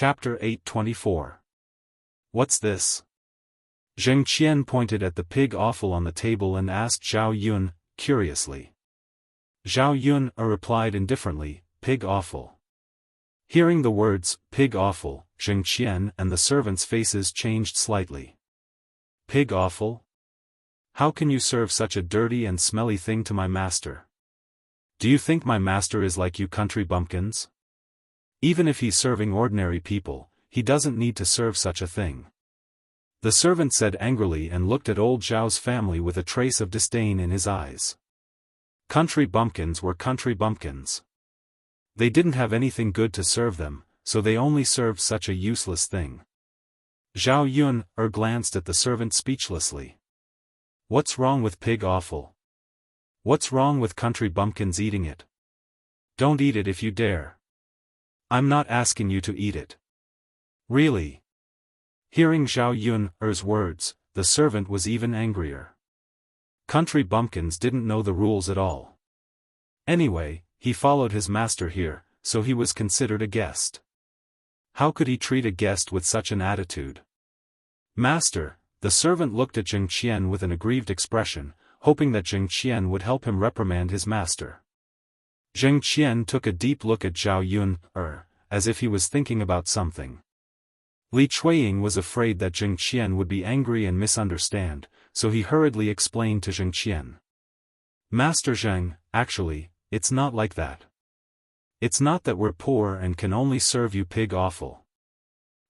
Chapter 824. What's this? Zheng Qian pointed at the pig offal on the table and asked Zhao Yun, curiously. Zhao Yun replied indifferently, pig offal. Hearing the words, pig offal, Zheng Qian and the servants' faces changed slightly. Pig offal? How can you serve such a dirty and smelly thing to my master? Do you think my master is like you country bumpkins? Even if he's serving ordinary people, he doesn't need to serve such a thing. The servant said angrily and looked at old Zhao's family with a trace of disdain in his eyes. Country bumpkins were country bumpkins. They didn't have anything good to serve them, so they only served such a useless thing. Zhao Yun glanced at the servant speechlessly. What's wrong with pig offal? What's wrong with country bumpkins eating it? Don't eat it if you dare. I'm not asking you to eat it. Really? Hearing Zhao Yun's words, the servant was even angrier. Country bumpkins didn't know the rules at all. Anyway, he followed his master here, so he was considered a guest. How could he treat a guest with such an attitude? Master, the servant looked at Zheng Qian with an aggrieved expression, hoping that Zheng Qian would help him reprimand his master. Zheng Qian took a deep look at Zhao Yun, as if he was thinking about something. Li Chuiying was afraid that Zheng Qian would be angry and misunderstand, so he hurriedly explained to Zheng Qian. Master Zheng, actually, it's not like that. It's not that we're poor and can only serve you pig offal.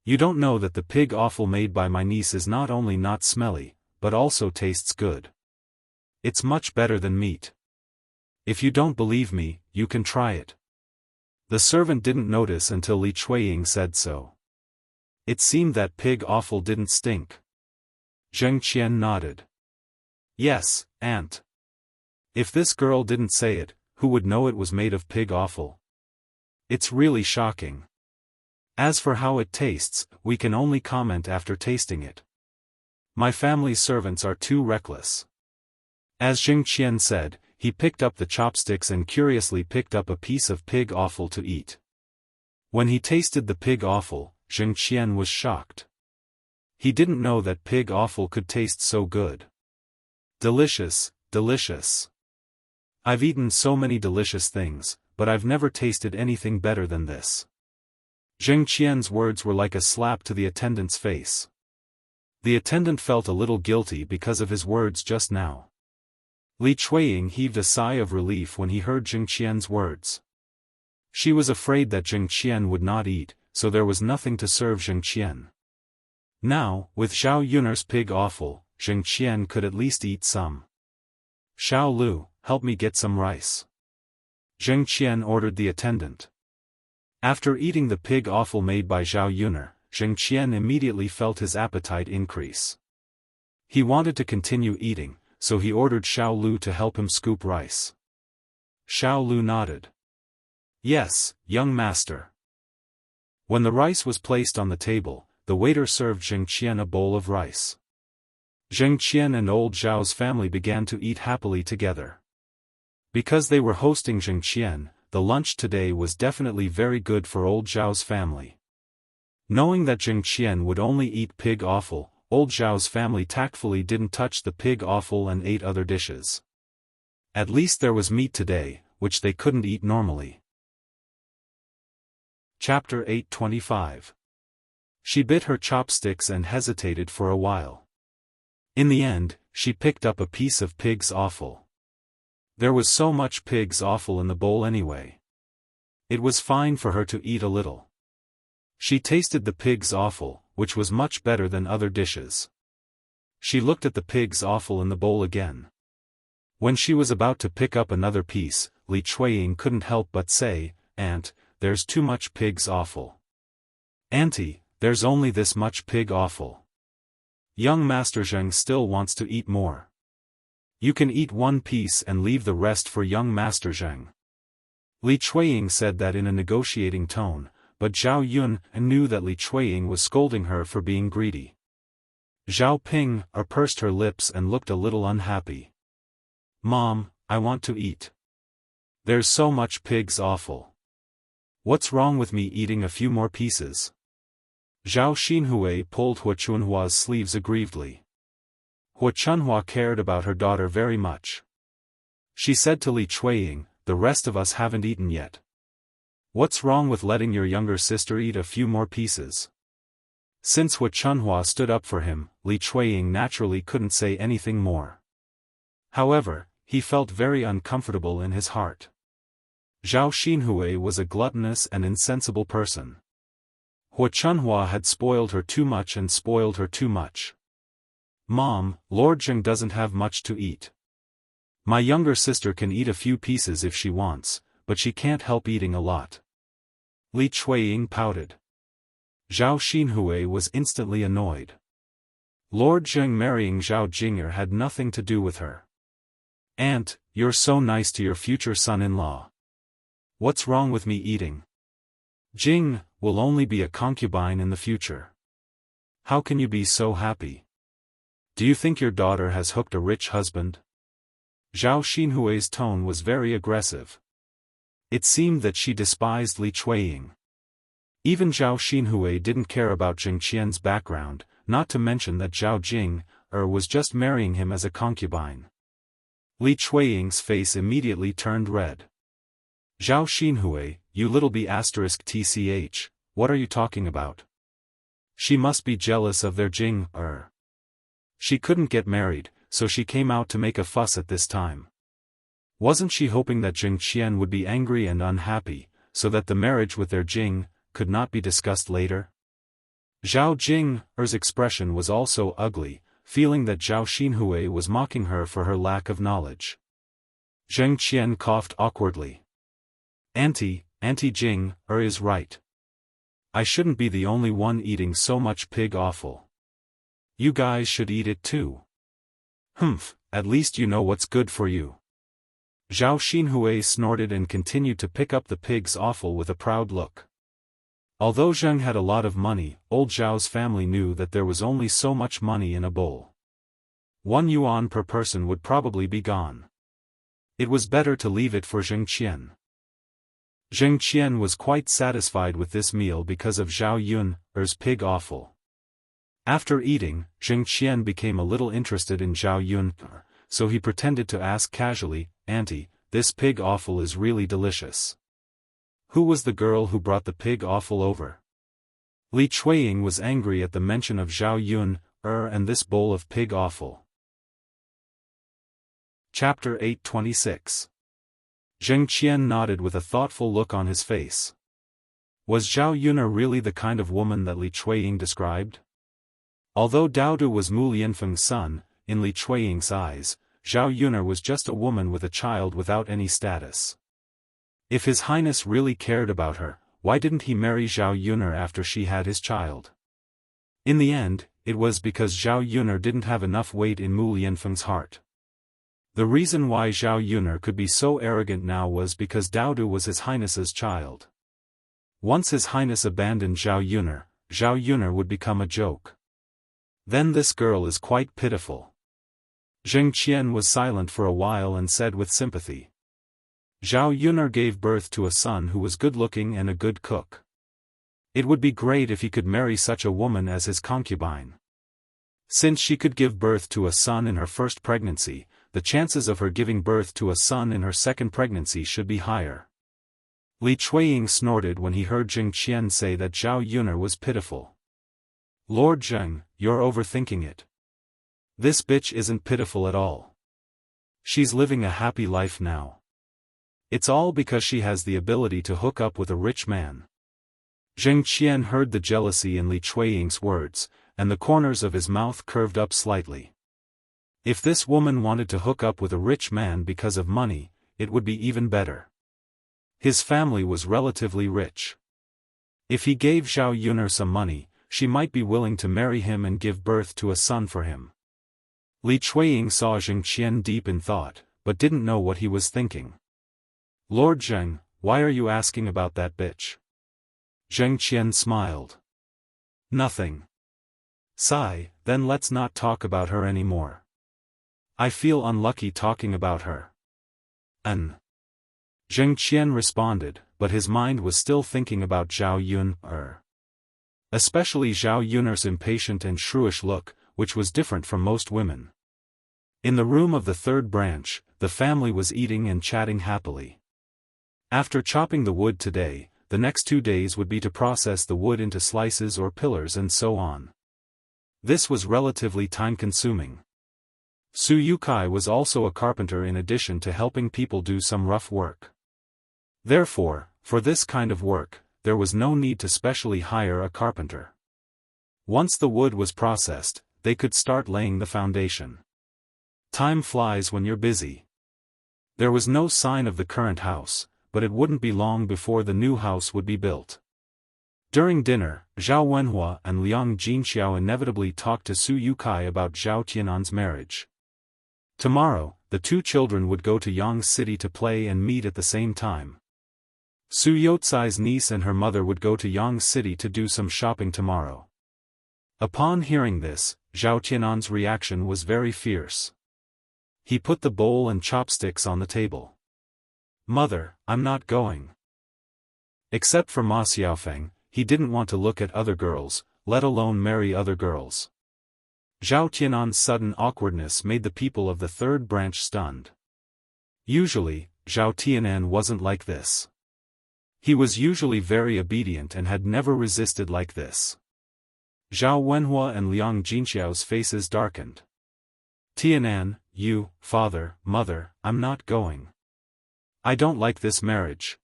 You don't know that the pig offal made by my niece is not only not smelly, but also tastes good. It's much better than meat. If you don't believe me, you can try it. The servant didn't notice until Li Chuiying said so. It seemed that pig offal didn't stink. Zheng Qian nodded. Yes, aunt. If this girl didn't say it, who would know it was made of pig offal? It's really shocking. As for how it tastes, we can only comment after tasting it. My family's servants are too reckless. As Zheng Qian said, he picked up the chopsticks and curiously picked up a piece of pig offal to eat. When he tasted the pig offal, Zheng Qian was shocked. He didn't know that pig offal could taste so good. Delicious, delicious. I've eaten so many delicious things, but I've never tasted anything better than this. Zheng Qian's words were like a slap to the attendant's face. The attendant felt a little guilty because of his words just now. Li Chuiying heaved a sigh of relief when he heard Zheng Qian's words. She was afraid that Zheng Qian would not eat, so there was nothing to serve Zheng Qian. Now, with Zhao Yun's pig offal, Zheng Qian could at least eat some. Xiao Lu, help me get some rice. Zheng Qian ordered the attendant. After eating the pig offal made by Zhao Yun, Zheng Qian immediately felt his appetite increase. He wanted to continue eating, so he ordered Xiao Lu to help him scoop rice. Xiao Lu nodded. Yes, young master. When the rice was placed on the table, the waiter served Zheng Qian a bowl of rice. Zheng Qian and old Zhao's family began to eat happily together. Because they were hosting Zheng Qian, the lunch today was definitely very good for old Zhao's family. Knowing that Zheng Qian would only eat pig offal, old Zhao's family tactfully didn't touch the pig offal and ate other dishes. At least there was meat today, which they couldn't eat normally. Chapter 825. She bit her chopsticks and hesitated for a while. In the end, she picked up a piece of pig's offal. There was so much pig's offal in the bowl anyway. It was fine for her to eat a little. She tasted the pig's offal, which was much better than other dishes. She looked at the pig's offal in the bowl again. When she was about to pick up another piece, Li Chuiying couldn't help but say, "Aunt, there's too much pig's offal." "Auntie, there's only this much pig offal. Young Master Zheng still wants to eat more. You can eat one piece and leave the rest for young Master Zheng." Li Chuiying said that in a negotiating tone, but Zhao Yun knew that Li Chuiying was scolding her for being greedy. Zhao Ping pursed her lips and looked a little unhappy. "Mom, I want to eat. There's so much pig's offal. What's wrong with me eating a few more pieces?" Zhao Xinhui pulled Hua Chunhua's sleeves aggrievedly. Hua Chunhua cared about her daughter very much. She said to Li Chuiying, "The rest of us haven't eaten yet. What's wrong with letting your younger sister eat a few more pieces?" Since Hua Chunhua stood up for him, Li Chuiying naturally couldn't say anything more. However, he felt very uncomfortable in his heart. Zhao Xinhui was a gluttonous and insensible person. Hua Chunhua had spoiled her too much and spoiled her too much. "Mom, Lord Zheng doesn't have much to eat. My younger sister can eat a few pieces if she wants, but she can't help eating a lot." Li Chuiying pouted. Zhao Xinhui was instantly annoyed. Lord Zheng marrying Zhao Jing'er had nothing to do with her. "Aunt, you're so nice to your future son-in-law. What's wrong with me eating? Jing will only be a concubine in the future. How can you be so happy? Do you think your daughter has hooked a rich husband?" Zhao Xinhui's tone was very aggressive. It seemed that she despised Li Chuiying. Even Zhao Xinhui didn't care about Zheng Qian's background, not to mention that Zhao Jing'er was just marrying him as a concubine. Li Chuiying's face immediately turned red. "Zhao Xinhui, you little b*tch, what are you talking about? She must be jealous of their Jing'er. She couldn't get married, so she came out to make a fuss at this time. Wasn't she hoping that Zheng Qian would be angry and unhappy, so that the marriage with their Jing could not be discussed later?" Zhao Jing'er's expression was also ugly, feeling that Zhao Xinhui was mocking her for her lack of knowledge. Zheng Qian coughed awkwardly. Auntie Jing'er is right. I shouldn't be the only one eating so much pig offal. You guys should eat it too. Humph, at least you know what's good for you." Zhao Xinhui snorted and continued to pick up the pig's offal with a proud look. Although Zheng had a lot of money, old Zhao's family knew that there was only so much money in a bowl. 1 yuan per person would probably be gone. It was better to leave it for Zheng Qian. Zheng Qian was quite satisfied with this meal because of Zhao Yun'er's pig offal. After eating, Zheng Qian became a little interested in Zhao Yun'er, so he pretended to ask casually, "Auntie, this pig offal is really delicious. Who was the girl who brought the pig offal over?" Li Chuiying was angry at the mention of Zhao Yun'er and this bowl of pig offal. Chapter 826. Zheng Qian nodded with a thoughtful look on his face. Was Zhao Yun'er really the kind of woman that Li Chuiying described? Although Daodu was Mu Lianfeng's son, in Li Chuiying's eyes, Zhao Yun'er was just a woman with a child without any status. If His Highness really cared about her, why didn't he marry Zhao Yun'er after she had his child? In the end, it was because Zhao Yun'er didn't have enough weight in Mu Lianfeng's heart. The reason why Zhao Yun'er could be so arrogant now was because Daodu was His Highness's child. Once His Highness abandoned Zhao Yun'er would become a joke. Then this girl is quite pitiful. Zheng Qian was silent for a while and said with sympathy. Zhao Yun'er gave birth to a son who was good-looking and a good cook. It would be great if he could marry such a woman as his concubine. Since she could give birth to a son in her first pregnancy, the chances of her giving birth to a son in her second pregnancy should be higher. Li Chuiying snorted when he heard Zheng Qian say that Zhao Yun'er was pitiful. Lord Zheng, you're overthinking it. This bitch isn't pitiful at all. She's living a happy life now. It's all because she has the ability to hook up with a rich man. Zheng Qian heard the jealousy in Li Chuiying's words, and the corners of his mouth curved up slightly. If this woman wanted to hook up with a rich man because of money, it would be even better. His family was relatively rich. If he gave Zhao Yun'er some money, she might be willing to marry him and give birth to a son for him. Li Chuiying saw Zheng Qian deep in thought, but didn't know what he was thinking. Lord Zheng, why are you asking about that bitch? Zheng Qian smiled. Nothing. Sigh, then let's not talk about her anymore. I feel unlucky talking about her. Zheng Qian responded, but his mind was still thinking about Zhao Yun'er. Especially Zhao Yun's impatient and shrewish look, which was different from most women. In the room of the third branch, the family was eating and chatting happily. After chopping the wood today, the next 2 days would be to process the wood into slices or pillars and so on. This was relatively time-consuming. Su Yukai was also a carpenter in addition to helping people do some rough work. Therefore, for this kind of work, there was no need to specially hire a carpenter. Once the wood was processed, they could start laying the foundation. Time flies when you're busy. There was no sign of the current house, but it wouldn't be long before the new house would be built. During dinner, Zhao Wenhua and Liang Jinxiao inevitably talked to Su Yukai about Zhao Tianan's marriage. Tomorrow, the 2 children would go to Yang City to play and meet at the same time. Su Yotsai's niece and her mother would go to Yang City to do some shopping tomorrow. Upon hearing this, Zhao Tianan's reaction was very fierce. He put the bowl and chopsticks on the table. "Mother, I'm not going." Except for Ma Xiaofan, he didn't want to look at other girls, let alone marry other girls. Zhao Tianan's sudden awkwardness made the people of the third branch stunned. Usually, Zhao Tianan wasn't like this. He was usually very obedient and had never resisted like this. Zhao Wenhua and Liang Jinxiao's faces darkened. "Tianan, you, father, mother, I'm not going. I don't like this marriage."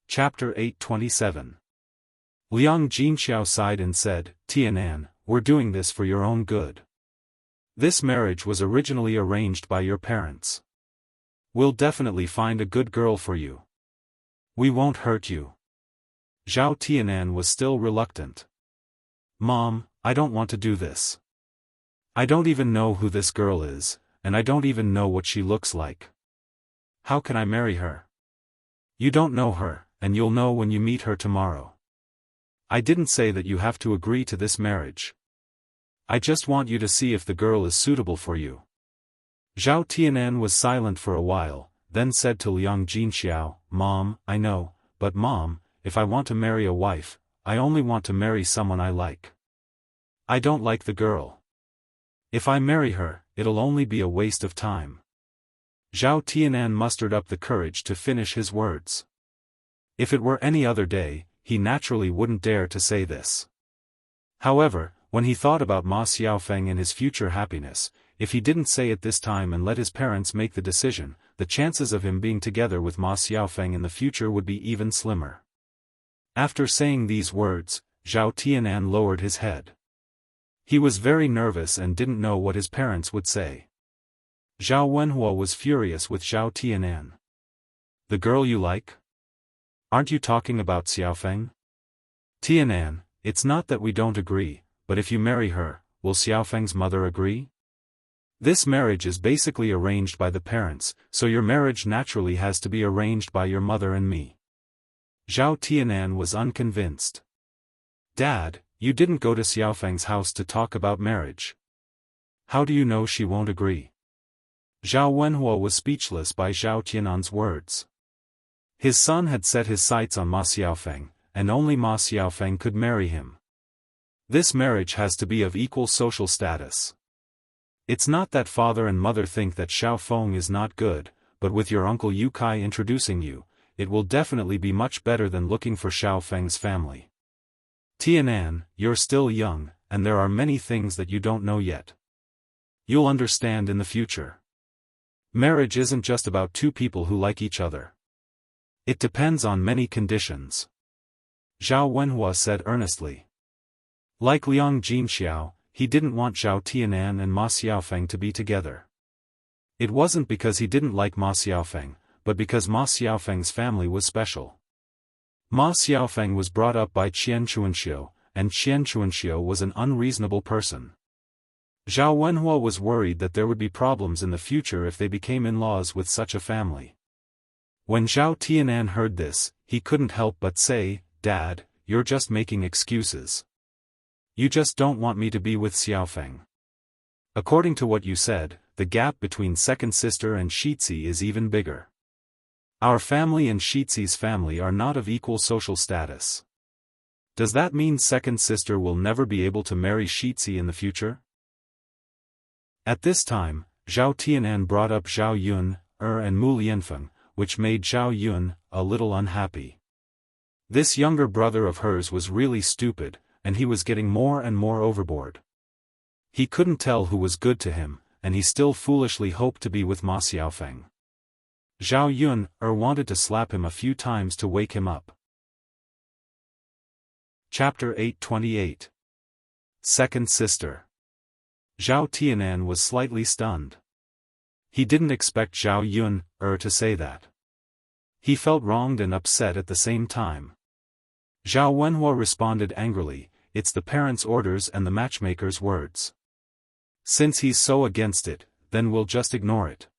Chapter 827. Liang Jinxiao sighed and said, "Tianan, we're doing this for your own good. This marriage was originally arranged by your parents. We'll definitely find a good girl for you. We won't hurt you." Zhao Tianan was still reluctant. "Mom, I don't want to do this. I don't even know who this girl is, and I don't even know what she looks like. How can I marry her? You don't know her, and you'll know when you meet her tomorrow. I didn't say that you have to agree to this marriage. I just want you to see if the girl is suitable for you." Zhao Tianan was silent for a while, then said to Liang Jinxiao, "Mom, I know, but Mom, if I want to marry a wife, I only want to marry someone I like. I don't like the girl. If I marry her, it'll only be a waste of time." Zhao Tianan mustered up the courage to finish his words. If it were any other day, he naturally wouldn't dare to say this. However, when he thought about Ma Xiaofan and his future happiness, if he didn't say it this time and let his parents make the decision, the chances of him being together with Ma Xiaofan in the future would be even slimmer. After saying these words, Zhao Tianan lowered his head. He was very nervous and didn't know what his parents would say. Zhao Wenhua was furious with Zhao Tianan. "The girl you like? Aren't you talking about Xiaofan? Tianan, it's not that we don't agree, but if you marry her, will Xiaofang's mother agree? This marriage is basically arranged by the parents, so your marriage naturally has to be arranged by your mother and me." Zhao Tianan was unconvinced. "Dad, you didn't go to Xiaofang's house to talk about marriage. How do you know she won't agree?" Zhao Wenhua was speechless by Zhao Tianan's words. His son had set his sights on Ma Xiaofang, and only Ma Xiaofang could marry him. This marriage has to be of equal social status. It's not that father and mother think that Xiaofeng is not good, but with your uncle Yukai introducing you, it will definitely be much better than looking for Xiaofeng's family. Tianan, you're still young, and there are many things that you don't know yet. You'll understand in the future. Marriage isn't just about 2 people who like each other. It depends on many conditions. Zhao Wenhua said earnestly. Like Liang Jinxiao, he didn't want Zhao Tianan and Ma Xiaofang to be together. It wasn't because he didn't like Ma Xiaofang, but because Ma Xiaofang's family was special. Ma Xiaofang was brought up by Qian Chuanxiu, and Qian Chuanxiu was an unreasonable person. Zhao Wenhua was worried that there would be problems in the future if they became in-laws with such a family. When Zhao Tianan heard this, he couldn't help but say, "Dad, you're just making excuses. You just don't want me to be with Xiaofeng. According to what you said, the gap between second sister and Shitzi is even bigger. Our family and Shitzi's family are not of equal social status. Does that mean second sister will never be able to marry Shitzi in the future? At this time, Zhao Tianan brought up Zhao Yun, and Mu Lianfeng, which made Zhao Yun a little unhappy. This younger brother of hers was really stupid, and he was getting more and more overboard. He couldn't tell who was good to him, and he still foolishly hoped to be with Ma Xiaofeng. Zhao Yun wanted to slap him a few times to wake him up. Chapter 828. Second Sister. Zhao Tianan was slightly stunned. He didn't expect Zhao Yun to say that. He felt wronged and upset at the same time. Zhao Wenhua responded angrily, "It's the parents' orders and the matchmaker's words. Since he's so against it, then we'll just ignore it.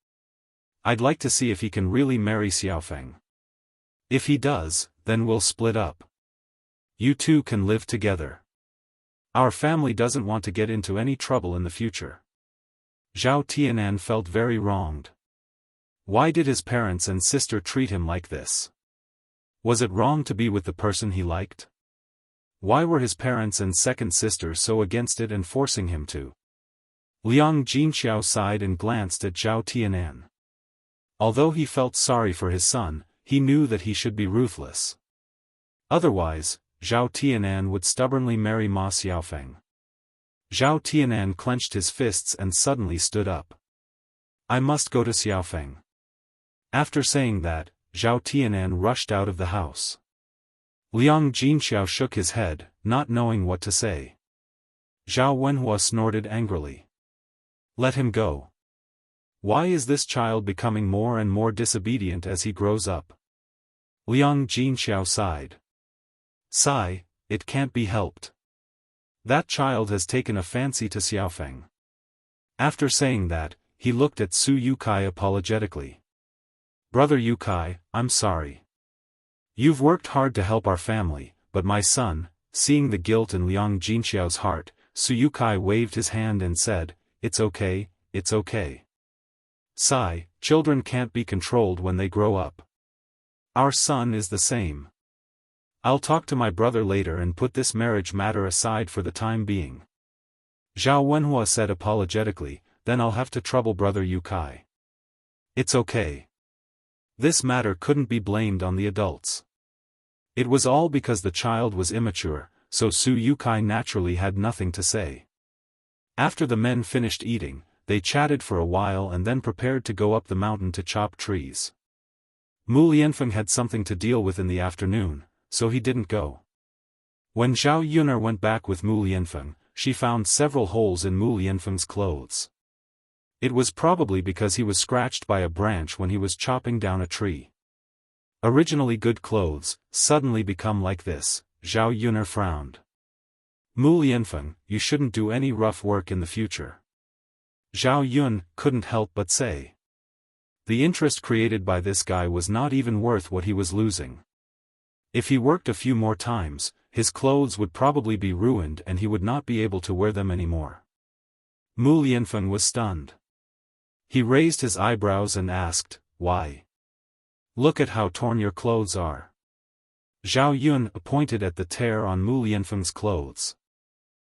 I'd like to see if he can really marry Xiaofeng. If he does, then we'll split up. You two can live together. Our family doesn't want to get into any trouble in the future." Zhao Tianan felt very wronged. Why did his parents and sister treat him like this? Was it wrong to be with the person he liked? Why were his parents and second sister so against it and forcing him to? Liang Jinxiao sighed and glanced at Zhao Tianan. Although he felt sorry for his son, he knew that he should be ruthless. Otherwise, Zhao Tianan would stubbornly marry Ma Xiaofeng. Zhao Tianan clenched his fists and suddenly stood up. "I must go to Xiaofeng." After saying that, Zhao Tianan rushed out of the house. Liang Jinxiao shook his head, not knowing what to say. Zhao Wenhua snorted angrily. "Let him go. Why is this child becoming more and more disobedient as he grows up?" Liang Jinxiao sighed. "Sigh, it can't be helped. That child has taken a fancy to Xiaofeng." After saying that, he looked at Su Yukai apologetically. "Brother Yukai, I'm sorry. You've worked hard to help our family, but my son," seeing the guilt in Liang Jinxiao's heart, Su Yukai waved his hand and said, "It's okay, it's okay. Sigh, children can't be controlled when they grow up. Our son is the same. I'll talk to my brother later and put this marriage matter aside for the time being." Zhao Wenhua said apologetically, "Then I'll have to trouble brother Yukai." "It's okay. This matter couldn't be blamed on the adults. It was all because the child was immature, so Su Yukai naturally had nothing to say." After the men finished eating, they chatted for a while and then prepared to go up the mountain to chop trees. Mu Lianfeng had something to deal with in the afternoon, so he didn't go. When Zhao Yun went back with Mu Lianfeng, she found several holes in Mu Lianfeng's clothes. It was probably because he was scratched by a branch when he was chopping down a tree. Originally good clothes, suddenly become like this, Zhao Yun frowned. "Mu Lianfeng, you shouldn't do any rough work in the future." Zhao Yun couldn't help but say. The interest created by this guy was not even worth what he was losing. If he worked a few more times, his clothes would probably be ruined and he would not be able to wear them anymore. Mu Lianfeng was stunned. He raised his eyebrows and asked, "Why? Look at how torn your clothes are." Zhao Yun pointed at the tear on Mu Lianfeng's clothes.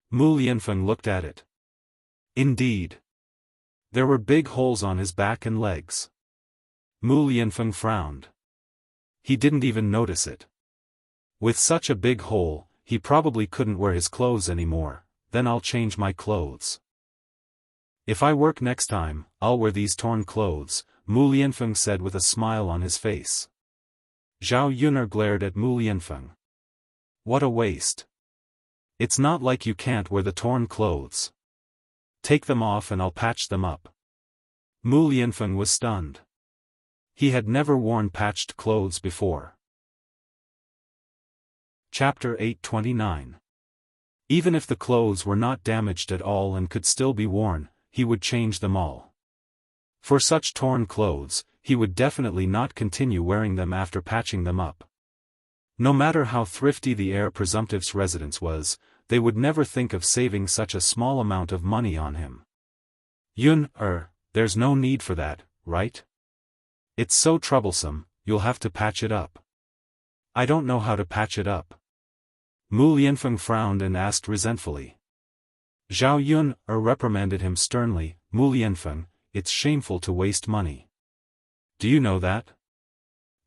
Mu Lianfeng looked at it. Indeed. There were big holes on his back and legs. Mu Lianfeng frowned. He didn't even notice it. With such a big hole, he probably couldn't wear his clothes anymore. "Then I'll change my clothes. If I work next time, I'll wear these torn clothes," Mu Lianfeng said with a smile on his face. Zhao Yun glared at Mu Lianfeng. "What a waste. It's not like you can't wear the torn clothes. Take them off and I'll patch them up." Mu Lianfeng was stunned. He had never worn patched clothes before. Chapter 829. Even if the clothes were not damaged at all and could still be worn, he would change them all. For such torn clothes, he would definitely not continue wearing them after patching them up. No matter how thrifty the heir presumptive's residence was, they would never think of saving such a small amount of money on him. "Yun, there's no need for that, right? It's so troublesome, you'll have to patch it up." "I don't know how to patch it up." Mu Lianfeng frowned and asked resentfully. Zhao Yun reprimanded him sternly. Mu Lianfeng, it's shameful to waste money. Do you know that?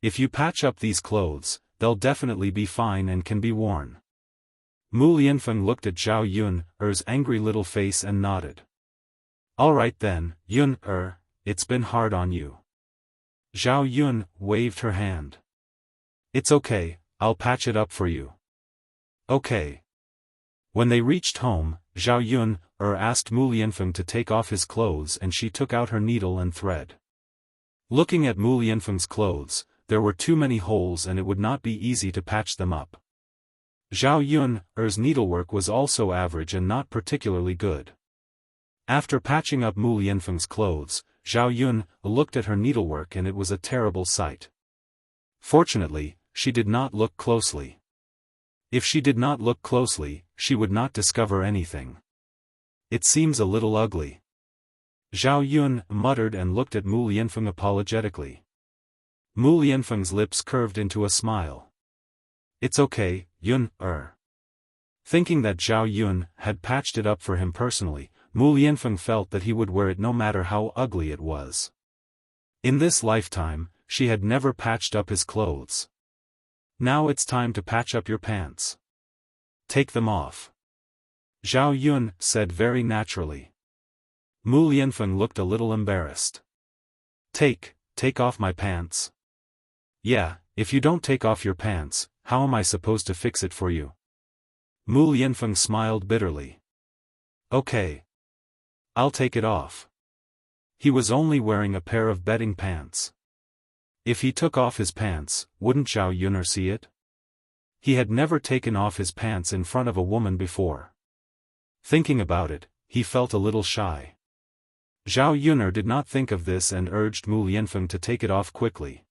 If you patch up these clothes, they'll definitely be fine and can be worn. Mu Lianfeng looked at Zhao Yun's angry little face and nodded. All right then, Yun, it's been hard on you. Zhao Yun waved her hand. It's okay, I'll patch it up for you. Okay. When they reached home, Zhao Yun asked Mu Lianfeng to take off his clothes and she took out her needle and thread. Looking at Mu Lianfeng's clothes, there were too many holes and it would not be easy to patch them up. Zhao Yun's needlework was also average and not particularly good. After patching up Mu Lianfeng's clothes, Zhao Yun looked at her needlework and it was a terrible sight. Fortunately, she did not look closely. If she did not look closely, she would not discover anything. It seems a little ugly. Zhao Yun muttered and looked at Mu Lianfeng apologetically. Mu Lianfeng's lips curved into a smile. It's okay, Yun, Thinking that Zhao Yun had patched it up for him personally, Mu Lianfeng felt that he would wear it no matter how ugly it was. In this lifetime, she had never patched up his clothes. Now it's time to patch up your pants. Take them off. Zhao Yun said very naturally. Mu Lianfeng looked a little embarrassed. Take off my pants. Yeah, if you don't take off your pants, how am I supposed to fix it for you? Mu Lianfeng smiled bitterly. Okay. I'll take it off. He was only wearing a pair of bedding pants. If he took off his pants, wouldn't Zhao Yun see it? He had never taken off his pants in front of a woman before. Thinking about it, he felt a little shy. Zhao Yun did not think of this and urged Mu Lianfeng to take it off quickly.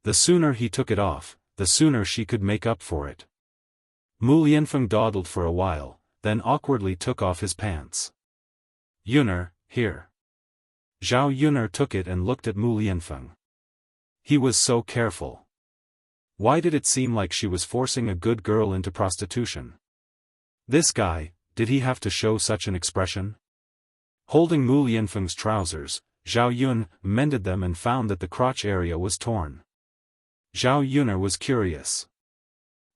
The sooner he took it off, the sooner she could make up for it. Mu Lianfeng dawdled for a while, then awkwardly took off his pants. Yun, here. Zhao Yun took it and looked at Mu Lianfeng. He was so careful. Why did it seem like she was forcing a good girl into prostitution? This guy, did he have to show such an expression? Holding Mu Lianfeng's trousers, Zhao Yun mended them and found that the crotch area was torn. Zhao Yun was curious.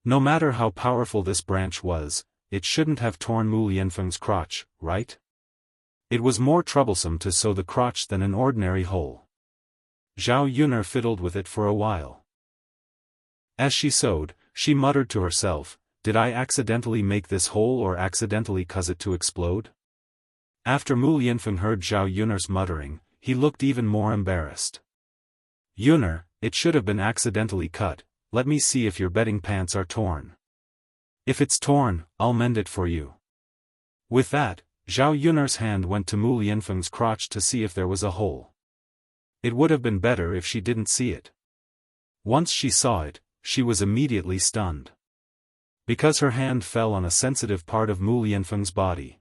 No matter how powerful this branch was, it shouldn't have torn Mu Lianfeng's crotch, right? It was more troublesome to sew the crotch than an ordinary hole. Zhao Yun fiddled with it for a while. As she sewed, she muttered to herself, did I accidentally make this hole or accidentally cause it to explode? After Mu Lianfeng heard Zhao Yun's muttering, he looked even more embarrassed. Yun, it should have been accidentally cut, let me see if your bedding pants are torn. If it's torn, I'll mend it for you. With that, Zhao Yun's hand went to Mu Lianfeng's crotch to see if there was a hole. It would have been better if she didn't see it. Once she saw it, she was immediately stunned. Because her hand fell on a sensitive part of Mu Lianfeng's body.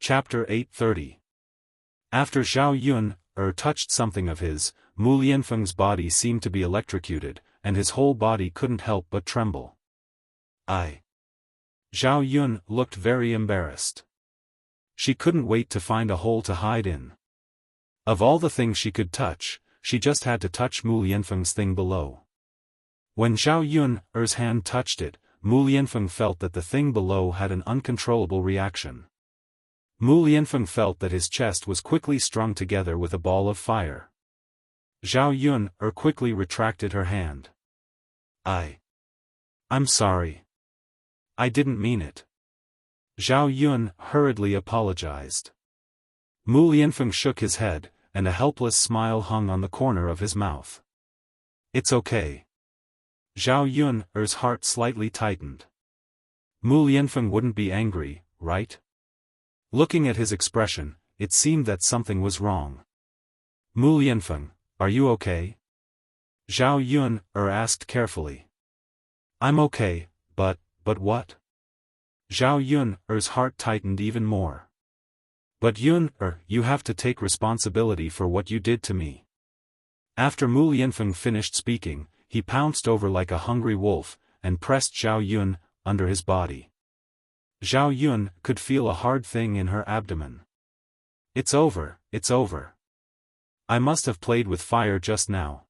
Chapter 830. After Zhao Yun touched something of his, Mu Lianfeng's body seemed to be electrocuted, and his whole body couldn't help but tremble. Zhao Yun looked very embarrassed. She couldn't wait to find a hole to hide in. Of all the things she could touch, she just had to touch Mu Lianfeng's thing below. When Zhao Yun's hand touched it, Mu Lianfeng felt that the thing below had an uncontrollable reaction. Mu Lianfeng felt that his chest was quickly strung together with a ball of fire. Zhao Yun quickly retracted her hand. I'm sorry. I didn't mean it. Zhao Yun hurriedly apologized. Mu Lianfeng shook his head, and a helpless smile hung on the corner of his mouth. It's okay. Zhao Yun's heart slightly tightened. Mu Lianfeng wouldn't be angry, right? Looking at his expression, it seemed that something was wrong. Mu Lianfeng, are you okay? Zhao Yun asked carefully. I'm okay, but what? Zhao Yun's heart tightened even more. But Yun, you have to take responsibility for what you did to me. After Mu Lianfeng finished speaking, he pounced over like a hungry wolf, and pressed Zhao Yun under his body. Zhao Yun could feel a hard thing in her abdomen. It's over, it's over. I must have played with fire just now.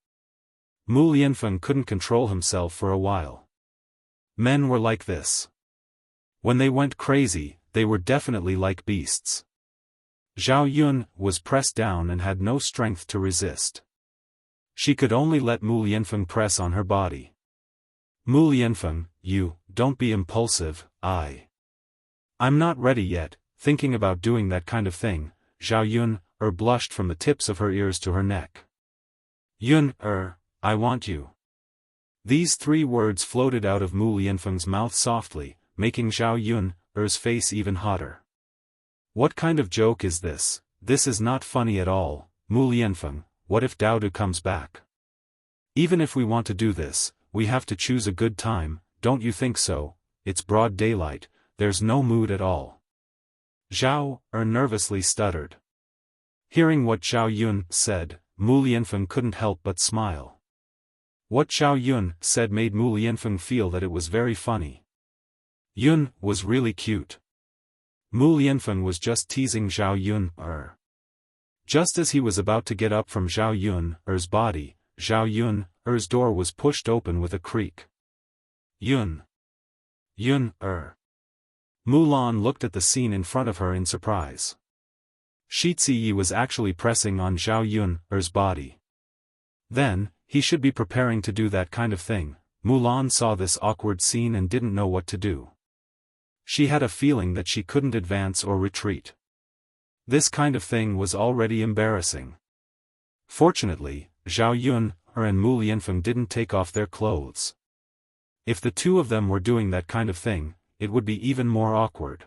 Mu Lianfeng couldn't control himself for a while. Men were like this. When they went crazy, they were definitely like beasts. Zhao Yun was pressed down and had no strength to resist. She could only let Mu Lianfeng press on her body. Mu Lianfeng, don't be impulsive, I'm not ready yet, thinking about doing that kind of thing. Zhao Yun blushed from the tips of her ears to her neck. Yun, I want you. These 3 words floated out of Mu Lianfeng's mouth softly, making Zhao Yun's face even hotter. What kind of joke is this? This is not funny at all. Mu Lianfeng, what if Dao Du comes back? Even if we want to do this, we have to choose a good time, don't you think so? It's broad daylight, there's no mood at all. Zhao nervously stuttered. Hearing what Zhao Yun said, Mu Lianfeng couldn't help but smile. What Zhao Yun said made Mu Lianfeng feel that it was very funny. Yun was really cute. Mu Lianfeng was just teasing Zhao Yun. Just as he was about to get up from Zhao Yun's body, Zhao Yun's door was pushed open with a creak. Yun. Mulan looked at the scene in front of her in surprise. Shi Ziyi was actually pressing on Zhao Yun's body. Then, he should be preparing to do that kind of thing. Mulan saw this awkward scene and didn't know what to do. She had a feeling that she couldn't advance or retreat. This kind of thing was already embarrassing. Fortunately, Zhao Yun and Mu Lianfeng didn't take off their clothes. If the 2 of them were doing that kind of thing, it would be even more awkward.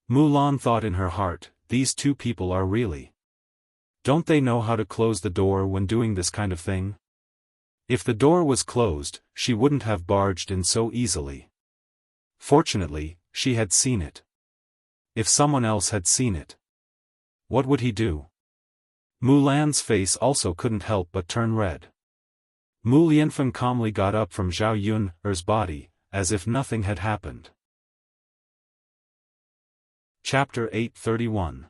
Mulan thought in her heart, these 2 people are really. Don't they know how to close the door when doing this kind of thing? If the door was closed, she wouldn't have barged in so easily. Fortunately, she had seen it. If someone else had seen it, what would he do? Mulan's face also couldn't help but turn red. Mu Lianfeng calmly got up from Zhao Yun's body, as if nothing had happened. Chapter 831.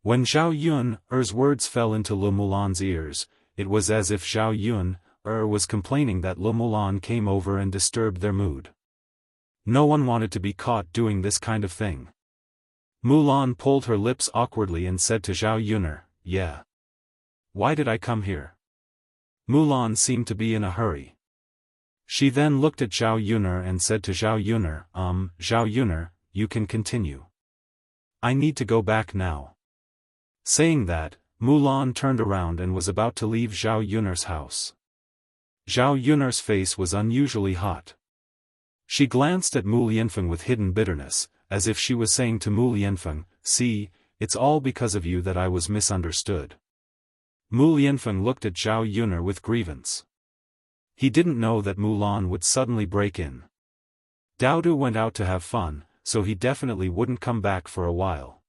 When Zhao Yun's words fell into Le Mulan's ears, it was as if Zhao Yun was complaining that Le Mulan came over and disturbed their mood. No one wanted to be caught doing this kind of thing. Mulan pulled her lips awkwardly and said to Zhao Yun, yeah. Why did I come here? Mulan seemed to be in a hurry. She then looked at Zhao Yun and said to Zhao Yun, Zhao Yun, you can continue. I need to go back now. Saying that, Mulan turned around and was about to leave Zhao Yun's house. Zhao Yun's face was unusually hot. She glanced at Mu Lianfeng with hidden bitterness, as if she was saying to Mu Lianfeng, see, it's all because of you that I was misunderstood. Mu Lianfeng looked at Zhao Yun with grievance. He didn't know that Mulan would suddenly break in. Dao Du went out to have fun, so he definitely wouldn't come back for a while.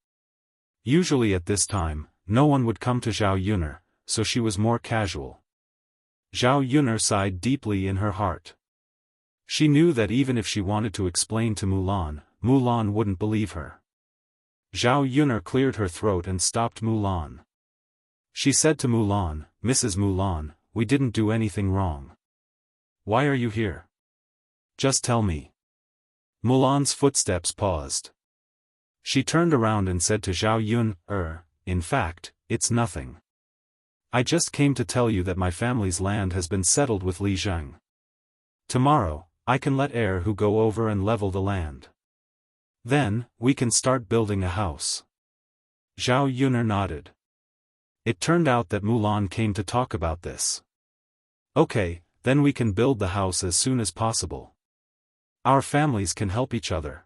Usually at this time, no one would come to Zhao Yun, so she was more casual. Zhao Yun sighed deeply in her heart. She knew that even if she wanted to explain to Mulan, Mulan wouldn't believe her. Zhao Yun cleared her throat and stopped Mulan. She said to Mulan, Mrs. Mulan, we didn't do anything wrong. Why are you here? Just tell me. Mulan's footsteps paused. She turned around and said to Zhao Yun, in fact, it's nothing. I just came to tell you that my family's land has been settled with Li Zheng. Tomorrow, I can let Heir Hu go over and level the land. Then, we can start building a house. Zhao Yun nodded. It turned out that Mulan came to talk about this. Okay, then we can build the house as soon as possible. Our families can help each other.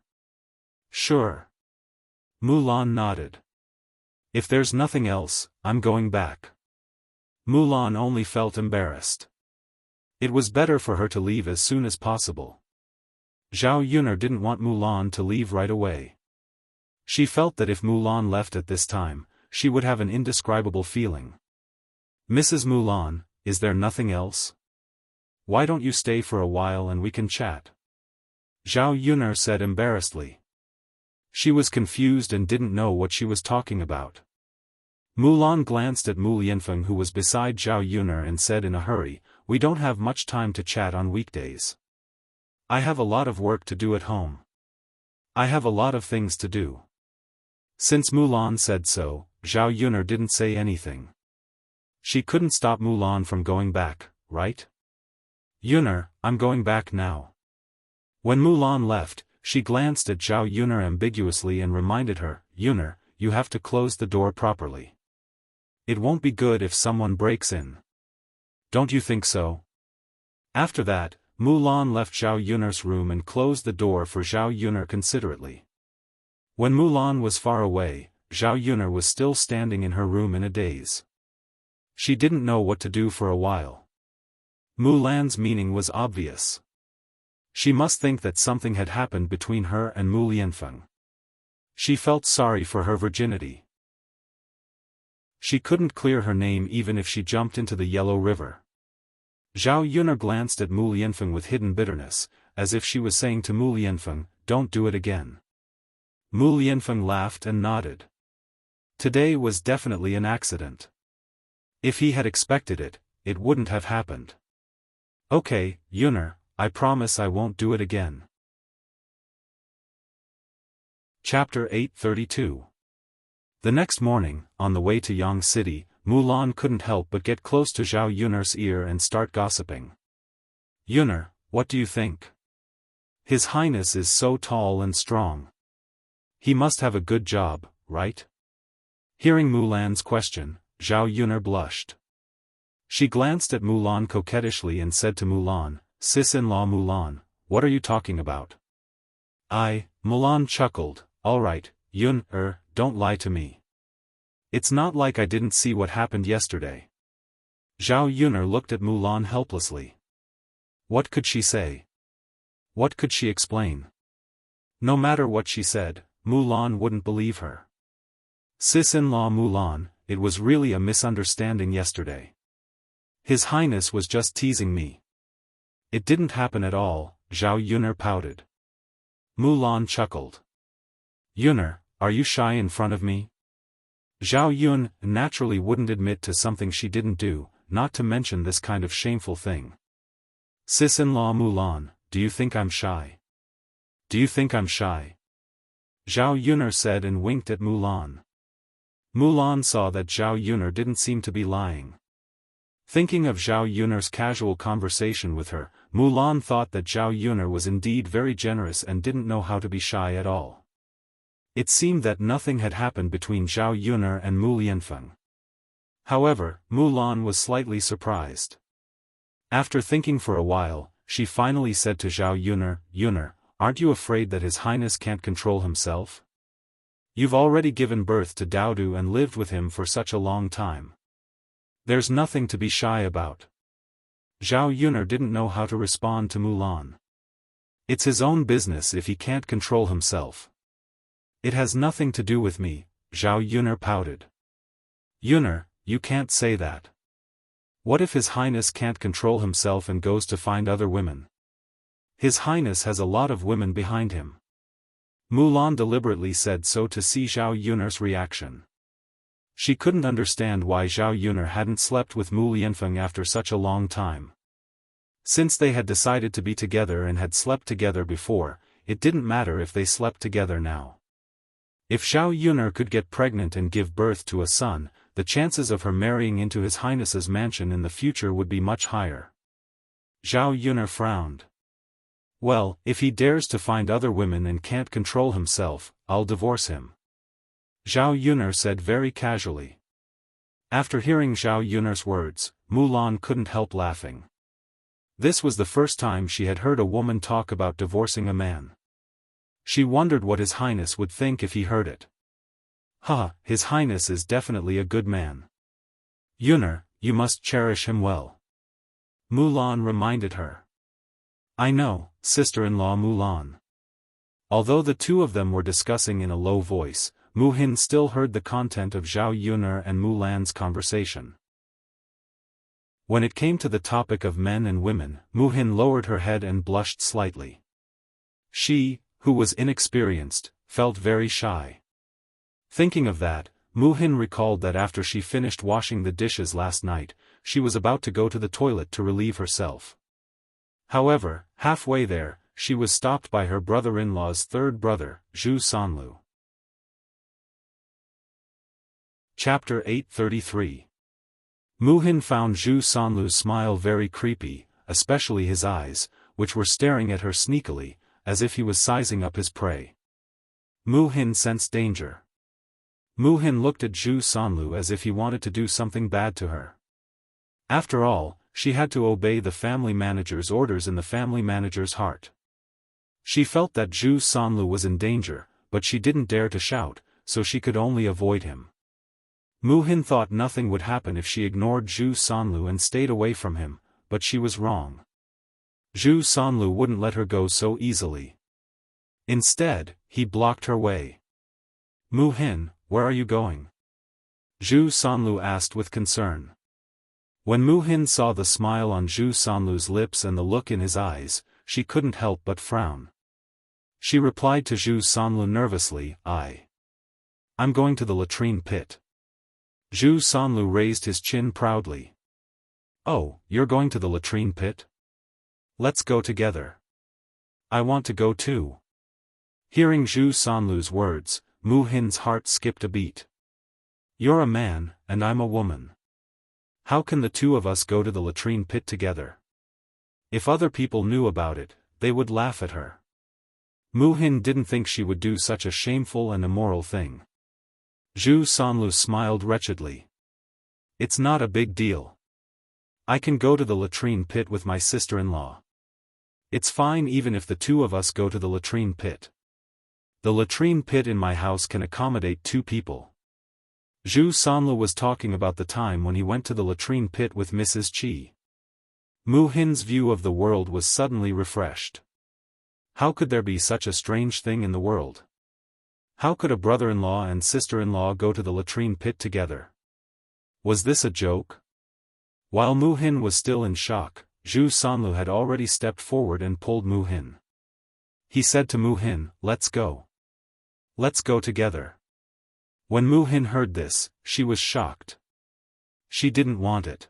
Sure. Mulan nodded. If there's nothing else, I'm going back. Mulan only felt embarrassed. It was better for her to leave as soon as possible. Zhao Yun didn't want Mulan to leave right away. She felt that if Mulan left at this time, she would have an indescribable feeling. Mrs. Mulan, is there nothing else? Why don't you stay for a while and we can chat? Zhao Yuner said embarrassedly. She was confused and didn't know what she was talking about. Mulan glanced at Mu Lianfeng, who was beside Zhao Yuner, and said in a hurry, "We don't have much time to chat on weekdays. I have a lot of work to do at home. I have a lot of things to do." Since Mulan said so, Zhao Yuner didn't say anything. She couldn't stop Mulan from going back, right? "Yuner, I'm going back now." When Mulan left, she glanced at Zhao Yuner ambiguously and reminded her, "Yuner, you have to close the door properly. It won't be good if someone breaks in. Don't you think so?" After that, Mulan left Zhao Yuner's room and closed the door for Zhao Yuner considerately. When Mulan was far away, Zhao Yuner was still standing in her room in a daze. She didn't know what to do for a while. Mulan's meaning was obvious. She must think that something had happened between her and Mu Lianfeng. She felt sorry for her virginity. She couldn't clear her name even if she jumped into the Yellow River. Zhao Yuner glanced at Mu Lianfeng with hidden bitterness, as if she was saying to Mu Lianfeng, "Don't do it again." Mu Lianfeng laughed and nodded. Today was definitely an accident. If he had expected it, it wouldn't have happened. "Okay, Yuner, I promise I won't do it again." Chapter 832. The next morning, on the way to Yang City, Mulan couldn't help but get close to Zhao Yuner's ear and start gossiping. "Yuner, what do you think? His Highness is so tall and strong. He must have a good job, right?" Hearing Mulan's question, Zhao Yuner blushed. She glanced at Mulan coquettishly and said to Mulan, "Sis-in-law Mulan, what are you talking about?" Mulan chuckled, "All right, don't lie to me. It's not like I didn't see what happened yesterday." Zhao Yuner looked at Mulan helplessly. What could she say? What could she explain? No matter what she said, Mulan wouldn't believe her. "Sis-in-law Mulan, it was really a misunderstanding yesterday. His Highness was just teasing me." "It didn't happen at all," Zhao Yuner pouted. Mulan chuckled. "Yuner, are you shy in front of me?" Zhao Yun naturally wouldn't admit to something she didn't do, not to mention this kind of shameful thing. "Sis-in-law Mulan, do you think I'm shy? Do you think I'm shy?" Zhao Yuner said and winked at Mulan. Mulan saw that Zhao Yuner didn't seem to be lying. Thinking of Zhao Yuner's casual conversation with her, Mulan thought that Zhao Yuner was indeed very generous and didn't know how to be shy at all. It seemed that nothing had happened between Zhao Yuner and Mu Lianfeng. However, Mulan was slightly surprised. After thinking for a while, she finally said to Zhao Yuner, "Yuner, aren't you afraid that His Highness can't control himself? You've already given birth to Daodu and lived with him for such a long time. There's nothing to be shy about." Zhao Yuner didn't know how to respond to Mulan. It's his own business if he can't control himself. "It has nothing to do with me," Zhao Yuner pouted. "Yuner, you can't say that. What if His Highness can't control himself and goes to find other women? His Highness has a lot of women behind him." Mulan deliberately said so to see Zhao Yuner's reaction. She couldn't understand why Zhao Yuner hadn't slept with Mu Lianfeng after such a long time. Since they had decided to be together and had slept together before, it didn't matter if they slept together now. If Zhao Yuner could get pregnant and give birth to a son, the chances of her marrying into His Highness's mansion in the future would be much higher. Zhao Yuner frowned. "Well, if he dares to find other women and can't control himself, I'll divorce him," Zhao Yuner said very casually. After hearing Zhao Yuner's words, Mulan couldn't help laughing. This was the first time she had heard a woman talk about divorcing a man. She wondered what His Highness would think if he heard it. His Highness is definitely a good man. Yuner, you must cherish him well," Mulan reminded her. "I know, sister-in-law Mulan." Although the two of them were discussing in a low voice, Mu Hin still heard the content of Zhao Yuner and Mulan's conversation. When it came to the topic of men and women, Mu-hin lowered her head and blushed slightly. She, who was inexperienced, felt very shy. Thinking of that, Mu-hin recalled that after she finished washing the dishes last night, she was about to go to the toilet to relieve herself. However, halfway there, she was stopped by her brother-in-law's third brother, Zhu Sanlu. Chapter 833. Mu-hin found Zhu Sanlu's smile very creepy, especially his eyes, which were staring at her sneakily, as if he was sizing up his prey. Mu-hin sensed danger. Mu-hin looked at Zhu Sanlu as if he wanted to do something bad to her. After all, she had to obey the family manager's orders in the family manager's heart. She felt that Zhu Sanlu was in danger, but she didn't dare to shout, so she could only avoid him. Mu-hin thought nothing would happen if she ignored Zhu Sanlu and stayed away from him, but she was wrong. Zhu Sanlu wouldn't let her go so easily. Instead, he blocked her way. Mu-hin, where are you going? Zhu Sanlu asked with concern. When Mu-hin saw the smile on Zhu Sanlu's lips and the look in his eyes, she couldn't help but frown. She replied to Zhu Sanlu nervously, I'm going to the latrine pit. Zhu Sanlu raised his chin proudly. Oh, you're going to the latrine pit? Let's go together. I want to go too. Hearing Zhu Sanlu's words, Mu-hin's heart skipped a beat. You're a man, and I'm a woman. How can the two of us go to the latrine pit together? If other people knew about it, they would laugh at her. Mu-hin didn't think she would do such a shameful and immoral thing. Zhu Sanlu smiled wretchedly. It's not a big deal. I can go to the latrine pit with my sister-in-law. It's fine even if the two of us go to the latrine pit. The latrine pit in my house can accommodate 2 people. Zhu Sanlu was talking about the time when he went to the latrine pit with Mrs. Qi. Mu-hin's view of the world was suddenly refreshed. How could there be such a strange thing in the world? How could a brother-in-law and sister-in-law go to the latrine pit together? Was this a joke? While Mu-hin was still in shock, Zhu Sanlu had already stepped forward and pulled Mu-hin. He said to Mu-hin, let's go. Let's go together. When Mu-hin heard this, she was shocked. She didn't want it.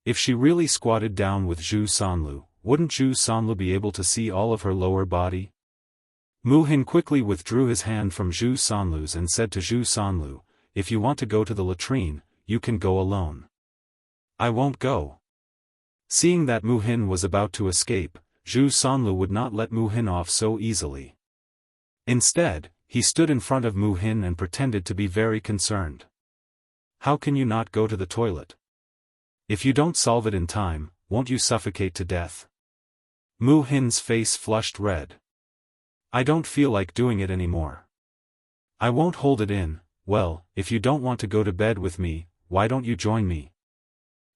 If she really squatted down with Zhu Sanlu, wouldn't Zhu Sanlu be able to see all of her lower body? Mu-hin quickly withdrew his hand from Zhu Sanlu's and said to Zhu Sanlu, if you want to go to the latrine, you can go alone. I won't go. Seeing that Mu-hin was about to escape, Zhu Sanlu would not let Mu-hin off so easily. Instead, he stood in front of Mu-hin and pretended to be very concerned. How can you not go to the toilet? If you don't solve it in time, won't you suffocate to death? Mu-hin's face flushed red. I don't feel like doing it anymore. I won't hold it in. Well, if you don't want to go to bed with me, why don't you join me?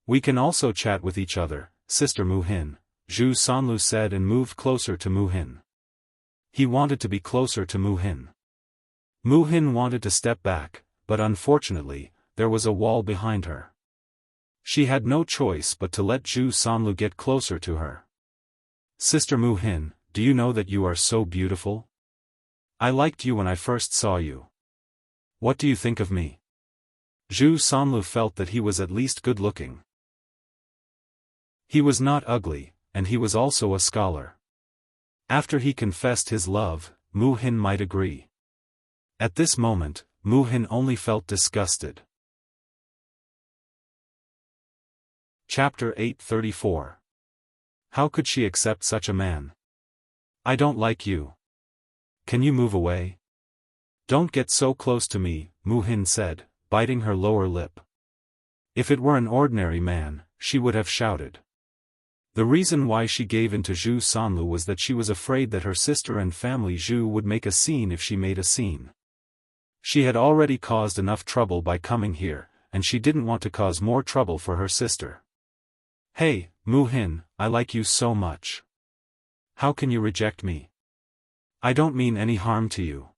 We can also chat with each other, Sister Mu-hin, Zhu Sanlu said and moved closer to Mu-hin. He wanted to be closer to Mu-hin. Mu-hin wanted to step back, but unfortunately, there was a wall behind her. She had no choice but to let Zhu Sanlu get closer to her. Sister Mu-hin, do you know that you are so beautiful? I liked you when I first saw you. What do you think of me? Zhu Sanlu felt that he was at least good-looking. He was not ugly, and he was also a scholar. After he confessed his love, Mu-hin might agree. At this moment, Mu-hin only felt disgusted. Chapter 834. How could she accept such a man? I don't like you. Can you move away? Don't get so close to me, Mu-hin said, biting her lower lip. If it were an ordinary man, she would have shouted. The reason why she gave in to Zhu Sanlu was that she was afraid that her sister and family Zhu would make a scene if she made a scene. She had already caused enough trouble by coming here, and she didn't want to cause more trouble for her sister. Hey, Mu-hin, I like you so much. How can you reject me? I don't mean any harm to you.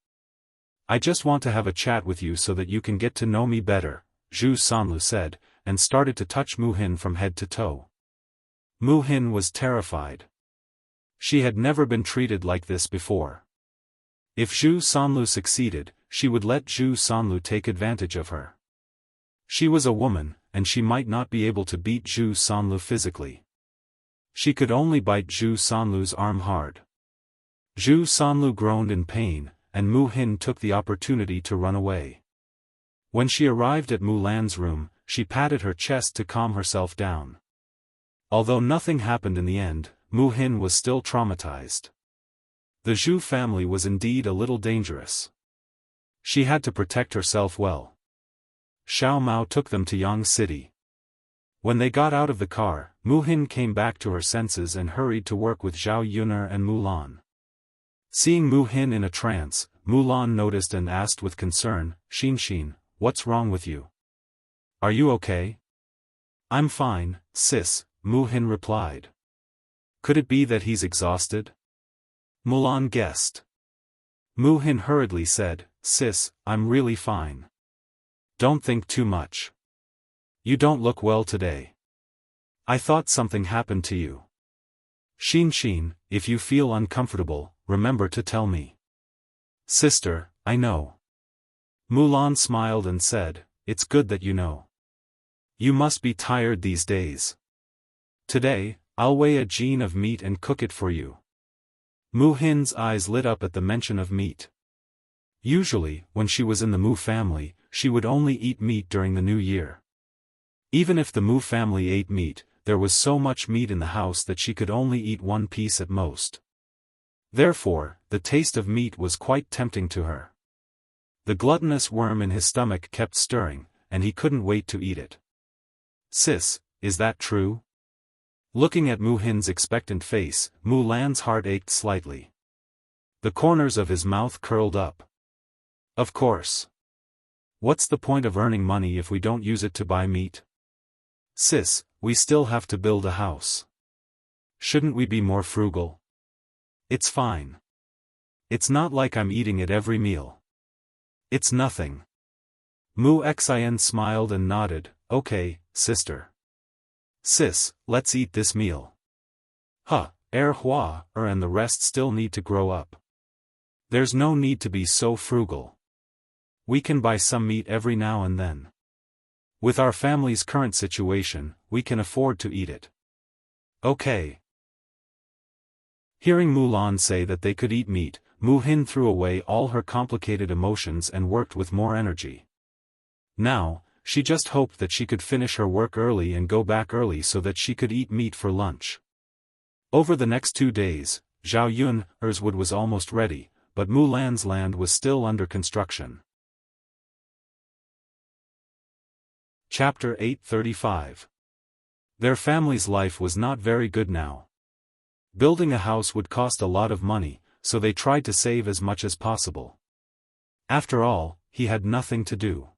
I just want to have a chat with you so that you can get to know me better, Zhu Sanlu said, and started to touch Mu Hin from head to toe. Mu Hin was terrified. She had never been treated like this before. If Zhu Sanlu succeeded, she would let Zhu Sanlu take advantage of her. She was a woman, and she might not be able to beat Zhu Sanlu physically. She could only bite Zhu Sanlu's arm hard. Zhu Sanlu groaned in pain, and Mu Hin took the opportunity to run away. When she arrived at Mulan's room, she patted her chest to calm herself down. Although nothing happened in the end, Mu Hin was still traumatized. The Zhu family was indeed a little dangerous. She had to protect herself well. Xiao Mao took them to Yang City. When they got out of the car, Mu Hin came back to her senses and hurried to work with Zhao Yuner and Mulan. Seeing Mu Hin in a trance, Mulan noticed and asked with concern, "Xin, what's wrong with you? Are you okay?" "I'm fine, sis," Mu Hin replied. "Could it be that he's exhausted?" Mulan guessed. Mu Hin hurriedly said, "Sis, I'm really fine. Don't think too much. You don't look well today. I thought something happened to you. Xin, if you feel uncomfortable, remember to tell me." "Sister, I know." Mulan smiled and said, "It's good that you know. You must be tired these days. Today, I'll weigh a jin of meat and cook it for you." Mu Hin's eyes lit up at the mention of meat. Usually, when she was in the Mu family, she would only eat meat during the New Year. Even if the Mu family ate meat, there was so much meat in the house that she could only eat one piece at most. Therefore, the taste of meat was quite tempting to her. The gluttonous worm in his stomach kept stirring, and he couldn't wait to eat it. "Sis, is that true?" Looking at Mu Hin's expectant face, Mulan's heart ached slightly. The corners of his mouth curled up. "Of course. What's the point of earning money if we don't use it to buy meat? Sis, we still have to build a house. Shouldn't we be more frugal?" "It's fine. It's not like I'm eating it every meal. It's nothing." Mu Xin smiled and nodded, "Okay, sister. Sis, let's eat this meal. Hua, and the rest still need to grow up. There's no need to be so frugal. We can buy some meat every now and then. With our family's current situation, we can afford to eat it. Okay." Hearing Mulan say that they could eat meat, Mu Hin threw away all her complicated emotions and worked with more energy. Now, she just hoped that she could finish her work early and go back early so that she could eat meat for lunch. Over the next 2 days, Zhao Yun's wood was almost ready, but Mulan's land was still under construction. Chapter 835. Their family's life was not very good now. Building a house would cost a lot of money, so they tried to save as much as possible. After all, he had nothing to do.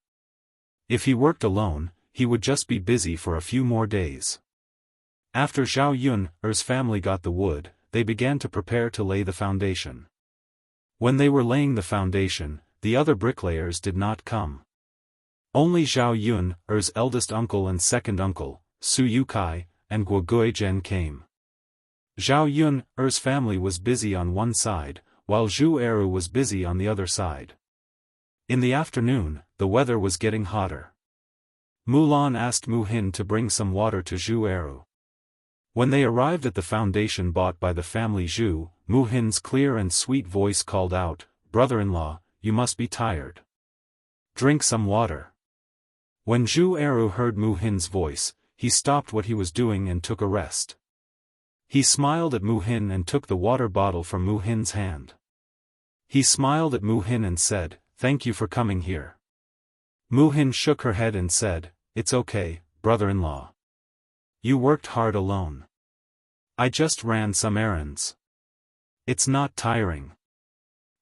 If he worked alone, he would just be busy for a few more days. After Zhao Yun's family got the wood, they began to prepare to lay the foundation. When they were laying the foundation, the other bricklayers did not come. Only Zhao Yun's eldest uncle and second uncle, Su Yukai, and Guo Guizhen came. Zhao Yun's family was busy on one side, while Zhu Eru was busy on the other side. In the afternoon, the weather was getting hotter. Mulan asked Mu Hin to bring some water to Zhu Eru. When they arrived at the foundation bought by the family Zhu, Mu Hin's clear and sweet voice called out, "Brother-in-law, you must be tired. Drink some water." When Zhu Eru heard Mu Hin's voice, he stopped what he was doing and took a rest. He smiled at Mu Hin and took the water bottle from Mu Hin's hand. He smiled at Mu Hin and said, "Thank you for coming here." Mu Hin shook her head and said, "It's okay, brother-in-law. You worked hard alone. I just ran some errands. It's not tiring."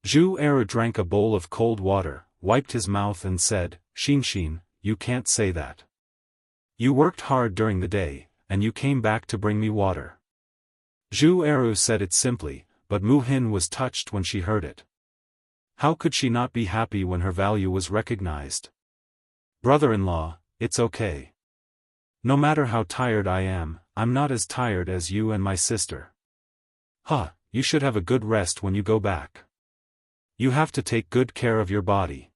Zhu Eru drank a bowl of cold water, wiped his mouth and said, Xin, you can't say that. You worked hard during the day, and you came back to bring me water." Zhu Eru said it simply, but Mu Hin was touched when she heard it. How could she not be happy when her value was recognized? "Brother-in-law, it's okay. No matter how tired I am, I'm not as tired as you and my sister. Huh, you should have a good rest when you go back. You have to take good care of your body.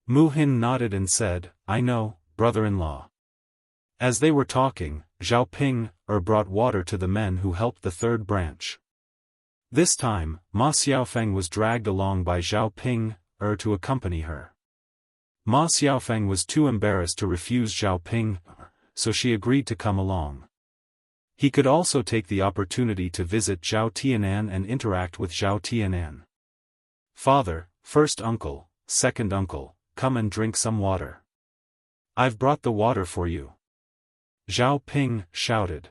Mu Hin nodded and said, I know, brother-in-law. As they were talking, Zhao Ping brought water to the men who helped the third branch. This time, Ma Xiaofan was dragged along by Zhao Ping to accompany her. Ma Xiaofan was too embarrassed to refuse Zhao Ping, so she agreed to come along. He could also take the opportunity to visit Zhao Tianan and interact with Zhao Tianan. Father, first uncle, second uncle, come and drink some water. I've brought the water for you. Zhao Ping shouted.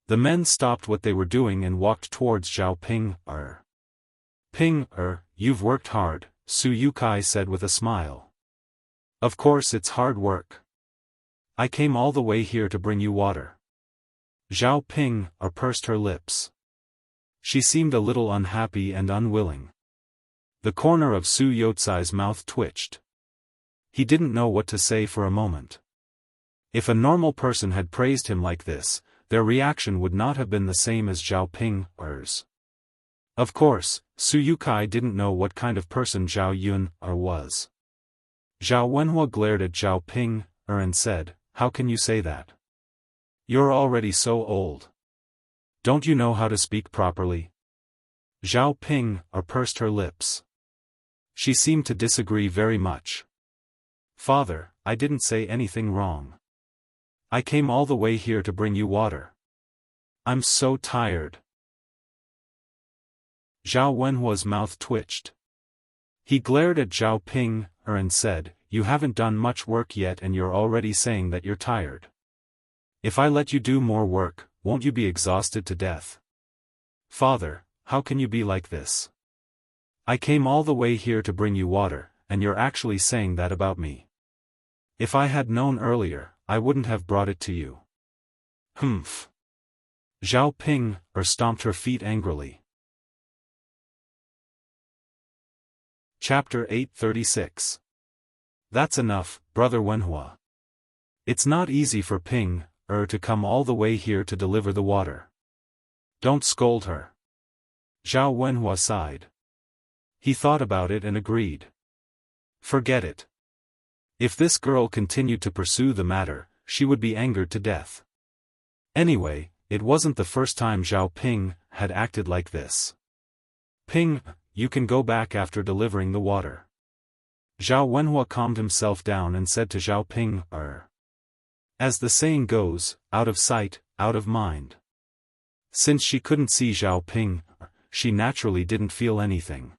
The men stopped what they were doing and walked towards Zhao Ping. Ping, you've worked hard, Su Yukai said with a smile. Of course it's hard work. I came all the way here to bring you water. Zhao Ping pursed her lips. She seemed a little unhappy and unwilling. The corner of Su Yotsai's mouth twitched. He didn't know what to say for a moment. If a normal person had praised him like this, their reaction would not have been the same as Zhao Ping's. Of course, Su Yukai didn't know what kind of person Zhao Yun was. Zhao Wenhua glared at Zhao Ping and said, How can you say that? You're already so old. Don't you know how to speak properly? Zhao Ping pursed her lips. She seemed to disagree very much. Father, I didn't say anything wrong. I came all the way here to bring you water. I'm so tired. Zhao Wenhua's mouth twitched. He glared at Zhao Ping and said, You haven't done much work yet and you're already saying that you're tired. If I let you do more work, won't you be exhausted to death? Father, how can you be like this? I came all the way here to bring you water, and you're actually saying that about me. If I had known earlier, I wouldn't have brought it to you. Humph. Zhao Ping stomped her feet angrily. Chapter 836. That's enough, Brother Wenhua. It's not easy for Ping to come all the way here to deliver the water. Don't scold her. Zhao Wenhua sighed. He thought about it and agreed. Forget it. If this girl continued to pursue the matter, she would be angered to death. Anyway, it wasn't the first time Zhao Ping had acted like this. Ping, you can go back after delivering the water. Zhao Wenhua calmed himself down and said to Zhao Ping, As the saying goes, out of sight, out of mind. Since she couldn't see Zhao Ping, she naturally didn't feel anything.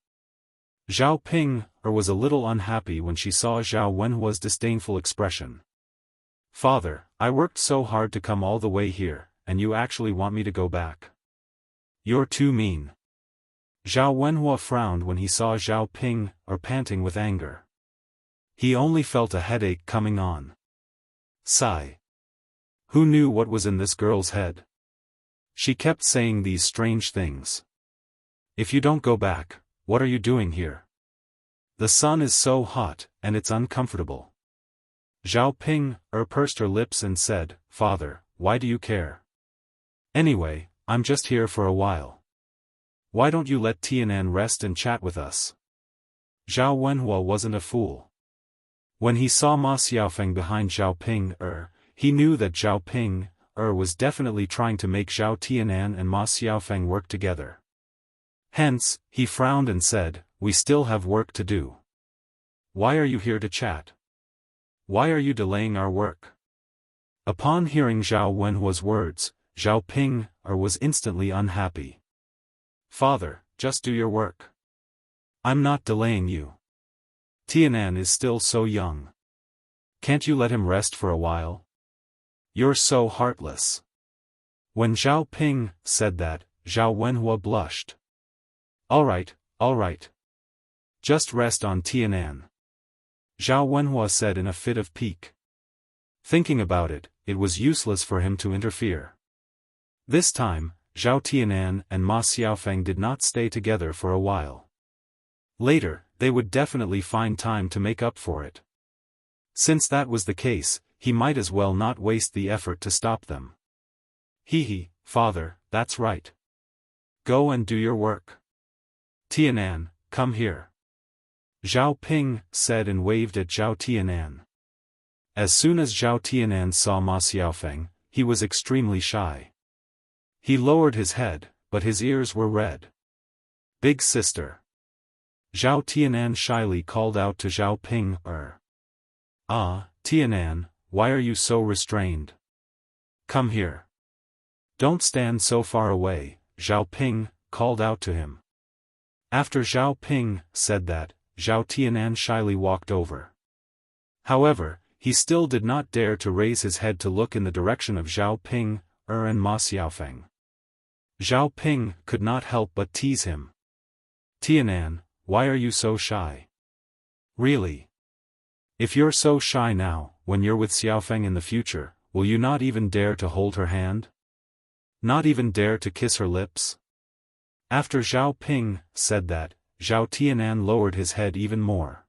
Zhao Ping was a little unhappy when she saw Zhao Wenhua's disdainful expression. Father, I worked so hard to come all the way here, and you actually want me to go back? You're too mean. Zhao Wenhua frowned when he saw Zhao Ping panting with anger. He only felt a headache coming on. Sigh. Who knew what was in this girl's head? She kept saying these strange things. If you don't go back, what are you doing here? The sun is so hot, and it's uncomfortable. Zhao Ping pursed her lips and said, Father, why do you care? Anyway, I'm just here for a while. Why don't you let Tianan rest and chat with us? Zhao Wenhua wasn't a fool. When he saw Ma Xiaofan behind Zhao Ping he knew that Zhao Ping was definitely trying to make Zhao Tianan and Ma Xiaofan work together. Hence, he frowned and said, We still have work to do. Why are you here to chat? Why are you delaying our work? Upon hearing Zhao Wenhua's words, Zhao Ping was instantly unhappy. Father, just do your work. I'm not delaying you. Tianan is still so young. Can't you let him rest for a while? You're so heartless. When Zhao Ping said that, Zhao Wenhua blushed. All right. Just rest on Tianan. Zhao Wenhua said in a fit of pique. Thinking about it, it was useless for him to interfere. This time, Zhao Tianan and Ma Xiaofan did not stay together for a while. Later, they would definitely find time to make up for it. Since that was the case, he might as well not waste the effort to stop them. Hee, father, that's right. Go and do your work. Tianan, come here. Zhao Ping said and waved at Zhao Tianan. As soon as Zhao Tianan saw Ma Xiaofeng, he was extremely shy. He lowered his head, but his ears were red. Big sister. Zhao Tianan shyly called out to Zhao Ping. Ah, Tianan, why are you so restrained? Come here. Don't stand so far away, Zhao Ping called out to him. After Zhao Ping said that, Zhao Tianan shyly walked over. However, he still did not dare to raise his head to look in the direction of Zhao Ping, and Ma Xiaofeng. Zhao Ping could not help but tease him. Tianan, why are you so shy? Really? If you're so shy now, when you're with Xiaofeng in the future, will you not even dare to hold her hand? Not even dare to kiss her lips? After Zhao Ping said that, Zhao Tianan lowered his head even more.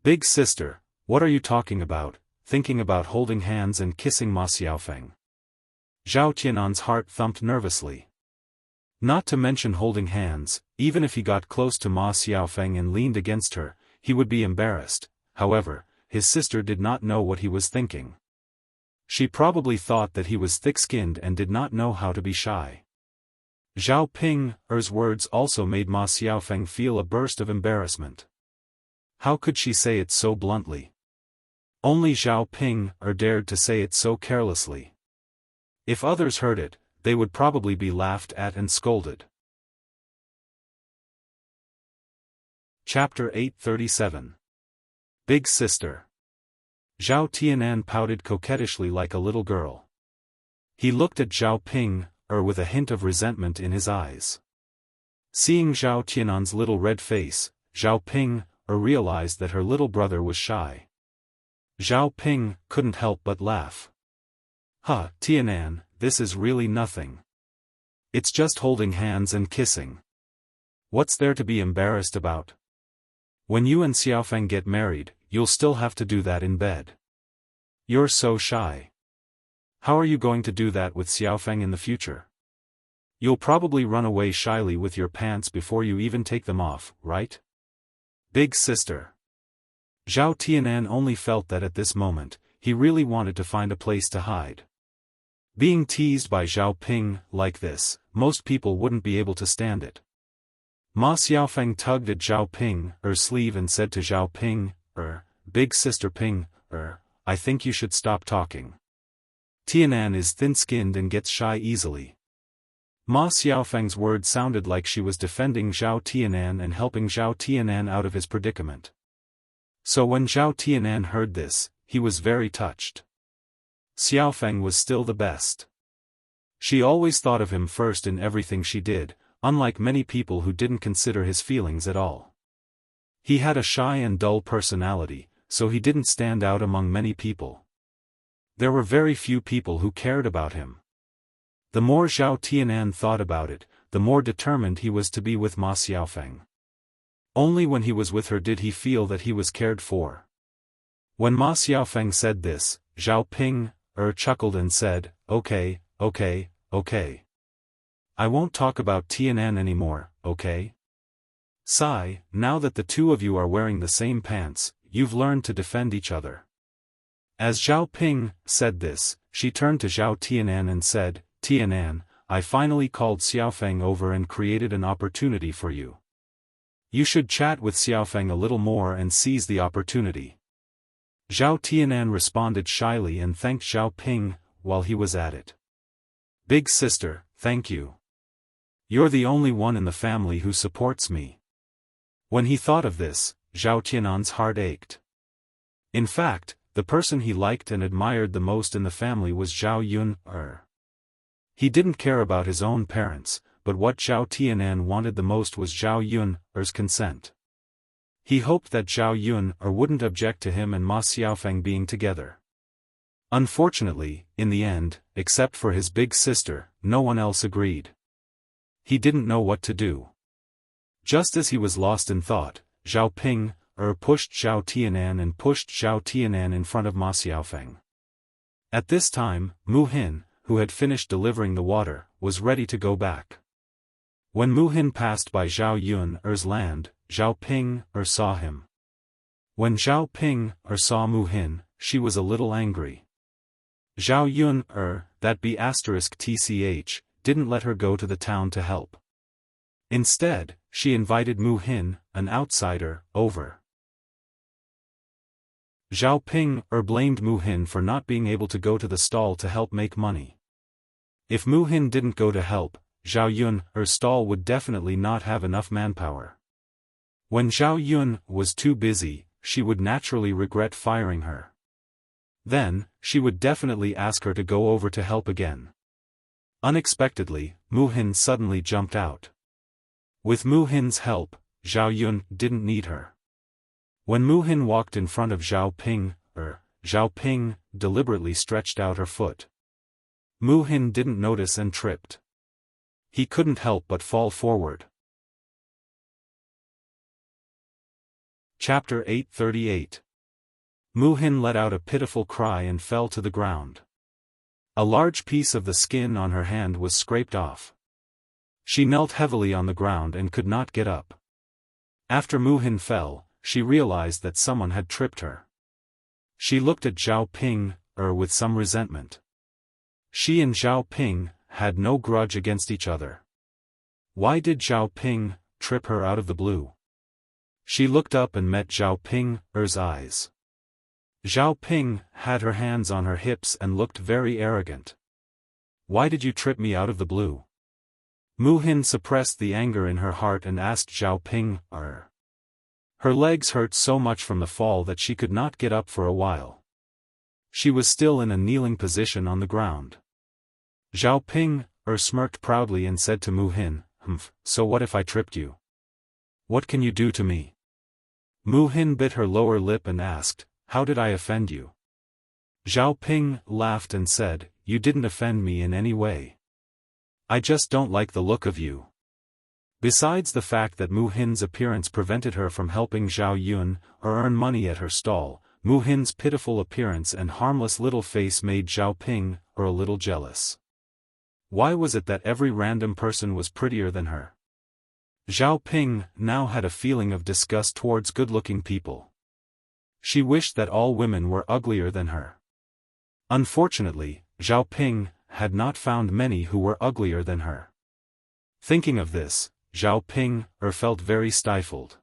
Big sister, what are you talking about, thinking about holding hands and kissing Ma Xiaofeng? Zhao Tianan's heart thumped nervously. Not to mention holding hands, even if he got close to Ma Xiaofeng and leaned against her, he would be embarrassed. However, his sister did not know what he was thinking. She probably thought that he was thick-skinned and did not know how to be shy. Zhao Ping's words also made Ma Xiaofeng feel a burst of embarrassment. How could she say it so bluntly? Only Zhao Ping dared to say it so carelessly. If others heard it, they would probably be laughed at and scolded. Chapter 837. Big Sister. Zhao Tianan pouted coquettishly like a little girl. He looked at Zhao Ping, with a hint of resentment in his eyes. Seeing Zhao Tianan's little red face, Zhao Ping realized that her little brother was shy. Zhao Ping couldn't help but laugh. Tianan, this is really nothing. It's just holding hands and kissing. What's there to be embarrassed about? When you and Xiaofeng get married, you'll still have to do that in bed. You're so shy. How are you going to do that with Xiaofeng in the future? You'll probably run away shyly with your pants before you even take them off, right? Big sister. Zhao Tianan only felt that at this moment, he really wanted to find a place to hide. Being teased by Zhao Ping like this, most people wouldn't be able to stand it. Ma Xiaofeng tugged at Zhao Ping's sleeve and said to Zhao Ping, Big sister Ping, I think you should stop talking. Tianan is thin-skinned and gets shy easily. Ma Xiaofeng's words sounded like she was defending Zhao Tianan and helping Zhao Tianan out of his predicament. So when Zhao Tianan heard this, he was very touched. Xiaofeng was still the best. She always thought of him first in everything she did, unlike many people who didn't consider his feelings at all. He had a shy and dull personality, so he didn't stand out among many people. There were very few people who cared about him. The more Zhao Tianan thought about it, the more determined he was to be with Ma Xiaofeng. Only when he was with her did he feel that he was cared for. When Ma Xiaofeng said this, Zhao Ping chuckled and said, Okay. I won't talk about Tianan anymore, okay? Sigh, now that the two of you are wearing the same pants, you've learned to defend each other. As Zhao Ping said this, she turned to Zhao Tianan and said, Tianan, I finally called Xiaofeng over and created an opportunity for you. You should chat with Xiaofeng a little more and seize the opportunity. Zhao Tianan responded shyly and thanked Zhao Ping while he was at it. Big sister, thank you. You're the only one in the family who supports me. When he thought of this, Zhao Tianan's heart ached. In fact, the person he liked and admired the most in the family was Zhao Yun. He didn't care about his own parents, but what Zhao Tianan wanted the most was Zhao Yun's consent. He hoped that Zhao Yun wouldn't object to him and Ma Xiaofeng being together. Unfortunately, in the end, except for his big sister, no one else agreed. He didn't know what to do. Just as he was lost in thought, Zhao Ping pushed Zhao Tianan and pushed Zhao Tianan in front of Ma Xiaofan. At this time, Mu Hin, who had finished delivering the water, was ready to go back. When Mu Hin passed by Zhao Yun's land, Zhao Ping saw him. When Zhao Ping saw Mu Hin, she was a little angry. Zhao Yun that be *tch, didn't let her go to the town to help. Instead, she invited Mu Hin, an outsider, over. Zhao Ping blamed Mu Hin for not being able to go to the stall to help make money. If Mu Hin didn't go to help, Zhao Yun's stall would definitely not have enough manpower. When Zhao Yun was too busy, she would naturally regret firing her. Then, she would definitely ask her to go over to help again. Unexpectedly, Mu Hin suddenly jumped out. With Mu Hin's help, Zhao Yun didn't need her. When Mu Hin walked in front of Zhao Ping deliberately stretched out her foot. Mu Hin didn't notice and tripped. He couldn't help but fall forward. Chapter 838. Mu Hin let out a pitiful cry and fell to the ground. A large piece of the skin on her hand was scraped off. She knelt heavily on the ground and could not get up. After Mu Hin fell, she realized that someone had tripped her. She looked at Zhao Ping with some resentment. She and Zhao Ping had no grudge against each other. Why did Zhao Ping trip her out of the blue? She looked up and met Zhao Ping's eyes. Zhao Ping had her hands on her hips and looked very arrogant. Why did you trip me out of the blue? Mu Hin suppressed the anger in her heart and asked Zhao Ping. Her legs hurt so much from the fall that she could not get up for a while. She was still in a kneeling position on the ground. Zhao Ping smirked proudly and said to Mu Hin, so what if I tripped you? What can you do to me? Mu Hin bit her lower lip and asked, how did I offend you? Zhao Ping laughed and said, you didn't offend me in any way. I just don't like the look of you. Besides the fact that Mu Hin's appearance prevented her from helping Zhao Yun earn money at her stall, Mu Hin's pitiful appearance and harmless little face made Zhao Ping a little jealous. Why was it that every random person was prettier than her? Zhao Ping now had a feeling of disgust towards good-looking people. She wished that all women were uglier than her. Unfortunately, Zhao Ping had not found many who were uglier than her. Thinking of this, Zhao Ping felt very stifled.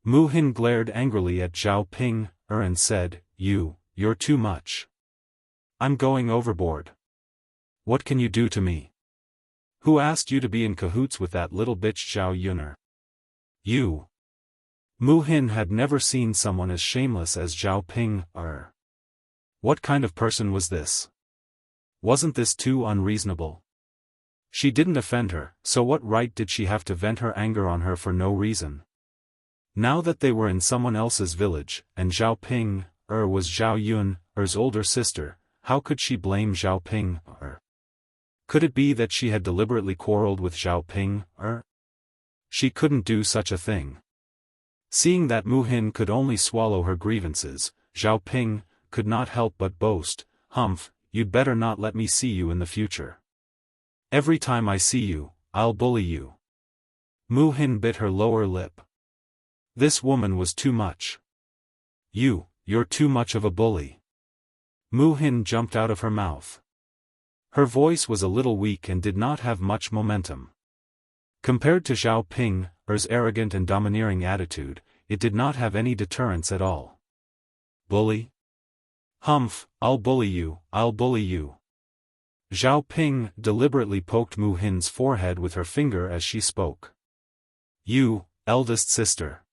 Mu Hin glared angrily at Zhao Ping and said, you're too much. I'm going overboard. What can you do to me? Who asked you to be in cahoots with that little bitch Zhao Yun? You. Mu Hin had never seen someone as shameless as Zhao Ping. What kind of person was this? Wasn't this too unreasonable? She didn't offend her, so what right did she have to vent her anger on her for no reason? Now that they were in someone else's village, and Zhao Ping was Zhao Yun's older sister, how could she blame Zhao Ping? Could it be that she had deliberately quarreled with Zhao Ping? She couldn't do such a thing. Seeing that Mu Hin could only swallow her grievances, Zhao Ping could not help but boast, you'd better not let me see you in the future. Every time I see you, I'll bully you. Mu Hin bit her lower lip. This woman was too much. You're too much of a bully. Mu Hin jumped out of her mouth. Her voice was a little weak and did not have much momentum. Compared to Zhao Ping's arrogant and domineering attitude, it did not have any deterrence at all. Bully? I'll bully you, I'll bully you. Zhao Ping deliberately poked Mu Hin's forehead with her finger as she spoke. You, eldest sister.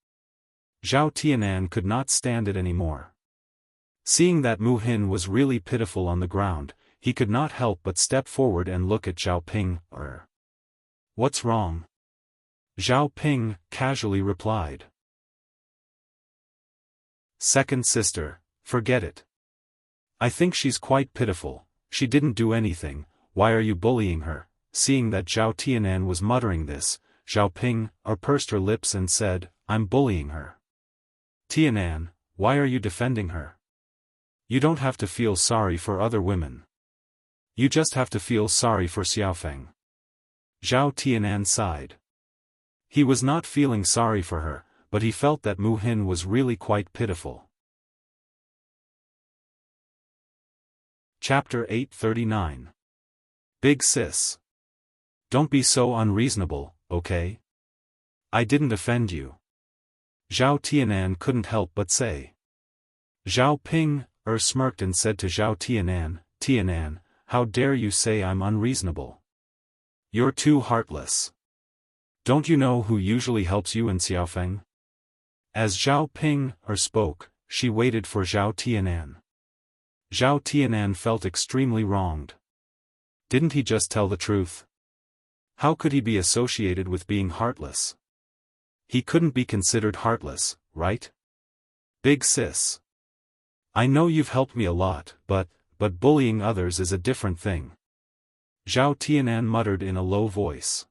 Zhao Tianan could not stand it anymore. Seeing that Mu Hin was really pitiful on the ground, he could not help but step forward and look at Zhao Ping. What's wrong? Zhao Ping casually replied. Second sister, forget it. I think she's quite pitiful, she didn't do anything, why are you bullying her? Seeing that Zhao Tianan was muttering this, Zhao Ping pursed her lips and said, I'm bullying her. Tianan, why are you defending her? You don't have to feel sorry for other women. You just have to feel sorry for Xiaofan. Zhao Tianan sighed. He was not feeling sorry for her, but he felt that Mu Hin was really quite pitiful. Chapter 839. Big Sis. Don't be so unreasonable, okay? I didn't offend you. Zhao Tianan couldn't help but say. Zhao Ping smirked and said to Zhao Tianan, Tianan, how dare you say I'm unreasonable? You're too heartless. Don't you know who usually helps you in Xiaofan? As Zhao Ping spoke, she waited for Zhao Tianan. Zhao Tianan felt extremely wronged. Didn't he just tell the truth? How could he be associated with being heartless? He couldn't be considered heartless, right? Big sis. I know you've helped me a lot, but bullying others is a different thing. Zhao Tianan muttered in a low voice.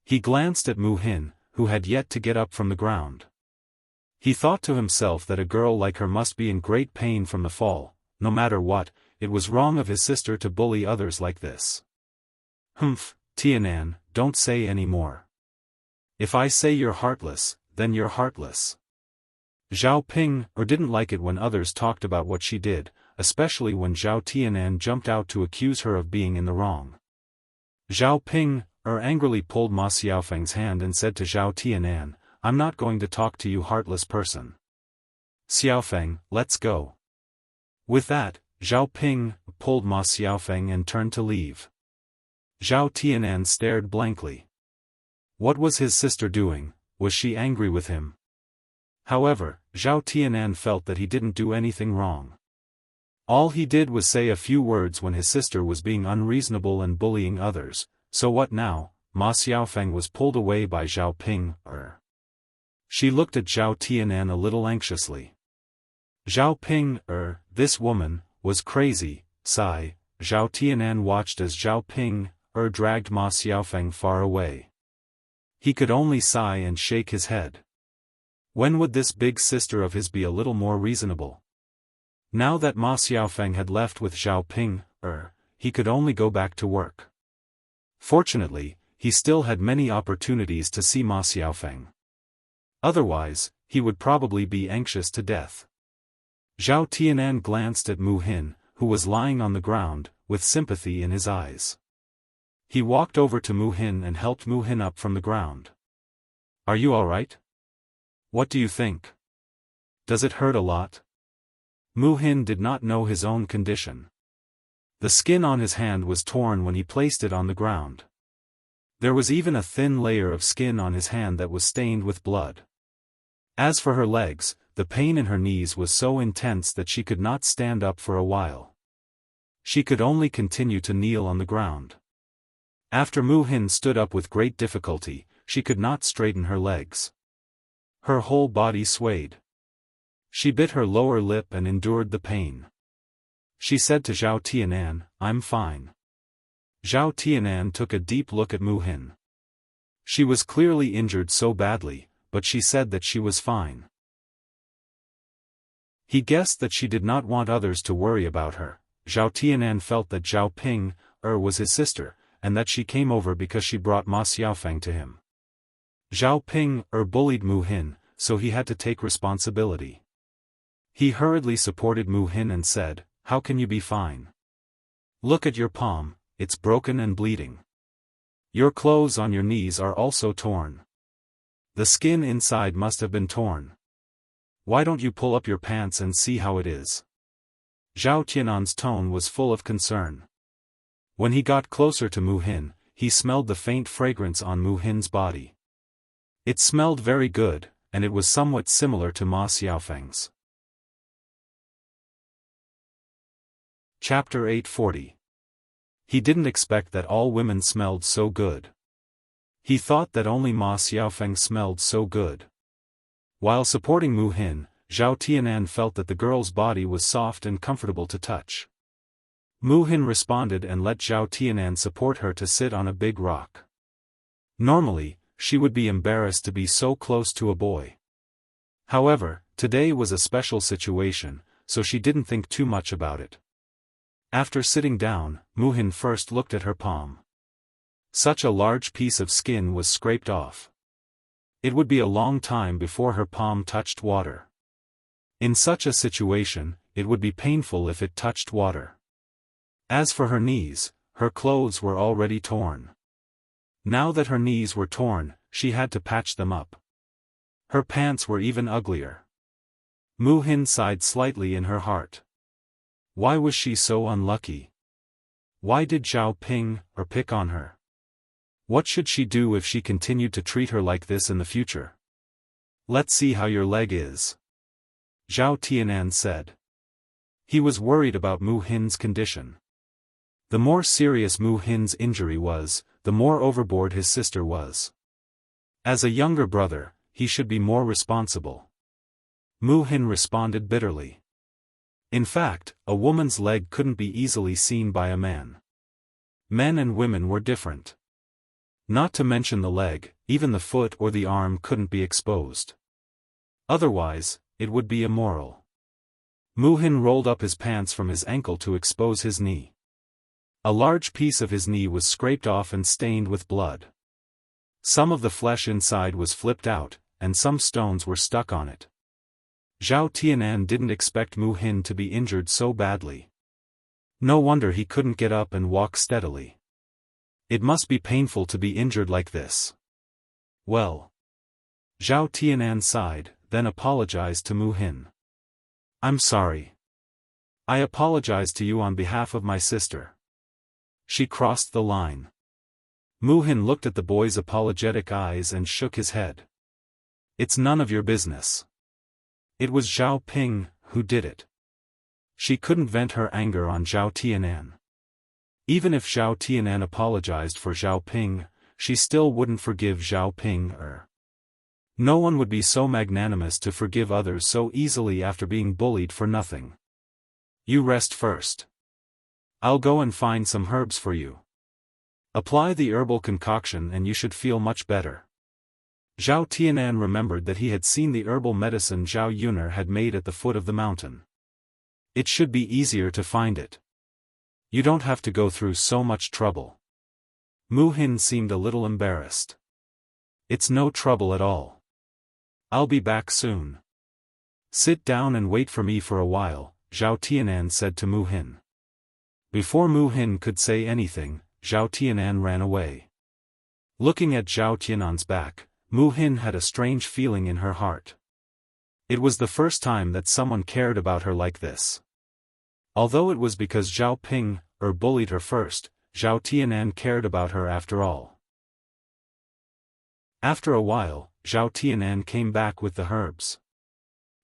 He glanced at Mu Hin, who had yet to get up from the ground. He thought to himself that a girl like her must be in great pain from the fall. No matter what, it was wrong of his sister to bully others like this. Humph, Tianan, don't say any more. If I say you're heartless, then you're heartless. Zhao Ping didn't like it when others talked about what she did, especially when Zhao Tianan jumped out to accuse her of being in the wrong. Zhao Ping angrily pulled Ma Xiaofeng's hand and said to Zhao Tianan, I'm not going to talk to you heartless person. Xiaofeng, let's go. With that, Zhao Ping pulled Ma Xiaofeng and turned to leave. Zhao Tianan stared blankly. What was his sister doing? Was she angry with him? However, Zhao Tianan felt that he didn't do anything wrong. All he did was say a few words when his sister was being unreasonable and bullying others, so what now? Ma Xiaofeng was pulled away by Zhao Ping. She looked at Zhao Tianan a little anxiously. Zhao Ping, this woman, was crazy, sigh. Zhao Tianan watched as Zhao Ping, dragged Ma Xiaofeng far away. He could only sigh and shake his head. When would this big sister of his be a little more reasonable? Now that Ma Xiaofeng had left with Zhao Ping, he could only go back to work. Fortunately, he still had many opportunities to see Ma Xiaofeng. Otherwise, he would probably be anxious to death. Zhao Tianan glanced at Mu Hin, who was lying on the ground, with sympathy in his eyes. He walked over to Mu Hin and helped Mu Hin up from the ground. Are you all right? What do you think? Does it hurt a lot? Mu Hin did not know his own condition. The skin on his hand was torn when he placed it on the ground. There was even a thin layer of skin on his hand that was stained with blood. As for her legs, the pain in her knees was so intense that she could not stand up for a while. She could only continue to kneel on the ground. After Mu Hin stood up with great difficulty, she could not straighten her legs. Her whole body swayed. She bit her lower lip and endured the pain. She said to Zhao Tianan, I'm fine. Zhao Tianan took a deep look at Mu Hin. She was clearly injured so badly, but she said that she was fine. He guessed that she did not want others to worry about her. Zhao Tianan felt that Zhao Ping was his sister, and that she came over because she brought Ma Xiaofeng to him. Zhao Ping bullied Mu Hin, so he had to take responsibility. He hurriedly supported Mu Hin and said, how can you be fine? Look at your palm, it's broken and bleeding. Your clothes on your knees are also torn. The skin inside must have been torn. Why don't you pull up your pants and see how it is? Zhao Tianan's tone was full of concern. When he got closer to Mu Hin, he smelled the faint fragrance on Mu Hin's body. It smelled very good, and it was somewhat similar to Ma Xiaofeng's. Chapter 840. He didn't expect that all women smelled so good. He thought that only Ma Xiaofeng smelled so good. While supporting Mu Hin, Zhao Tianan felt that the girl's body was soft and comfortable to touch. Mu Hin responded and let Zhao Tianan support her to sit on a big rock. Normally, she would be embarrassed to be so close to a boy. However, today was a special situation, so she didn't think too much about it. After sitting down, Mu-hin first looked at her palm. Such a large piece of skin was scraped off. It would be a long time before her palm touched water. In such a situation, it would be painful if it touched water. As for her knees, her clothes were already torn. Now that her knees were torn, she had to patch them up. Her pants were even uglier. Mu-hin sighed slightly in her heart. Why was she so unlucky? Why did Zhao Ping pick on her? What should she do if she continued to treat her like this in the future? Let's see how your leg is, Zhao Tianan said. He was worried about Mu-hin's condition. The more serious Mu-hin's injury was, the more overboard his sister was. As a younger brother, he should be more responsible. Mu-hin responded bitterly. In fact, a woman's leg couldn't be easily seen by a man. Men and women were different. Not to mention the leg, even the foot or the arm couldn't be exposed. Otherwise, it would be immoral. Mu-hin rolled up his pants from his ankle to expose his knee. A large piece of his knee was scraped off and stained with blood. Some of the flesh inside was flipped out, and some stones were stuck on it. Zhao Tianan didn't expect Mu-hin to be injured so badly. No wonder he couldn't get up and walk steadily. It must be painful to be injured like this. Well. Zhao Tianan sighed, then apologized to Mu-hin. I'm sorry. I apologize to you on behalf of my sister. She crossed the line. Mu-hin looked at the boy's apologetic eyes and shook his head. It's none of your business. It was Zhao Ping who did it. She couldn't vent her anger on Zhao Tianan. Even if Zhao Tianan apologized for Zhao Ping, she still wouldn't forgive Zhao Ping. No one would be so magnanimous to forgive others so easily after being bullied for nothing. You rest first. I'll go and find some herbs for you. Apply the herbal concoction and you should feel much better. Zhao Tianan remembered that he had seen the herbal medicine Zhao Yuner had made at the foot of the mountain. It should be easier to find it. You don't have to go through so much trouble. Mu-hin seemed a little embarrassed. It's no trouble at all. I'll be back soon. Sit down and wait for me for a while, Zhao Tianan said to Mu-hin. Before Mu-hin could say anything, Zhao Tianan ran away. Looking at Zhao Tianan's back, Mu-hin had a strange feeling in her heart. It was the first time that someone cared about her like this. Although it was because Zhao Ping bullied her first, Zhao Tianan cared about her after all. After a while, Zhao Tianan came back with the herbs.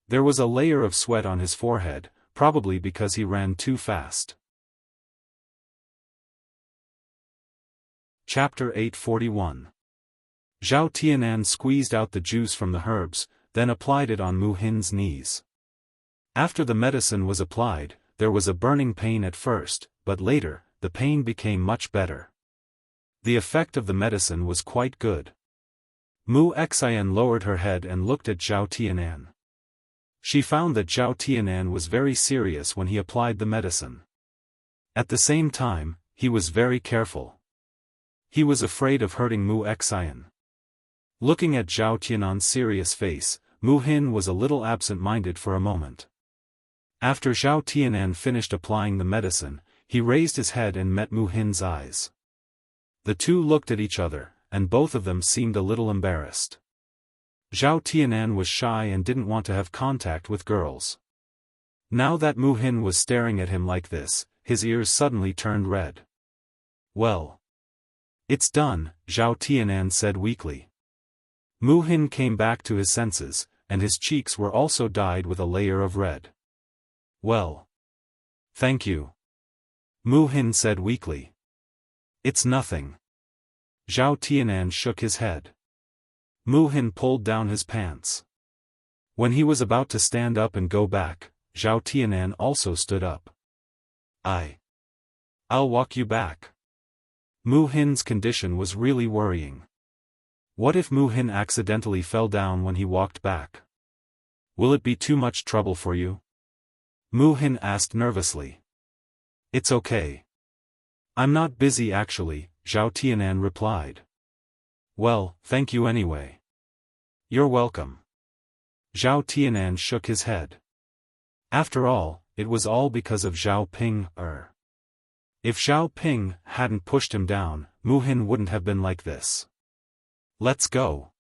There was a layer of sweat on his forehead, probably because he ran too fast. Chapter 841. Zhao Tianan squeezed out the juice from the herbs, then applied it on Mu-hin's knees. After the medicine was applied, there was a burning pain at first, but later, the pain became much better. The effect of the medicine was quite good. Mu-Xian lowered her head and looked at Zhao Tianan. She found that Zhao Tianan was very serious when he applied the medicine. At the same time, he was very careful. He was afraid of hurting Mu-Xian. Looking at Zhao Tianan's serious face, Mu-hin was a little absent-minded for a moment. After Zhao Tianan finished applying the medicine, he raised his head and met Mu-hin's eyes. The two looked at each other, and both of them seemed a little embarrassed. Zhao Tianan was shy and didn't want to have contact with girls. Now that Mu-hin was staring at him like this, his ears suddenly turned red. Well. It's done, Zhao Tianan said weakly. Mu-hin came back to his senses, and his cheeks were also dyed with a layer of red. Well. Thank you. Mu-hin said weakly. It's nothing. Zhao Tianan shook his head. Mu-hin pulled down his pants. When he was about to stand up and go back, Zhao Tianan also stood up. I'll walk you back. Mu-hin's condition was really worrying. What if Mu-hin accidentally fell down when he walked back? Will it be too much trouble for you? Mu Hin asked nervously. It's okay. I'm not busy actually, Zhao Tianan replied. Well, thank you anyway. You're welcome. Zhao Tianan shook his head. After all, it was all because of Zhao Ping. If Zhao Ping hadn't pushed him down, Mu Hin wouldn't have been like this. Let's go.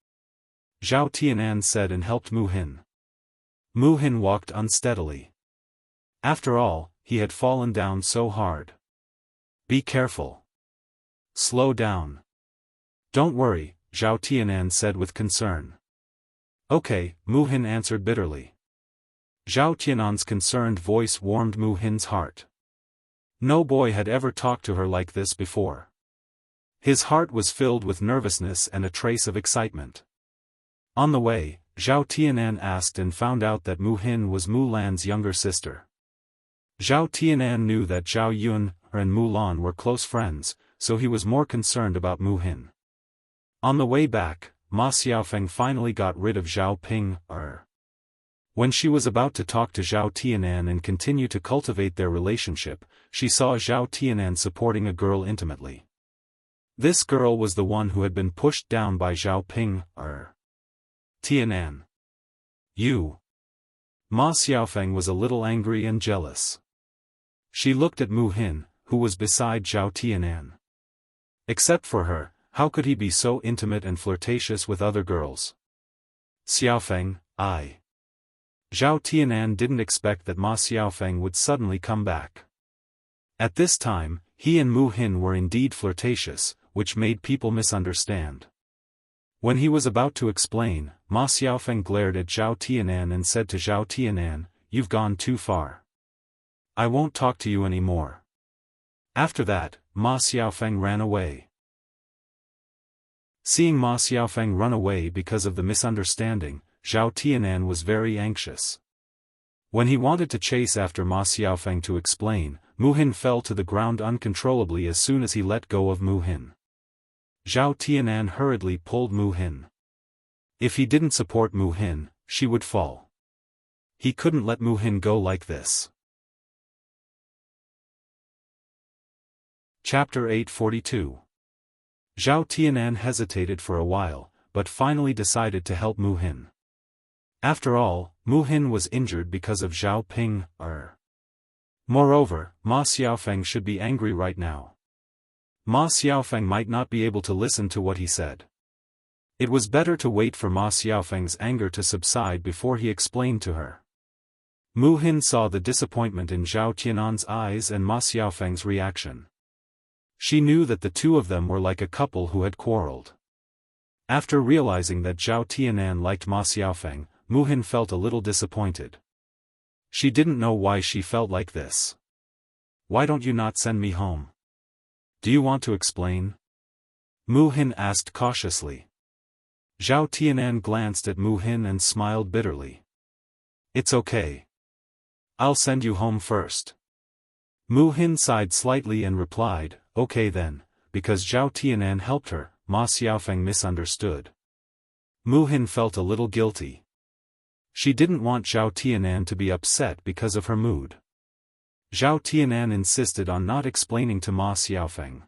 Zhao Tianan said and helped Mu Hin. Mu Hin walked unsteadily. After all, he had fallen down so hard. Be careful. Slow down. Don't worry, Zhao Tianan said with concern. Okay, Mu Hin answered bitterly. Zhao Tianan's concerned voice warmed Mu Hin's heart. No boy had ever talked to her like this before. His heart was filled with nervousness and a trace of excitement. On the way, Zhao Tianan asked and found out that Mu Hin was Mu Lan's younger sister. Zhao Tianan knew that Zhao Yun and Mu Lan were close friends, so he was more concerned about Mu Hin. On the way back, Ma Xiaofan finally got rid of Zhao Ping. When she was about to talk to Zhao Tianan and continue to cultivate their relationship, she saw Zhao Tianan supporting a girl intimately. This girl was the one who had been pushed down by Zhao Ping. Tianan. You. Ma Xiaofan was a little angry and jealous. She looked at Mu Hin, who was beside Zhao Tianan. Except for her, how could he be so intimate and flirtatious with other girls? Xiaofan, I. Zhao Tianan didn't expect that Ma Xiaofan would suddenly come back. At this time, he and Mu Hin were indeed flirtatious, which made people misunderstand. When he was about to explain, Ma Xiaofan glared at Zhao Tianan and said to Zhao Tianan, "You've gone too far. I won't talk to you anymore." After that, Ma Xiaofan ran away. Seeing Ma Xiaofan run away because of the misunderstanding, Zhao Tianan was very anxious. When he wanted to chase after Ma Xiaofan to explain, Mu Hin fell to the ground uncontrollably as soon as he let go of Mu Hin. Zhao Tianan hurriedly pulled Mu Hin. If he didn't support Mu Hin, she would fall. He couldn't let Mu Hin go like this. Chapter 842. Zhao Tianan hesitated for a while, but finally decided to help Mu Hin. After all, Mu Hin was injured because of Zhao Ping. Moreover, Ma Xiaofan should be angry right now. Ma Xiaofan might not be able to listen to what he said. It was better to wait for Ma Xiaofan's anger to subside before he explained to her. Mu Hin saw the disappointment in Zhao Tianan's eyes and Ma Xiaofan's reaction. She knew that the two of them were like a couple who had quarreled. After realizing that Zhao Tianan liked Ma Xiaofan, Mu Hin felt a little disappointed. She didn't know why she felt like this. "Why don't you not send me home? Do you want to explain?" Mu Hin asked cautiously. Zhao Tianan glanced at Mu Hin and smiled bitterly. "It's okay. I'll send you home first." Mu Hin sighed slightly and replied, "Okay then," because Zhao Tianan helped her. Ma Xiaofan misunderstood. Mu Hin felt a little guilty. She didn't want Zhao Tianan to be upset because of her mood. Zhao Tianan insisted on not explaining to Ma Xiaofan.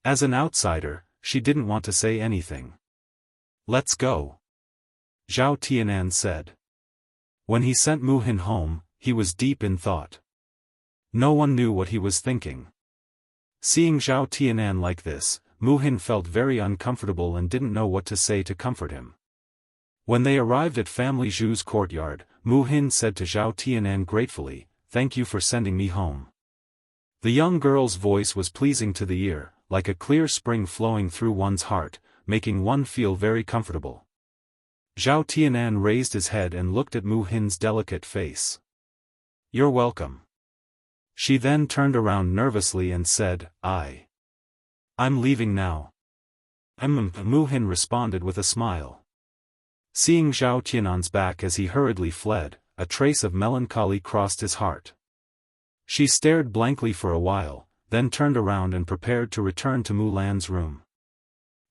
As an outsider, she didn't want to say anything. "Let's go," Zhao Tianan said. When he sent Mu Hin home, he was deep in thought. No one knew what he was thinking. Seeing Zhao Tianan like this, Mu Hin felt very uncomfortable and didn't know what to say to comfort him. When they arrived at family Zhu's courtyard, Mu Hin said to Zhao Tianan gratefully, "Thank you for sending me home." The young girl's voice was pleasing to the ear, like a clear spring flowing through one's heart, making one feel very comfortable. Zhao Tianan raised his head and looked at Mu Hin's delicate face. "You're welcome." She then turned around nervously and said, I'm leaving now." Mu Hin responded with a smile. Seeing Zhao Tianan's back as he hurriedly fled, a trace of melancholy crossed his heart. She stared blankly for a while, then turned around and prepared to return to Mu Lan's room.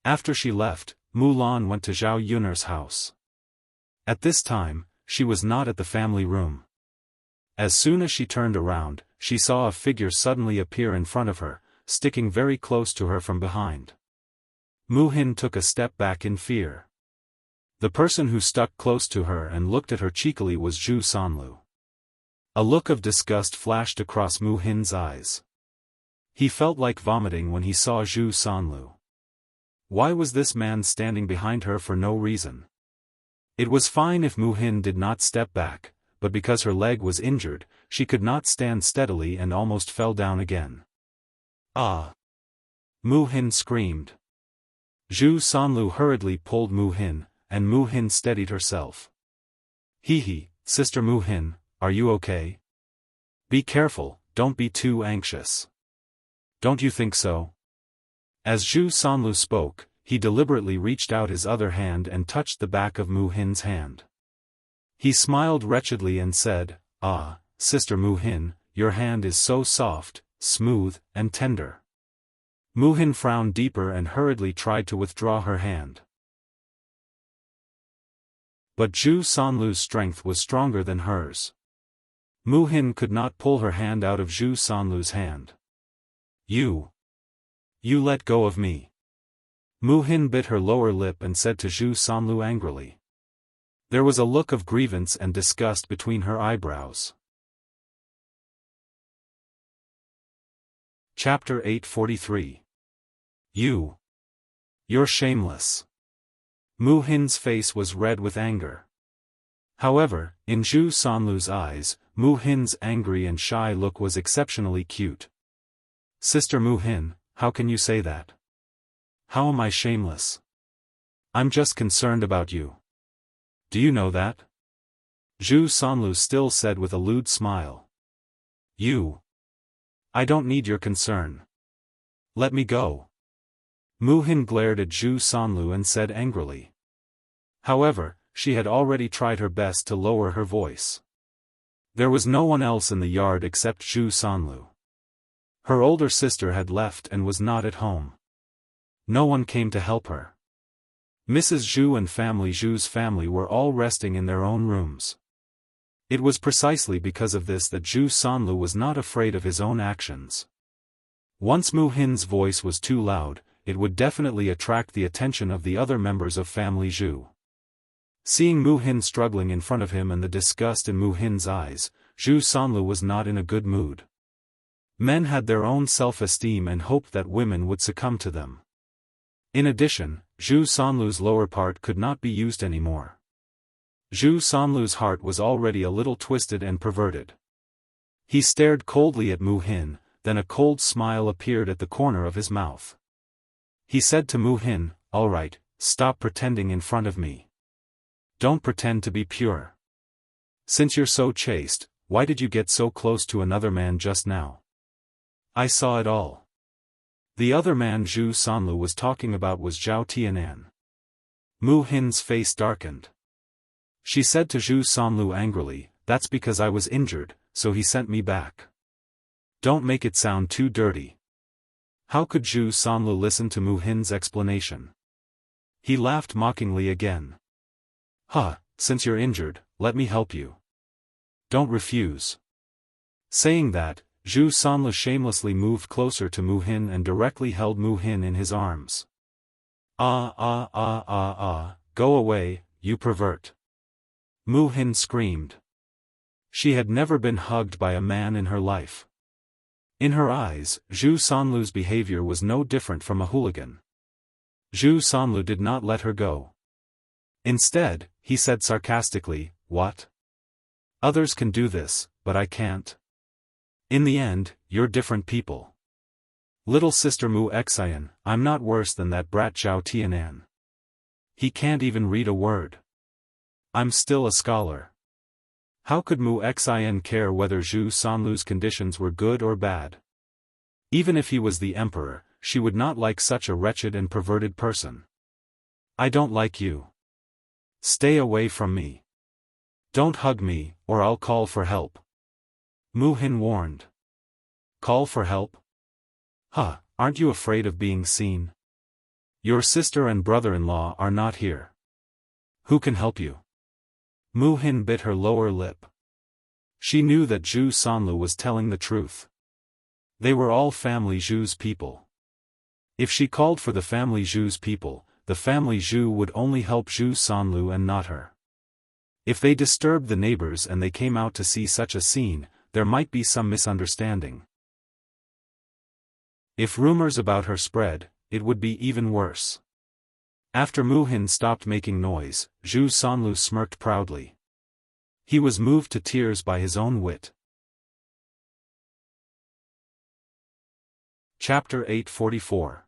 After she left, Mu Lan went to Zhao Yun'er's house. At this time, she was not at the family room. As soon as she turned around, she saw a figure suddenly appear in front of her, sticking very close to her from behind. Mu Hin took a step back in fear. The person who stuck close to her and looked at her cheekily was Zhu Sanlu. A look of disgust flashed across Mu Hin's eyes. He felt like vomiting when he saw Zhu Sanlu. Why was this man standing behind her for no reason? It was fine if Mu Hin did not step back, but because her leg was injured, she could not stand steadily and almost fell down again. Ah! Mu Hin screamed. Zhu Sanlu hurriedly pulled Mu Hin, and Mu Hin steadied herself. Hee, Sister Mu Hin, are you okay? Be careful, don't be too anxious. Don't you think so? As Zhu Sanlu spoke, he deliberately reached out his other hand and touched the back of Mu Hin's hand. He smiled wretchedly and said, "Ah, Sister Mu Hin, your hand is so soft, smooth, and tender." Mu Hin frowned deeper and hurriedly tried to withdraw her hand. But Zhu Sanlu's strength was stronger than hers. Mu Hin could not pull her hand out of Zhu Sanlu's hand. You let go of me." Mu Hin bit her lower lip and said to Zhu Sanlu angrily. There was a look of grievance and disgust between her eyebrows. Chapter 843. You're shameless. Mu Hin's face was red with anger. However, in Zhu Sanlu's eyes, Mu Hin's angry and shy look was exceptionally cute. Sister Mu Hin, how can you say that? How am I shameless? I'm just concerned about you. Do you know that? Zhu Sanlu still said with a lewd smile. I don't need your concern. Let me go. Mu Hin glared at Zhu Sanlu and said angrily. However, she had already tried her best to lower her voice. There was no one else in the yard except Zhu Sanlu. Her older sister had left and was not at home. No one came to help her. Mrs. Zhu and family Zhu's family were all resting in their own rooms. It was precisely because of this that Zhu Sanlu was not afraid of his own actions. Once Mu Hin's voice was too loud, it would definitely attract the attention of the other members of family Zhu. Seeing Mu Hin struggling in front of him and the disgust in Mu Hin's eyes, Zhu Sanlu was not in a good mood. Men had their own self-esteem and hoped that women would succumb to them. In addition, Zhu Sanlu's lower part could not be used anymore. Zhu Sanlu's heart was already a little twisted and perverted. He stared coldly at Mu Hin, then a cold smile appeared at the corner of his mouth. He said to Mu Hin, "All right, stop pretending in front of me. Don't pretend to be pure. Since you're so chaste, why did you get so close to another man just now? I saw it all." The other man Zhu Sanlu was talking about was Zhao Tianan. Mu Hin's face darkened. She said to Zhu Sanlu angrily, "That's because I was injured, so he sent me back. Don't make it sound too dirty." How could Zhu Sanlu listen to Mu Hin's explanation? He laughed mockingly again. Since you're injured, let me help you. Don't refuse." Saying that, Zhu Sanlu shamelessly moved closer to Mu Hin and directly held Mu Hin in his arms. Go away, you pervert." Mu Hin screamed. She had never been hugged by a man in her life. In her eyes, Zhu Sanlu's behavior was no different from a hooligan. Zhu Sanlu did not let her go. Instead, he said sarcastically, "What? Others can do this, but I can't. In the end, you're different people. Little sister Mu Xian, I'm not worse than that brat Zhao Tianan. He can't even read a word. I'm still a scholar." How could Mu Xian care whether Zhu Sanlu's conditions were good or bad? Even if he was the emperor, she would not like such a wretched and perverted person. "I don't like you. Stay away from me. Don't hug me, or I'll call for help," Mu Hin warned. "Call for help? Aren't you afraid of being seen? Your sister and brother-in-law are not here. Who can help you?" Mu Hin bit her lower lip. She knew that Zhu Sanlu was telling the truth. They were all family Zhu's people. If she called for the family Zhu's people, the family Zhu would only help Zhu Sanlu and not her. If they disturbed the neighbors and they came out to see such a scene, there might be some misunderstanding. If rumors about her spread, it would be even worse. After Mu Hin stopped making noise, Zhu Sanlu smirked proudly. He was moved to tears by his own wit. Chapter 844.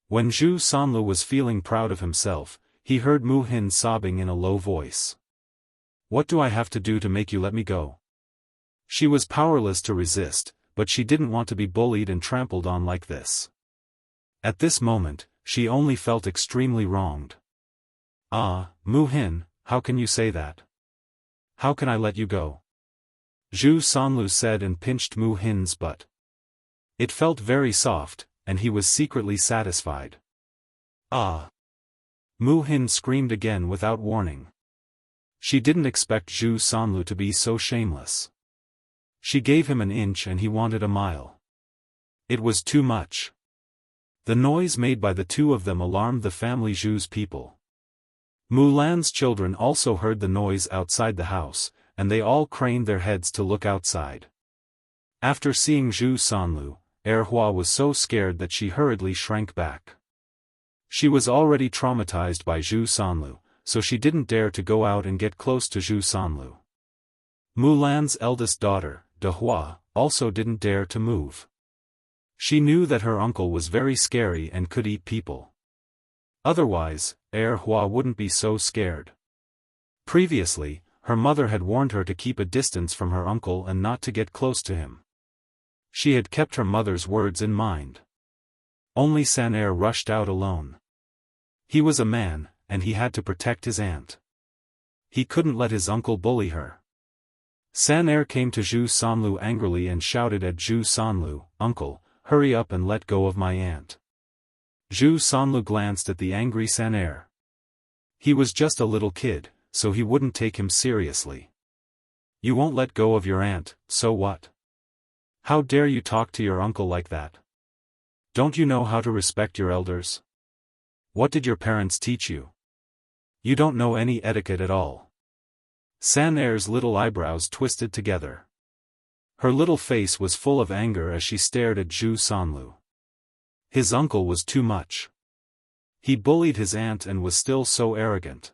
When Zhu Sanlu was feeling proud of himself, he heard Mu Hin sobbing in a low voice. "What do I have to do to make you let me go?" She was powerless to resist, but she didn't want to be bullied and trampled on like this. At this moment, she only felt extremely wronged. "Ah, Mu Hin, how can you say that? How can I let you go?" Zhu Sanlu said and pinched Mu Hin's butt. It felt very soft, and he was secretly satisfied. "Ah!" Mu Hin screamed again without warning. She didn't expect Zhu Sanlu to be so shameless. She gave him an inch and he wanted a mile. It was too much. The noise made by the two of them alarmed the family Zhu's people. Mulan's children also heard the noise outside the house, and they all craned their heads to look outside. After seeing Zhu Sanlu, Erhua was so scared that she hurriedly shrank back. She was already traumatized by Zhu Sanlu, so she didn't dare to go out and get close to Zhu Sanlu. Mulan's eldest daughter, Dehua, also didn't dare to move. She knew that her uncle was very scary and could eat people. Otherwise, Erhua wouldn't be so scared. Previously, her mother had warned her to keep a distance from her uncle and not to get close to him. She had kept her mother's words in mind. Only San-Er rushed out alone. He was a man, and he had to protect his aunt. He couldn't let his uncle bully her. San-Er came to Zhu Sanlu angrily and shouted at Zhu Sanlu, "Uncle, hurry up and let go of my aunt." Zhu Sanlu glanced at the angry San-Er. He was just a little kid, so he wouldn't take him seriously. "You won't let go of your aunt, so what? How dare you talk to your uncle like that? Don't you know how to respect your elders? What did your parents teach you? You don't know any etiquette at all." San-Er's little eyebrows twisted together. Her little face was full of anger as she stared at Zhu Sanlu. His uncle was too much. He bullied his aunt and was still so arrogant.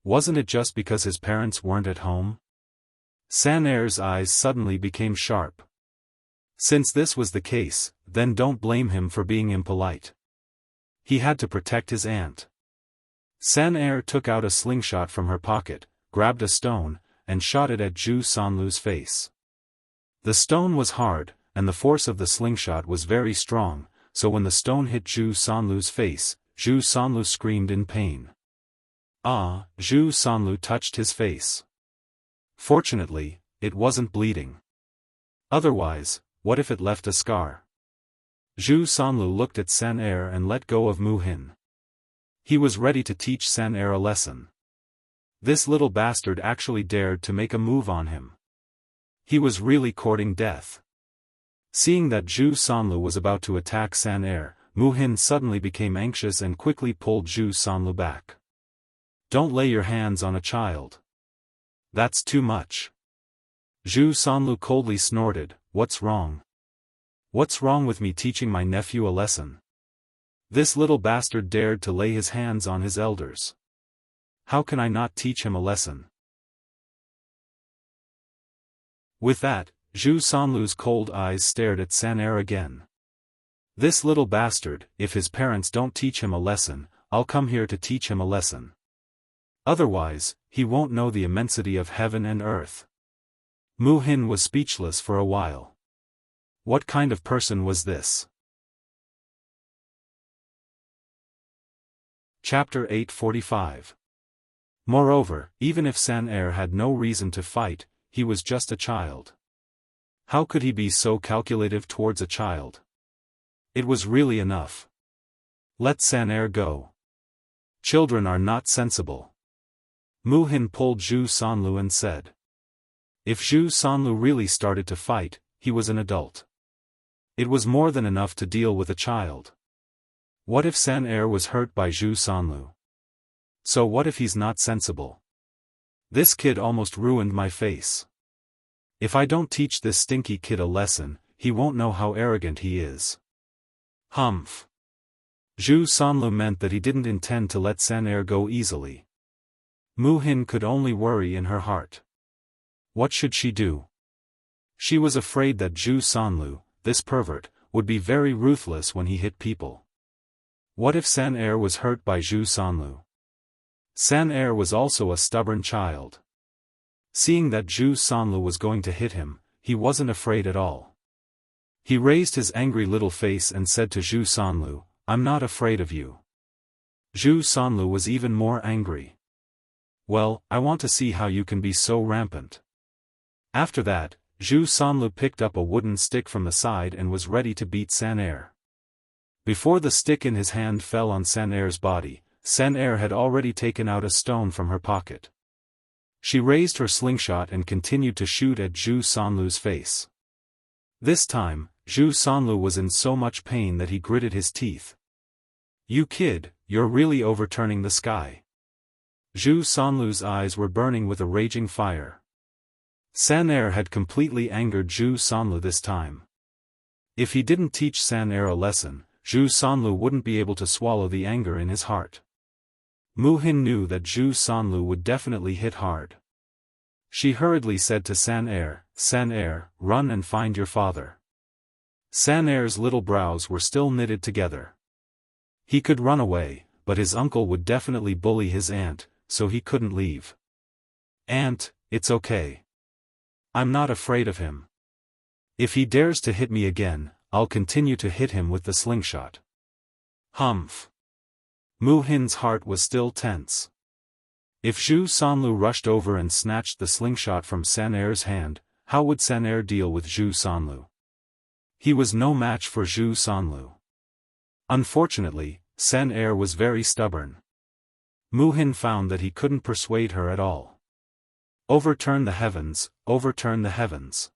Wasn't it just because his parents weren't at home? San-Er's eyes suddenly became sharp. Since this was the case, then don't blame him for being impolite. He had to protect his aunt. San-Er took out a slingshot from her pocket, grabbed a stone, and shot it at Zhu Sanlu's face. The stone was hard, and the force of the slingshot was very strong, so when the stone hit Zhu Sanlu's face, Zhu Sanlu screamed in pain. "Ah!" Zhu Sanlu touched his face. Fortunately, it wasn't bleeding. Otherwise, what if it left a scar? Zhu Sanlu looked at San-Er and let go of Mu Hin. He was ready to teach San-Er a lesson. This little bastard actually dared to make a move on him. He was really courting death. Seeing that Zhu Sanlu was about to attack San-Er, Mu Hin suddenly became anxious and quickly pulled Zhu Sanlu back. "Don't lay your hands on a child. That's too much." Zhu Sanlu coldly snorted, "What's wrong? What's wrong with me teaching my nephew a lesson? This little bastard dared to lay his hands on his elders. How can I not teach him a lesson?" With that, Zhu Sanlu's cold eyes stared at San-Er again. "This little bastard, if his parents don't teach him a lesson, I'll come here to teach him a lesson. Otherwise, he won't know the immensity of heaven and earth." Mu Hin was speechless for a while. What kind of person was this? Chapter 845. Moreover, even if San-Er had no reason to fight, he was just a child. How could he be so calculative towards a child? It was really enough. Let San-Er go. Children are not sensible. Mu Hin pulled Zhu Sanlu and said. If Zhu Sanlu really started to fight, he was an adult. It was more than enough to deal with a child. What if San Er was hurt by Zhu Sanlu? So what if he's not sensible? This kid almost ruined my face. If I don't teach this stinky kid a lesson, he won't know how arrogant he is. Humph. Zhu Sanlu meant that he didn't intend to let San Er go easily. Mu Hin could only worry in her heart. What should she do? She was afraid that Zhu Sanlu, this pervert, would be very ruthless when he hit people. What if San Er was hurt by Zhu Sanlu? San Er was also a stubborn child. Seeing that Zhu Sanlu was going to hit him, he wasn't afraid at all. He raised his angry little face and said to Zhu Sanlu, "I'm not afraid of you." Zhu Sanlu was even more angry. "Well, I want to see how you can be so rampant." After that, Zhu Sanlu picked up a wooden stick from the side and was ready to beat San Er. Before the stick in his hand fell on San Er's body, San Er had already taken out a stone from her pocket. She raised her slingshot and continued to shoot at Zhu Sanlu's face. This time, Zhu Sanlu was in so much pain that he gritted his teeth. "You kid, you're really overturning the sky." Zhu Sanlu's eyes were burning with a raging fire. San Er had completely angered Zhu Sanlu this time. If he didn't teach San Er a lesson, Zhu Sanlu wouldn't be able to swallow the anger in his heart. Mu Hin knew that Zhu Sanlu would definitely hit hard. She hurriedly said to San Er, run and find your father. San Er's little brows were still knitted together. He could run away, but his uncle would definitely bully his aunt, so he couldn't leave. "Aunt, it's okay. I'm not afraid of him. If he dares to hit me again, I'll continue to hit him with the slingshot." Humph. Mu Hin's heart was still tense. If Zhu Sanlu rushed over and snatched the slingshot from San Er's hand, how would San Er deal with Zhu Sanlu? He was no match for Zhu Sanlu. Unfortunately, San Er was very stubborn. Mu Hin found that he couldn't persuade her at all. "Overturn the heavens, overturn the heavens."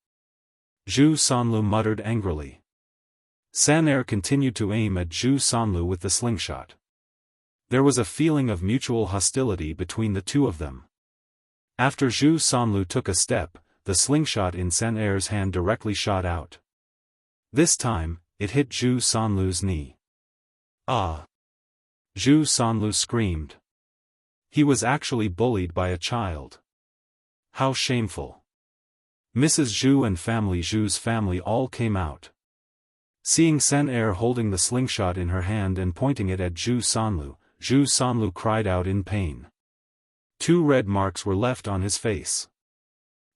Zhu Sanlu muttered angrily. San Er continued to aim at Zhu Sanlu with the slingshot. There was a feeling of mutual hostility between the two of them. After Zhu Sanlu took a step, the slingshot in San Er's hand directly shot out. This time, it hit Zhu Sanlu's knee. "Ah!" Zhu Sanlu screamed. He was actually bullied by a child. How shameful. Mrs. Zhu and family Zhu's family all came out. Seeing San Er holding the slingshot in her hand and pointing it at Zhu Sanlu cried out in pain. 2 red marks were left on his face.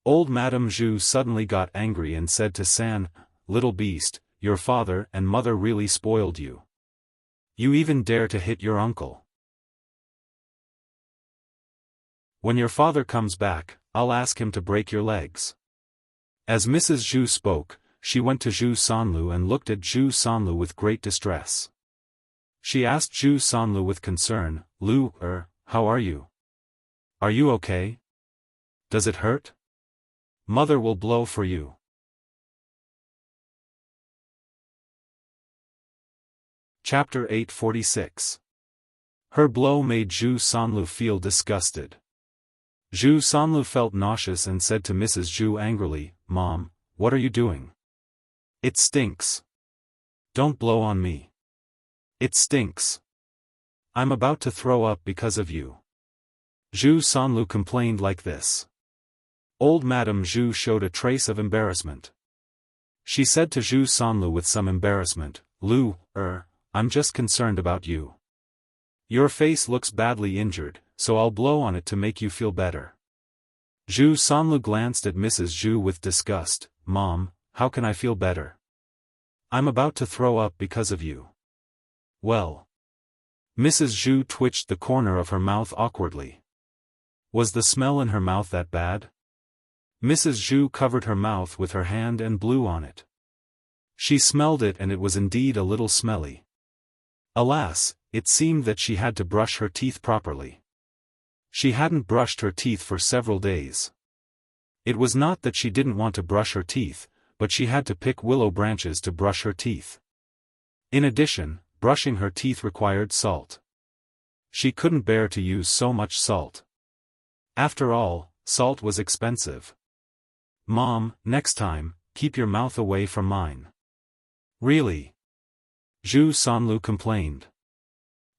Old Madame Zhu suddenly got angry and said to San, "Little beast, your father and mother really spoiled you. You even dare to hit your uncle. When your father comes back, I'll ask him to break your legs." As Mrs. Zhu spoke, she went to Zhu Sanlu and looked at Zhu Sanlu with great distress. She asked Zhu Sanlu with concern, "How are you? Are you okay? Does it hurt? Mother will blow for you." Chapter 846. Her blow made Zhu Sanlu feel disgusted. Zhu Sanlu felt nauseous and said to Mrs. Zhu angrily, "Mom, what are you doing? It stinks. Don't blow on me. It stinks. I'm about to throw up because of you." Zhu Sanlu complained like this. Old Madame Zhu showed a trace of embarrassment. She said to Zhu Sanlu with some embarrassment, I'm just concerned about you. Your face looks badly injured, so I'll blow on it to make you feel better." Zhu Sanlu glanced at Mrs. Zhu with disgust. "Mom, how can I feel better? I'm about to throw up because of you." "Well." Mrs. Zhu twitched the corner of her mouth awkwardly. Was the smell in her mouth that bad? Mrs. Zhu covered her mouth with her hand and blew on it. She smelled it and it was indeed a little smelly. Alas, it seemed that she had to brush her teeth properly. She hadn't brushed her teeth for several days. It was not that she didn't want to brush her teeth, but she had to pick willow branches to brush her teeth. In addition, brushing her teeth required salt. She couldn't bear to use so much salt. After all, salt was expensive. "Mom, next time, keep your mouth away from mine." "Really?" Zhu Sanlu complained.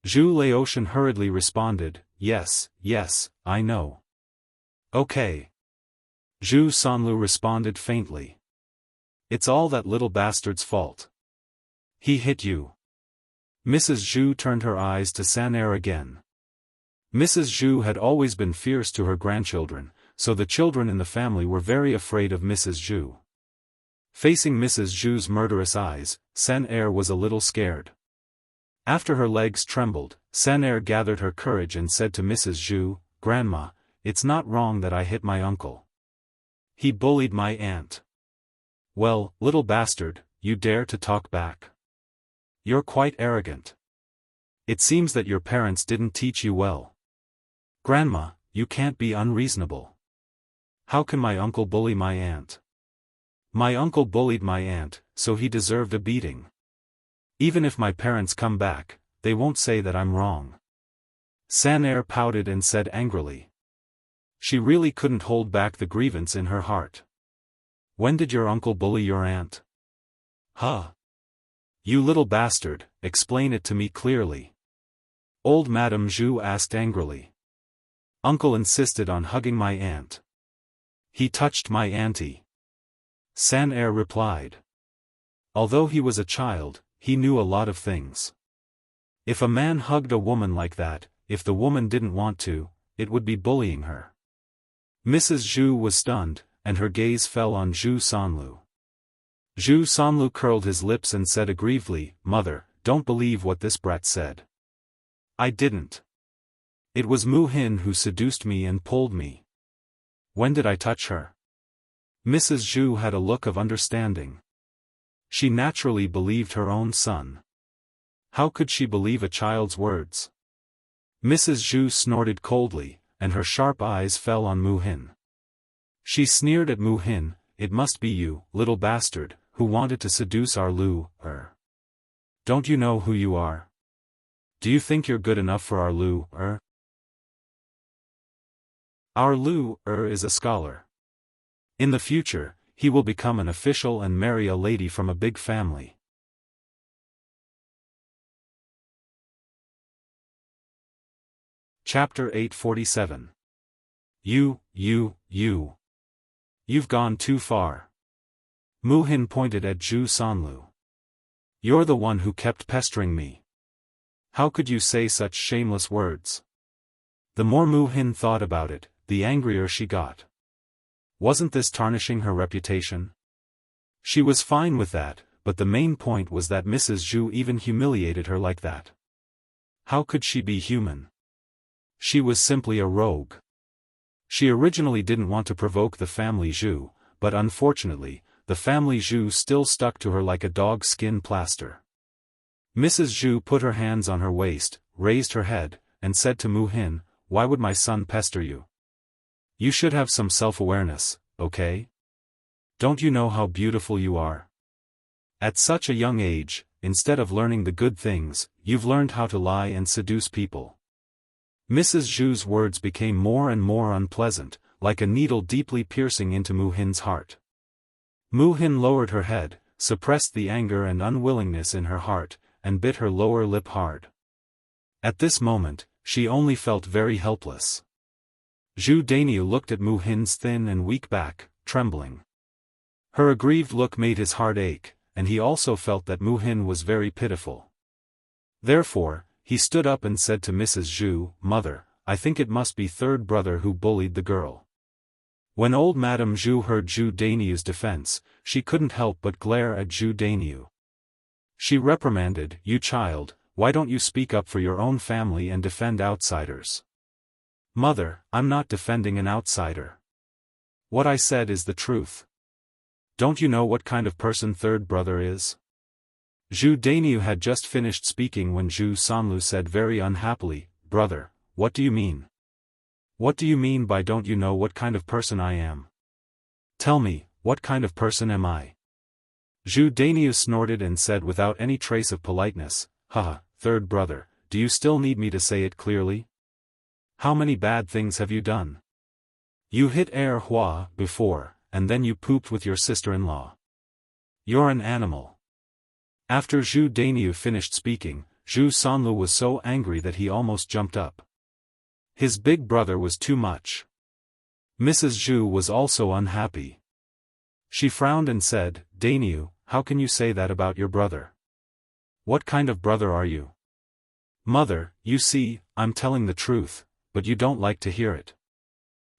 Zhu Laotian hurriedly responded, "Yes, yes, I know." "Okay." Zhu Sanlu responded faintly. "It's all that little bastard's fault. He hit you." Mrs. Zhu turned her eyes to San-Er again. Mrs. Zhu had always been fierce to her grandchildren, so the children in the family were very afraid of Mrs. Zhu. Facing Mrs. Zhu's murderous eyes, San-Er was a little scared. After her legs trembled, San-Er gathered her courage and said to Mrs. Zhu, "Grandma, it's not wrong that I hit my uncle. He bullied my aunt." "Well, little bastard, you dare to talk back? You're quite arrogant. It seems that your parents didn't teach you well." "Grandma, you can't be unreasonable. How can my uncle bully my aunt?" "My uncle bullied my aunt, so he deserved a beating. Even if my parents come back, they won't say that I'm wrong." San-Er pouted and said angrily. She really couldn't hold back the grievance in her heart. "When did your uncle bully your aunt?" "Huh? You little bastard, explain it to me clearly." Old Madame Zhu asked angrily. "Uncle insisted on hugging my aunt. He touched my auntie." San-Er replied. Although he was a child, he knew a lot of things. If a man hugged a woman like that, if the woman didn't want to, it would be bullying her. Mrs. Zhu was stunned, and her gaze fell on Zhu Sanlu. Zhu Sanlu curled his lips and said aggrievedly, "Mother, don't believe what this brat said. I didn't. It was Mu Hin who seduced me and pulled me. When did I touch her?" Mrs. Zhu had a look of understanding. She naturally believed her own son. How could she believe a child's words? Mrs. Zhu snorted coldly, and her sharp eyes fell on Mu Hin. She sneered at Mu Hin, "It must be you, little bastard, who wanted to seduce our Lu-er. Don't you know who you are? Do you think you're good enough for our Lu-er? Our Lu-er is a scholar. In the future, he will become an official and marry a lady from a big family." Chapter 847. You've gone too far. Mu Hin pointed at Zhu Sanlu. "You're the one who kept pestering me. How could you say such shameless words?" The more Mu Hin thought about it, the angrier she got. Wasn't this tarnishing her reputation? She was fine with that, but the main point was that Mrs. Zhu even humiliated her like that. How could she be human? She was simply a rogue. She originally didn't want to provoke the family Zhu, but unfortunately, the family Zhu still stuck to her like a dog's skin plaster. Mrs. Zhu put her hands on her waist, raised her head, and said to Mu Hin, "Why would my son pester you? You should have some self-awareness, okay? Don't you know how beautiful you are? At such a young age, instead of learning the good things, you've learned how to lie and seduce people." Mrs. Zhu's words became more and more unpleasant, like a needle deeply piercing into Mu Hin's heart. Mu Hin lowered her head, suppressed the anger and unwillingness in her heart, and bit her lower lip hard. At this moment, she only felt very helpless. Zhu Dainiu looked at Mu Hin's thin and weak back, trembling. Her aggrieved look made his heart ache, and he also felt that Mu Hin was very pitiful. Therefore, he stood up and said to Mrs. Zhu, "Mother, I think it must be third brother who bullied the girl." When old Madame Zhu heard Zhu Dainiu's defense, she couldn't help but glare at Zhu Dainiu. She reprimanded, "You child, why don't you speak up for your own family and defend outsiders?" "Mother, I'm not defending an outsider. What I said is the truth. Don't you know what kind of person third brother is?" Zhu Dainiu had just finished speaking when Zhu Sanlu said very unhappily, "Brother, what do you mean?" What do you mean by don't you know what kind of person I am? Tell me, what kind of person am I? Zhu Dainiu snorted and said without any trace of politeness, Haha, third brother, do you still need me to say it clearly? How many bad things have you done? You hit Hua before, and then you pooped with your sister-in-law. You're an animal. After Zhu Dainiu finished speaking, Zhu Sanlu was so angry that he almost jumped up. His big brother was too much. Mrs. Zhu was also unhappy. She frowned and said, Dainiu, how can you say that about your brother? What kind of brother are you? Mother, you see, I'm telling the truth, but you don't like to hear it.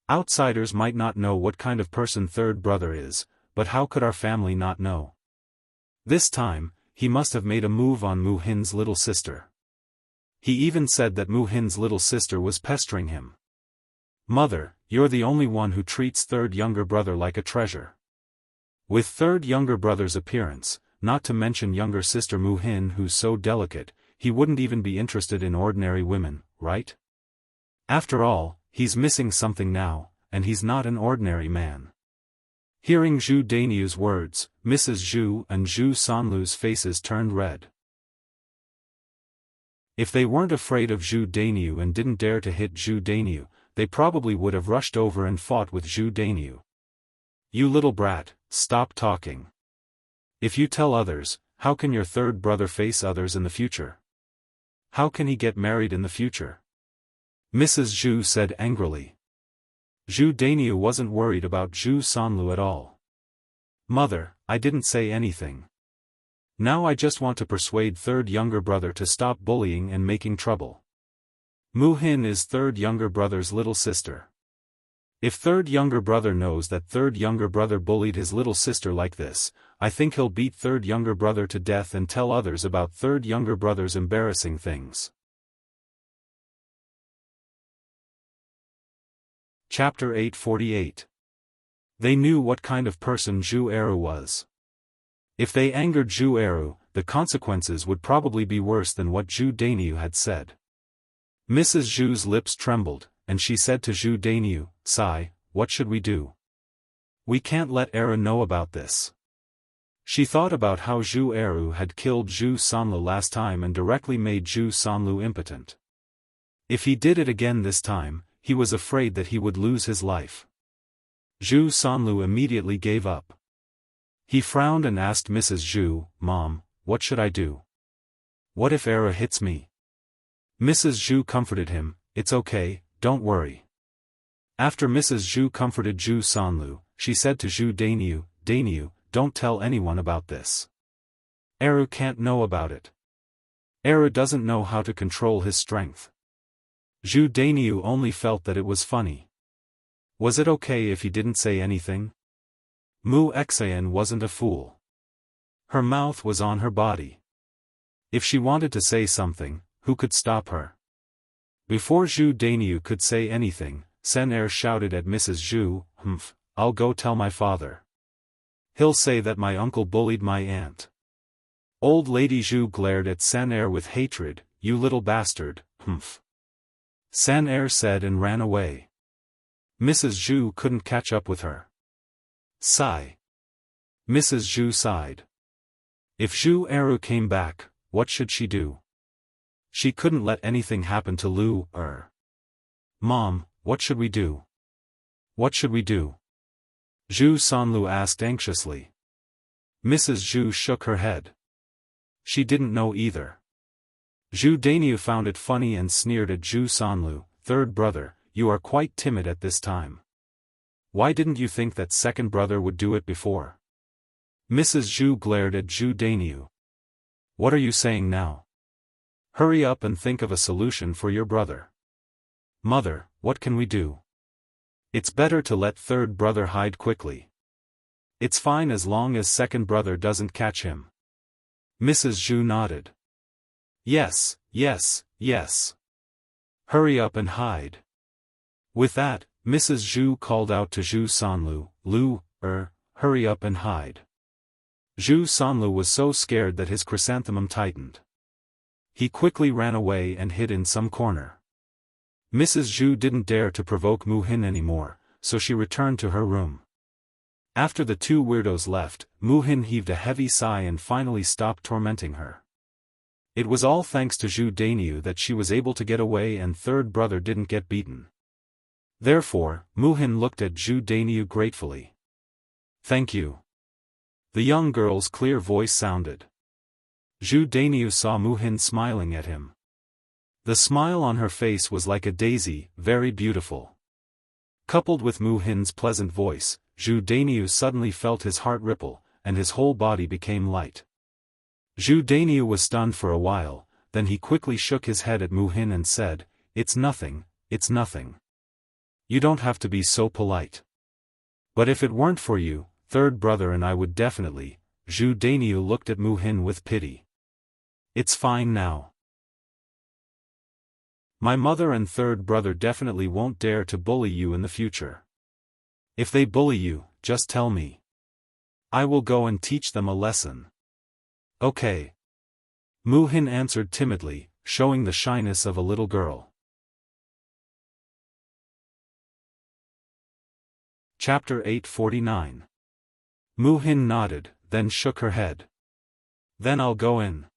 Outsiders might not know what kind of person third brother is, but how could our family not know? This time, he must have made a move on Mu Hin's little sister. He even said that Mu Hin's little sister was pestering him. Mother, you're the only one who treats third younger brother like a treasure. With third younger brother's appearance, not to mention younger sister Mu Hin who's so delicate, he wouldn't even be interested in ordinary women, right? After all, he's missing something now, and he's not an ordinary man. Hearing Zhu Dainiu's words, Mrs. Zhu and Zhu Sanlu's faces turned red. If they weren't afraid of Zhu Dainiu and didn't dare to hit Zhu Dainiu, they probably would have rushed over and fought with Zhu Dainiu. You little brat, stop talking. If you tell others, how can your third brother face others in the future? How can he get married in the future? Mrs. Zhu said angrily. Zhu Dainiu wasn't worried about Zhu Sanlu at all. Mother, I didn't say anything. Now I just want to persuade third younger brother to stop bullying and making trouble. Mu Hin is third younger brother's little sister. If third younger brother knows that third younger brother bullied his little sister like this, I think he'll beat third younger brother to death and tell others about third younger brother's embarrassing things. Chapter 848. They knew what kind of person Zhu Eru was. If they angered Zhu Eru, the consequences would probably be worse than what Zhu Dainiu had said. Mrs. Zhu's lips trembled, and she said to Zhu Dainiu, Sigh, what should we do? We can't let Eru know about this. She thought about how Zhu Eru had killed Zhu Sanlu last time and directly made Zhu Sanlu impotent. If he did it again this time, he was afraid that he would lose his life. Zhu Sanlu immediately gave up. He frowned and asked Mrs. Zhu, Mom, what should I do? What if Eru hits me? Mrs. Zhu comforted him, It's okay, don't worry. After Mrs. Zhu comforted Zhu Sanlu, she said to Zhu Dainiu, Dainiu, don't tell anyone about this. Eru can't know about it. Eru doesn't know how to control his strength. Zhu Dainiu only felt that it was funny. Was it okay if he didn't say anything? Mu Xian wasn't a fool. Her mouth was on her body. If she wanted to say something, who could stop her? Before Zhu Dainiu could say anything, Sen Er shouted at Mrs. Zhu, I'll go tell my father. He'll say that my uncle bullied my aunt. Old Lady Zhu glared at Sen Er with hatred, You little bastard, Sen Er said and ran away. Mrs. Zhu couldn't catch up with her. Sigh. Mrs. Zhu sighed. If Zhu Eru came back, what should she do? She couldn't let anything happen to Lu Er. Mom, what should we do? What should we do? Zhu Sanlu asked anxiously. Mrs. Zhu shook her head. She didn't know either. Zhu Dainiu found it funny and sneered at Zhu Sanlu, Third brother, you are quite timid at this time. Why didn't you think that second brother would do it before? Mrs. Zhu glared at Zhu Dainiu. What are you saying now? Hurry up and think of a solution for your brother. Mother, what can we do? It's better to let third brother hide quickly. It's fine as long as second brother doesn't catch him. Mrs. Zhu nodded. Yes, yes, yes. Hurry up and hide. With that, Mrs. Zhu called out to Zhu Sanlu, Lu, hurry up and hide. Zhu Sanlu was so scared that his chrysanthemum tightened. He quickly ran away and hid in some corner. Mrs. Zhu didn't dare to provoke Mu Hin anymore, so she returned to her room. After the two weirdos left, Mu Hin heaved a heavy sigh and finally stopped tormenting her. It was all thanks to Zhu Dainiu that she was able to get away and third brother didn't get beaten. Therefore, Mu Hin looked at Zhu Dainiu gratefully. "Thank you." The young girl's clear voice sounded. Zhu Dainiu saw Mu Hin smiling at him. The smile on her face was like a daisy, very beautiful. Coupled with Mu Hin's pleasant voice, Zhu Dainiu suddenly felt his heart ripple, and his whole body became light. Zhu Dainiu was stunned for a while, then he quickly shook his head at Mu Hin and said, "It's nothing, it's nothing. You don't have to be so polite. But if it weren't for you, third brother and I would definitely." Zhu Dainiu looked at Mu Hin with pity. "It's fine now. My mother and third brother definitely won't dare to bully you in the future. If they bully you, just tell me. I will go and teach them a lesson." "Okay." Mu Hin answered timidly, showing the shyness of a little girl. Chapter 849. Mu Hin nodded, then shook her head. "Then I'll go in."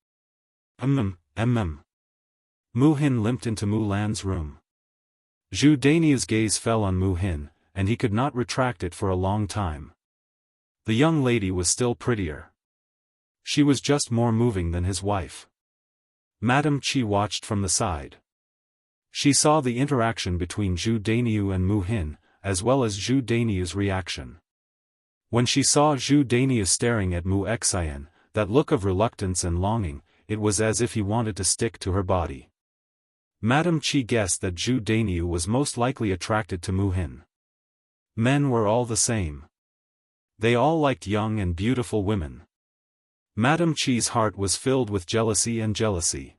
Mu Hin limped into Mu Lan's room. Zhu Dainiu's gaze fell on Mu Hin, and he could not retract it for a long time. The young lady was still prettier. She was just more moving than his wife. Madame Qi watched from the side. She saw the interaction between Zhu Dainiu and Mu Hin, as well as Zhu Dainiu's reaction. When she saw Zhu Dainiu staring at Mu Xian, that look of reluctance and longing, it was as if he wanted to stick to her body. Madame Qi guessed that Zhu Dainiu was most likely attracted to Mu Hin. Men were all the same. They all liked young and beautiful women. Madame Qi's heart was filled with jealousy and jealousy.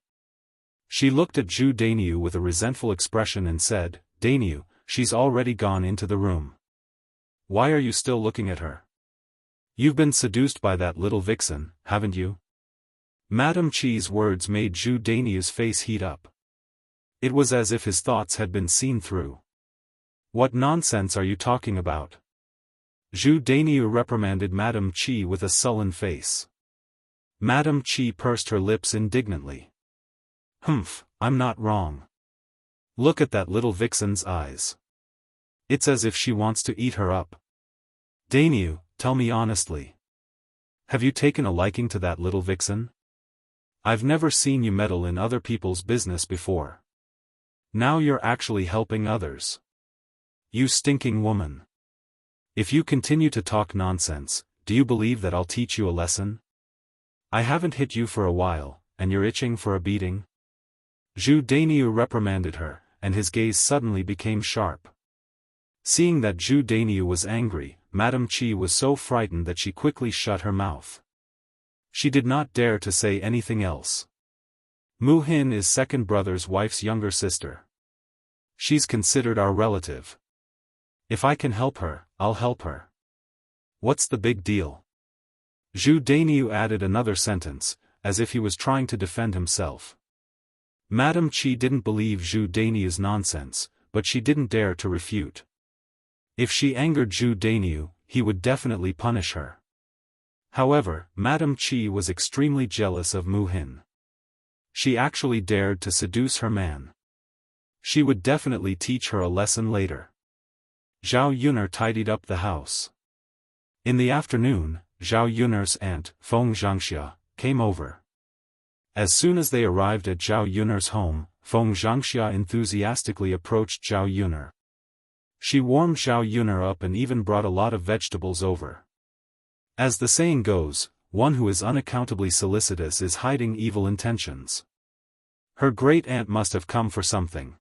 She looked at Zhu Dainiu with a resentful expression and said, "Dainiu, she's already gone into the room. Why are you still looking at her? You've been seduced by that little vixen, haven't you?" Madame Qi's words made Zhu Dainiu's face heat up. It was as if his thoughts had been seen through. "What nonsense are you talking about?" Zhu Dainiu reprimanded Madame Qi with a sullen face. Madame Qi pursed her lips indignantly. "Humph, I'm not wrong. Look at that little vixen's eyes. It's as if she wants to eat her up. Dainiu, tell me honestly. Have you taken a liking to that little vixen? I've never seen you meddle in other people's business before. Now you're actually helping others. You stinking woman. If you continue to talk nonsense, do you believe that I'll teach you a lesson? I haven't hit you for a while, and you're itching for a beating?" Zhu Dainiu reprimanded her, and his gaze suddenly became sharp. Seeing that Zhu Dainiu was angry, Madame Qi was so frightened that she quickly shut her mouth. She did not dare to say anything else. Mu Hin is second brother's wife's younger sister. She's considered our relative. If I can help her, I'll help her. What's the big deal? Zhu Dainiu added another sentence, as if he was trying to defend himself. Madame Qi didn't believe Zhu Dainiu's nonsense, but she didn't dare to refute. If she angered Zhu Dainiu, he would definitely punish her. However, Madame Qi was extremely jealous of Mu Hin. She actually dared to seduce her man. She would definitely teach her a lesson later. Zhao Yuner tidied up the house. In the afternoon, Zhao Yuner's aunt, Feng Zhangxia, came over. As soon as they arrived at Zhao Yuner's home, Feng Zhangxia enthusiastically approached Zhao Yuner. She warmed Zhao Yuner up and even brought a lot of vegetables over. As the saying goes, one who is unaccountably solicitous is hiding evil intentions. Her great-aunt must have come for something.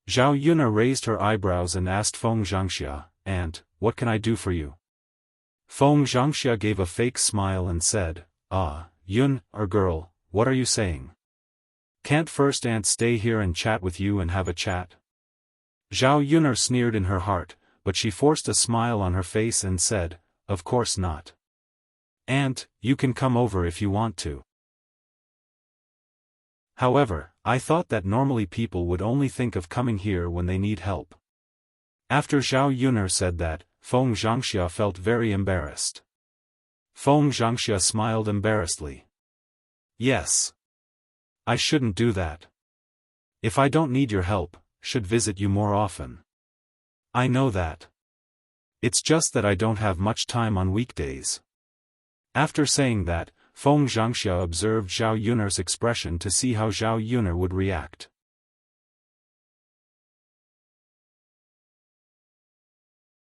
Zhao Yuner raised her eyebrows and asked Feng Zhangxia, "Aunt, what can I do for you?" Feng Zhangxia gave a fake smile and said, Yun, or girl, what are you saying? Can't first aunt stay here and chat with you and have a chat?" Zhao Yuner sneered in her heart, but she forced a smile on her face and said, "Of course not. Aunt, you can come over if you want to. However, I thought that normally people would only think of coming here when they need help." After Zhao Yuner said that, Feng Zhangxia felt very embarrassed. Feng Zhangxia smiled embarrassedly. "Yes. I shouldn't do that. If I don't need your help, should visit you more often. I know that. It's just that I don't have much time on weekdays." After saying that, Feng Zhangxia observed Zhao Yuner's expression to see how Zhao Yuner would react.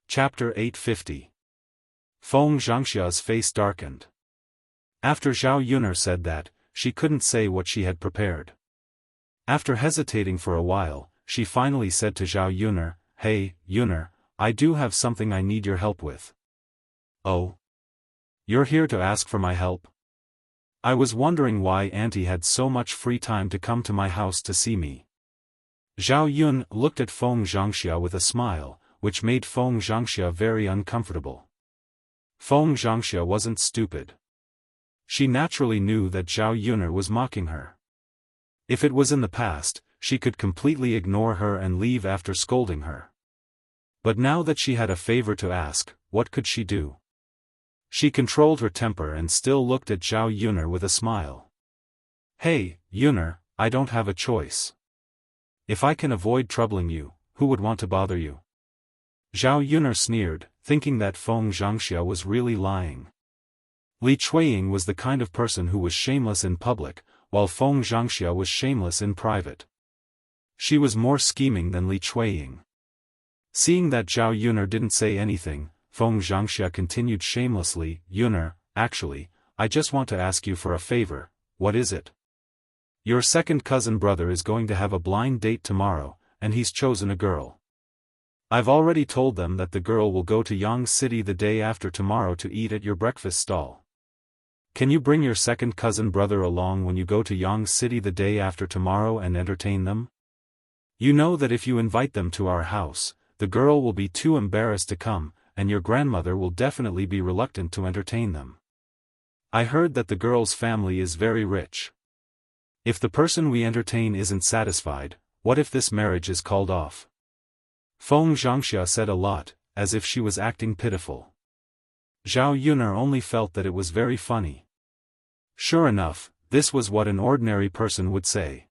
Chapter 850. Feng Zhangxia's face darkened. After Zhao Yuner said that, she couldn't say what she had prepared. After hesitating for a while, she finally said to Zhao Yuner, "Hey, Yuner, I do have something I need your help with." "Oh? You're here to ask for my help? I was wondering why Auntie had so much free time to come to my house to see me." Zhao Yun looked at Feng Zhangxia with a smile, which made Feng Zhangxia very uncomfortable. Feng Zhangxia wasn't stupid. She naturally knew that Zhao Yuner was mocking her. If it was in the past, she could completely ignore her and leave after scolding her. But now that she had a favor to ask, what could she do? She controlled her temper and still looked at Zhao Yuner with a smile. "Hey, Yuner, I don't have a choice. If I can avoid troubling you, who would want to bother you?" Zhao Yuner sneered, thinking that Feng Zhangxia was really lying. Li Chuiying was the kind of person who was shameless in public, while Feng Zhangxia was shameless in private. She was more scheming than Li Chuiying. Seeing that Zhao Yuner didn't say anything, Feng Zhangxia continued shamelessly, "Yuner, actually, I just want to ask you for a favor. What is it? Your second cousin brother is going to have a blind date tomorrow, and he's chosen a girl. I've already told them that the girl will go to Yang City the day after tomorrow to eat at your breakfast stall. Can you bring your second cousin brother along when you go to Yang City the day after tomorrow and entertain them? You know that if you invite them to our house, the girl will be too embarrassed to come, and your grandmother will definitely be reluctant to entertain them. I heard that the girl's family is very rich. If the person we entertain isn't satisfied, what if this marriage is called off?" Feng Zhangxia said a lot, as if she was acting pitiful. Zhao Yuner only felt that it was very funny. Sure enough, this was what an ordinary person would say.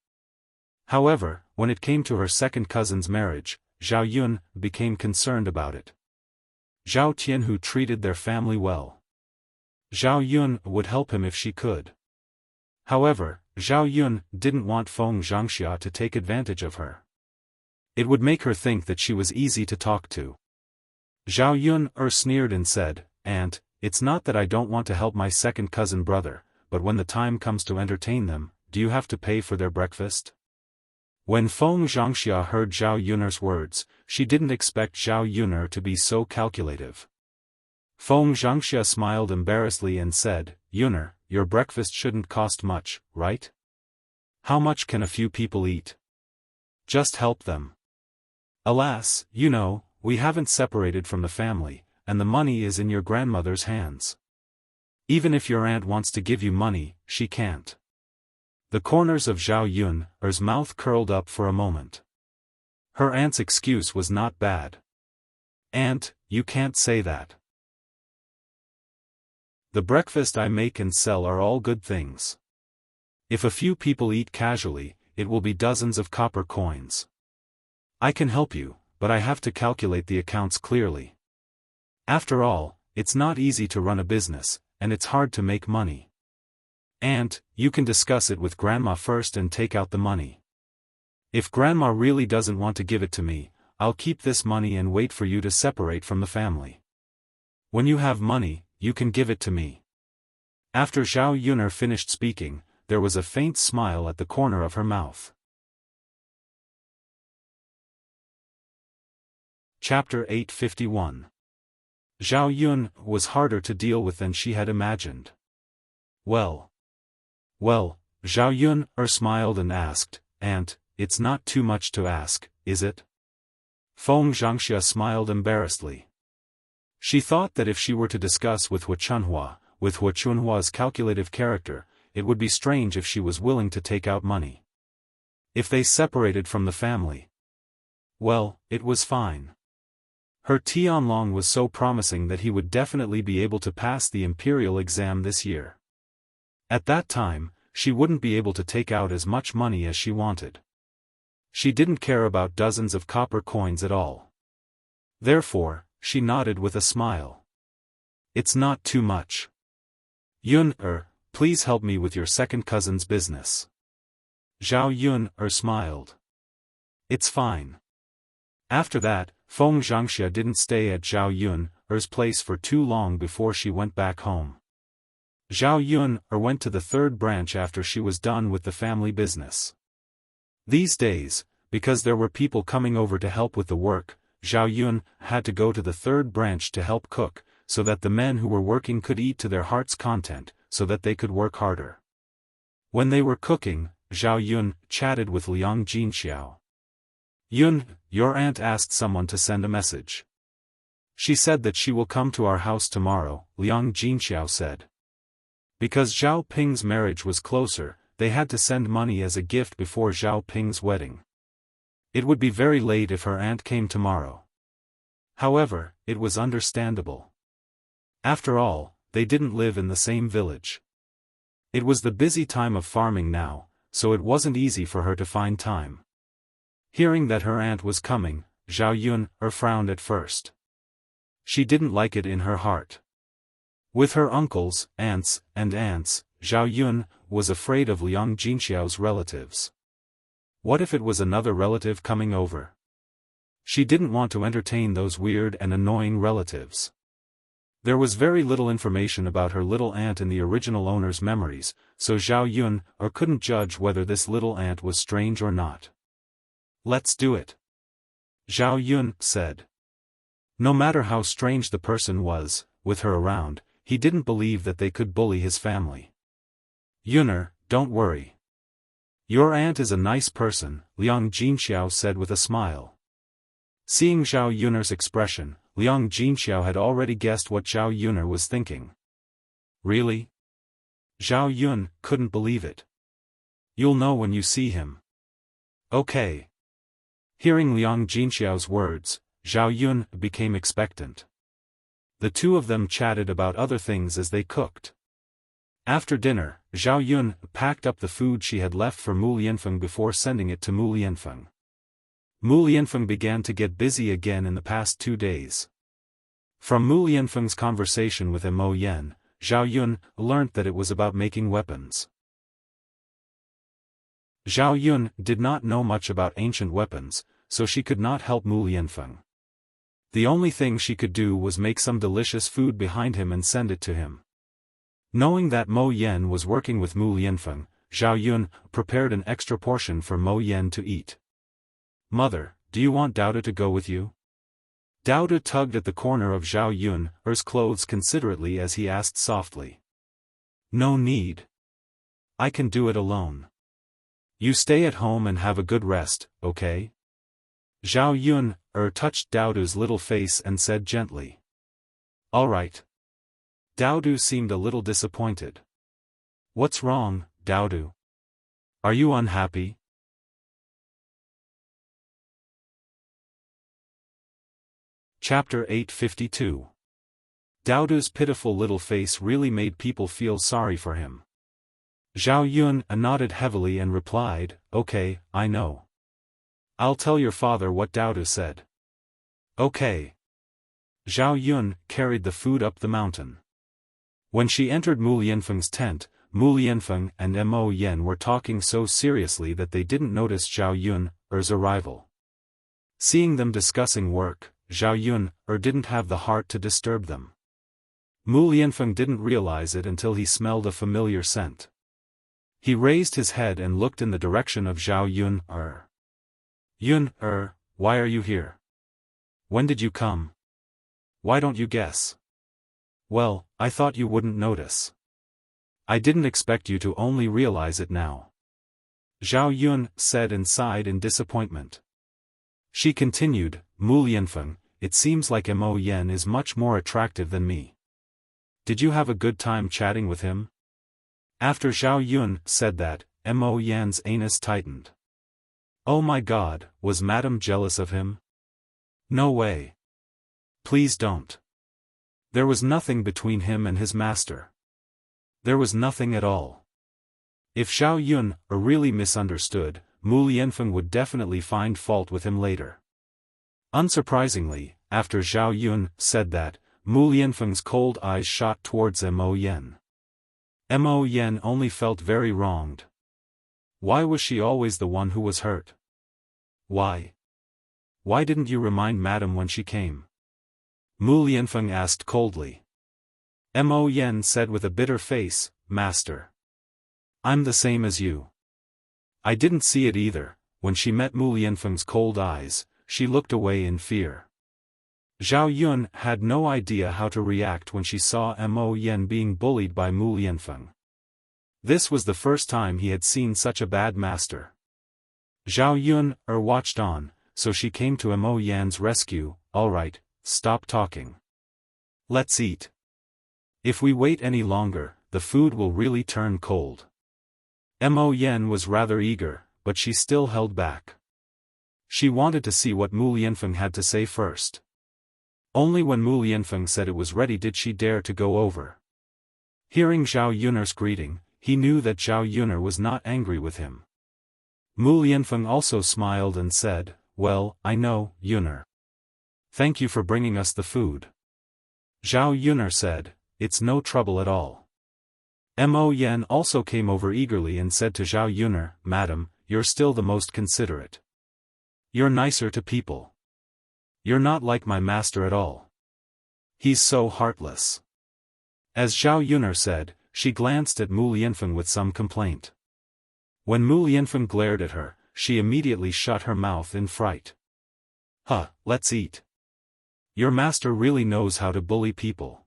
However, when it came to her second cousin's marriage, Zhao Yun became concerned about it. Zhao Tianhu treated their family well. Zhao Yun would help him if she could. However, Zhao Yun didn't want Feng Zhangxia to take advantage of her. It would make her think that she was easy to talk to. Zhao Yun sneered and said, "Aunt, it's not that I don't want to help my second cousin brother, but when the time comes to entertain them, do you have to pay for their breakfast?" When Feng Zhangxia heard Zhao Yuner's words, she didn't expect Zhao Yuner to be so calculative. Feng Zhangxia smiled embarrassedly and said, "Yuner, your breakfast shouldn't cost much, right? How much can a few people eat? Just help them. Alas, you know, we haven't separated from the family, and the money is in your grandmother's hands. Even if your aunt wants to give you money, she can't." The corners of Zhao Yun's mouth curled up for a moment. Her aunt's excuse was not bad. "Aunt, you can't say that. The breakfast I make and sell are all good things. If a few people eat casually, it will be dozens of copper coins. I can help you, but I have to calculate the accounts clearly. After all, it's not easy to run a business, and it's hard to make money. Aunt, you can discuss it with Grandma first and take out the money. If Grandma really doesn't want to give it to me, I'll keep this money and wait for you to separate from the family. When you have money, you can give it to me." After Zhao Yuner finished speaking, there was a faint smile at the corner of her mouth. Chapter 851. Zhao Yun was harder to deal with than she had imagined. Well, Zhao Yun smiled and asked, "Aunt, it's not too much to ask, is it?" Feng Zhangxia smiled embarrassedly. She thought that if she were to discuss with Hu Chunhua's calculative character, it would be strange if she was willing to take out money. If they separated from the family, well, it was fine. Her Tianlong was so promising that he would definitely be able to pass the imperial exam this year. At that time, she wouldn't be able to take out as much money as she wanted. She didn't care about dozens of copper coins at all. Therefore, she nodded with a smile. It's not too much. Yun, please help me with your second cousin's business. Zhao Yun, smiled. It's fine. After that, Feng Zhangxia didn't stay at Zhao Yun's place for too long before she went back home. Zhao Yun went to the third branch after she was done with the family business. These days, because there were people coming over to help with the work, Zhao Yun had to go to the third branch to help cook, so that the men who were working could eat to their heart's content, so that they could work harder. When they were cooking, Zhao Yun chatted with Liang Jinxiao. Yun, your aunt asked someone to send a message. She said that she will come to our house tomorrow, Liang Jinxiao said. Because Zhao Ping's marriage was closer, they had to send money as a gift before Zhao Ping's wedding. It would be very late if her aunt came tomorrow. However, it was understandable. After all, they didn't live in the same village. It was the busy time of farming now, so it wasn't easy for her to find time. Hearing that her aunt was coming, Zhao Yun frowned at first. She didn't like it in her heart. With her uncles, aunts, Zhao Yun was afraid of Liang Jinxiao's relatives. What if it was another relative coming over? She didn't want to entertain those weird and annoying relatives. There was very little information about her little aunt in the original owner's memories, so Zhao Yun couldn't judge whether this little aunt was strange or not. Let's do it, Zhao Yun said. No matter how strange the person was, with her around, he didn't believe that they could bully his family. Yuner, don't worry. Your aunt is a nice person, Liang Jinxiao said with a smile. Seeing Zhao Yuner's expression, Liang Jinxiao had already guessed what Zhao Yuner was thinking. Really? Zhao Yun couldn't believe it. You'll know when you see him. Okay. Hearing Liang Jinxiao's words, Zhao Yun became expectant. The two of them chatted about other things as they cooked. After dinner, Zhao Yun packed up the food she had left for Mu Lianfeng before sending it to Mu Lianfeng. Mu Lianfeng began to get busy again in the past 2 days. From Mu Lianfeng's conversation with Mo Yen, Zhao Yun learnt that it was about making weapons. Zhao Yun did not know much about ancient weapons, so she could not help Mu Lianfeng. The only thing she could do was make some delicious food behind him and send it to him. Knowing that Mo Yen was working with Mu Lianfeng, Zhao Yun prepared an extra portion for Mo Yen to eat. Mother, do you want Daoda to go with you? Daoda tugged at the corner of Zhao Yun's clothes considerately as he asked softly. No need. I can do it alone. You stay at home and have a good rest, okay? Zhao Yun touched Daoda's little face and said gently. All right. Daodu seemed a little disappointed. What's wrong, Daodu? Are you unhappy? Chapter 852. Daodu's pitiful little face really made people feel sorry for him. Zhao Yun nodded heavily and replied, okay, I know. I'll tell your father what Daodu said. Okay. Zhao Yun carried the food up the mountain. When she entered Mu Lianfeng's tent, Mu Lianfeng and Mo Yen were talking so seriously that they didn't notice Zhao Yun's arrival. Seeing them discussing work, Zhao Yun didn't have the heart to disturb them. Mu Lianfeng didn't realize it until he smelled a familiar scent. He raised his head and looked in the direction of Zhao Yun. Yun, why are you here? When did you come? Why don't you guess? Well, I thought you wouldn't notice. I didn't expect you to only realize it now. Zhao Yun said and sighed in disappointment. She continued, Mu Lianfeng, it seems like Mo Yen is much more attractive than me. Did you have a good time chatting with him? After Zhao Yun said that, Mo Yan's anus tightened. Oh my God, was Madame jealous of him? No way. Please don't. There was nothing between him and his master. There was nothing at all. If Zhao Yun really misunderstood, Mu Lianfeng would definitely find fault with him later. Unsurprisingly, after Zhao Yun said that, Mu Lianfeng's cold eyes shot towards Mo Yen. Mo Yen only felt very wronged. Why was she always the one who was hurt? Why? Why didn't you remind Madame when she came? Mu Lianfeng asked coldly. Mo Yen said with a bitter face, Master. I'm the same as you. I didn't see it either. When she met Mu Lianfeng's cold eyes, she looked away in fear. Zhao Yun had no idea how to react when she saw Mo Yen being bullied by Mu Lianfeng. This was the first time he had seen such a bad master. Zhao Yun watched on, so she came to Mo Yan's rescue. All right, stop talking. Let's eat. If we wait any longer, the food will really turn cold. Mo Yen was rather eager, but she still held back. She wanted to see what Mu Lianfeng had to say first. Only when Mu Lianfeng said it was ready did she dare to go over. Hearing Zhao Yun's greeting, he knew that Zhao Yun was not angry with him. Mu Lianfeng also smiled and said, Well, I know, Yun. Thank you for bringing us the food. Zhao Yun said, It's no trouble at all. Mo Yen also came over eagerly and said to Zhao Yun, Madam, you're still the most considerate. You're nicer to people. You're not like my master at all. He's so heartless. As Zhao Yun said, she glanced at Mu Lianfeng with some complaint. When Mu Lianfeng glared at her, she immediately shut her mouth in fright. Let's eat. Your master really knows how to bully people.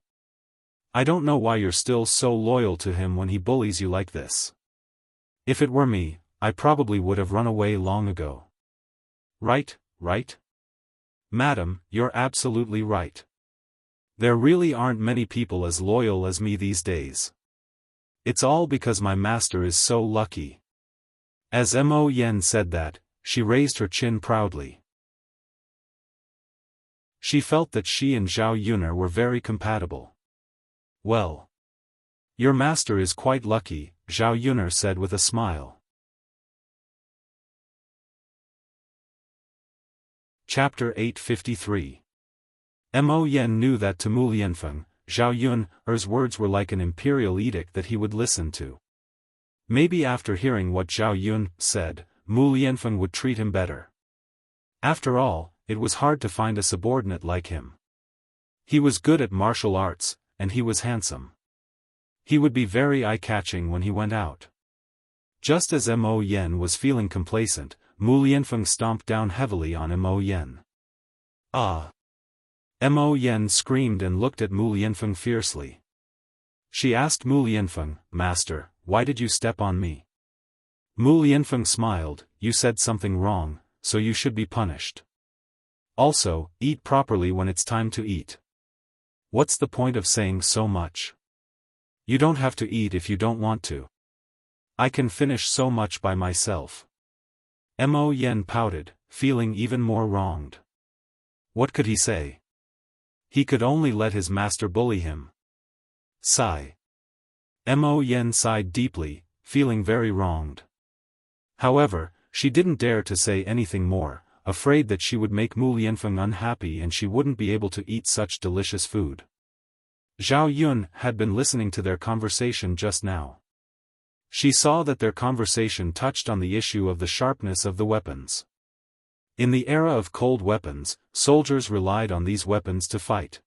I don't know why you're still so loyal to him when he bullies you like this. If it were me, I probably would have run away long ago. Right? Madam, you're absolutely right. There really aren't many people as loyal as me these days. It's all because my master is so lucky. As Mo Yen said that, she raised her chin proudly. She felt that she and Zhao Yun were very compatible. Well. Your master is quite lucky, Zhao Yun said with a smile. Chapter 853. Mo Yen knew that to Mu Lianfeng, Zhao Yun's words were like an imperial edict that he would listen to. Maybe after hearing what Zhao Yun said, Mu Lianfeng would treat him better. After all, it was hard to find a subordinate like him. He was good at martial arts, and he was handsome. He would be very eye-catching when he went out. Just as Mo Yen was feeling complacent, Mu Lianfeng stomped down heavily on Mo Yen. Ah! Mo Yen screamed and looked at Mu Lianfeng fiercely. She asked Mu Lianfeng, Master, why did you step on me? Mu Lianfeng smiled, You said something wrong, so you should be punished. Also, eat properly when it's time to eat. What's the point of saying so much? You don't have to eat if you don't want to. I can finish so much by myself. Mo Yen pouted, feeling even more wronged. What could he say? He could only let his master bully him. Sigh. Mo Yen sighed deeply, feeling very wronged. However, she didn't dare to say anything more, afraid that she would make Mu Lianfeng unhappy and she wouldn't be able to eat such delicious food. Zhao Yun had been listening to their conversation just now. She saw that their conversation touched on the issue of the sharpness of the weapons. In the era of cold weapons, soldiers relied on these weapons to fight.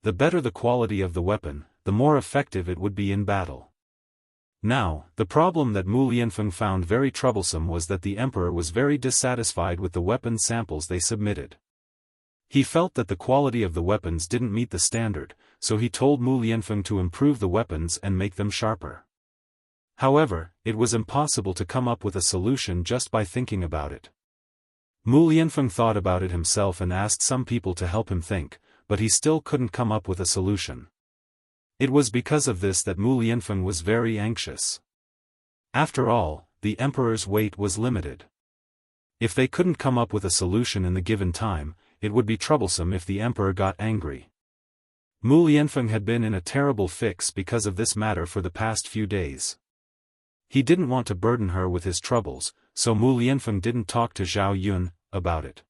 The better the quality of the weapon, the more effective it would be in battle. Now, the problem that Mu Lianfeng found very troublesome was that the emperor was very dissatisfied with the weapon samples they submitted. He felt that the quality of the weapons didn't meet the standard, so he told Mu Lianfeng to improve the weapons and make them sharper. However, it was impossible to come up with a solution just by thinking about it. Mu Lianfeng thought about it himself and asked some people to help him think, but he still couldn't come up with a solution. It was because of this that Mu Lianfeng was very anxious. After all, the emperor's weight was limited. If they couldn't come up with a solution in the given time, it would be troublesome if the emperor got angry. Mu Lianfeng had been in a terrible fix because of this matter for the past few days. He didn't want to burden her with his troubles, so Mu Lianfeng didn't talk to Zhao Yun about it.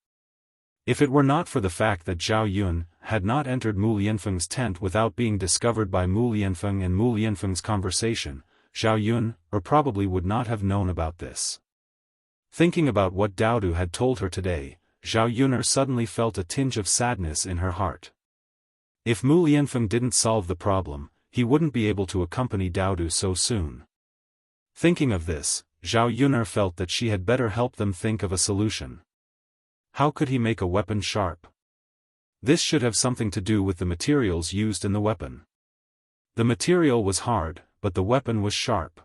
If it were not for the fact that Zhao Yun had not entered Mu Lianfeng's tent without being discovered by Mu Lianfeng and Mu Lianfeng's conversation, Zhao Yun probably would not have known about this. Thinking about what Daodu had told her today, Zhao Yun suddenly felt a tinge of sadness in her heart. If Mu Lianfeng didn't solve the problem, he wouldn't be able to accompany Daodu so soon. Thinking of this, Zhao Yun felt that she had better help them think of a solution. How could he make a weapon sharp? This should have something to do with the materials used in the weapon. The material was hard, but the weapon was sharp.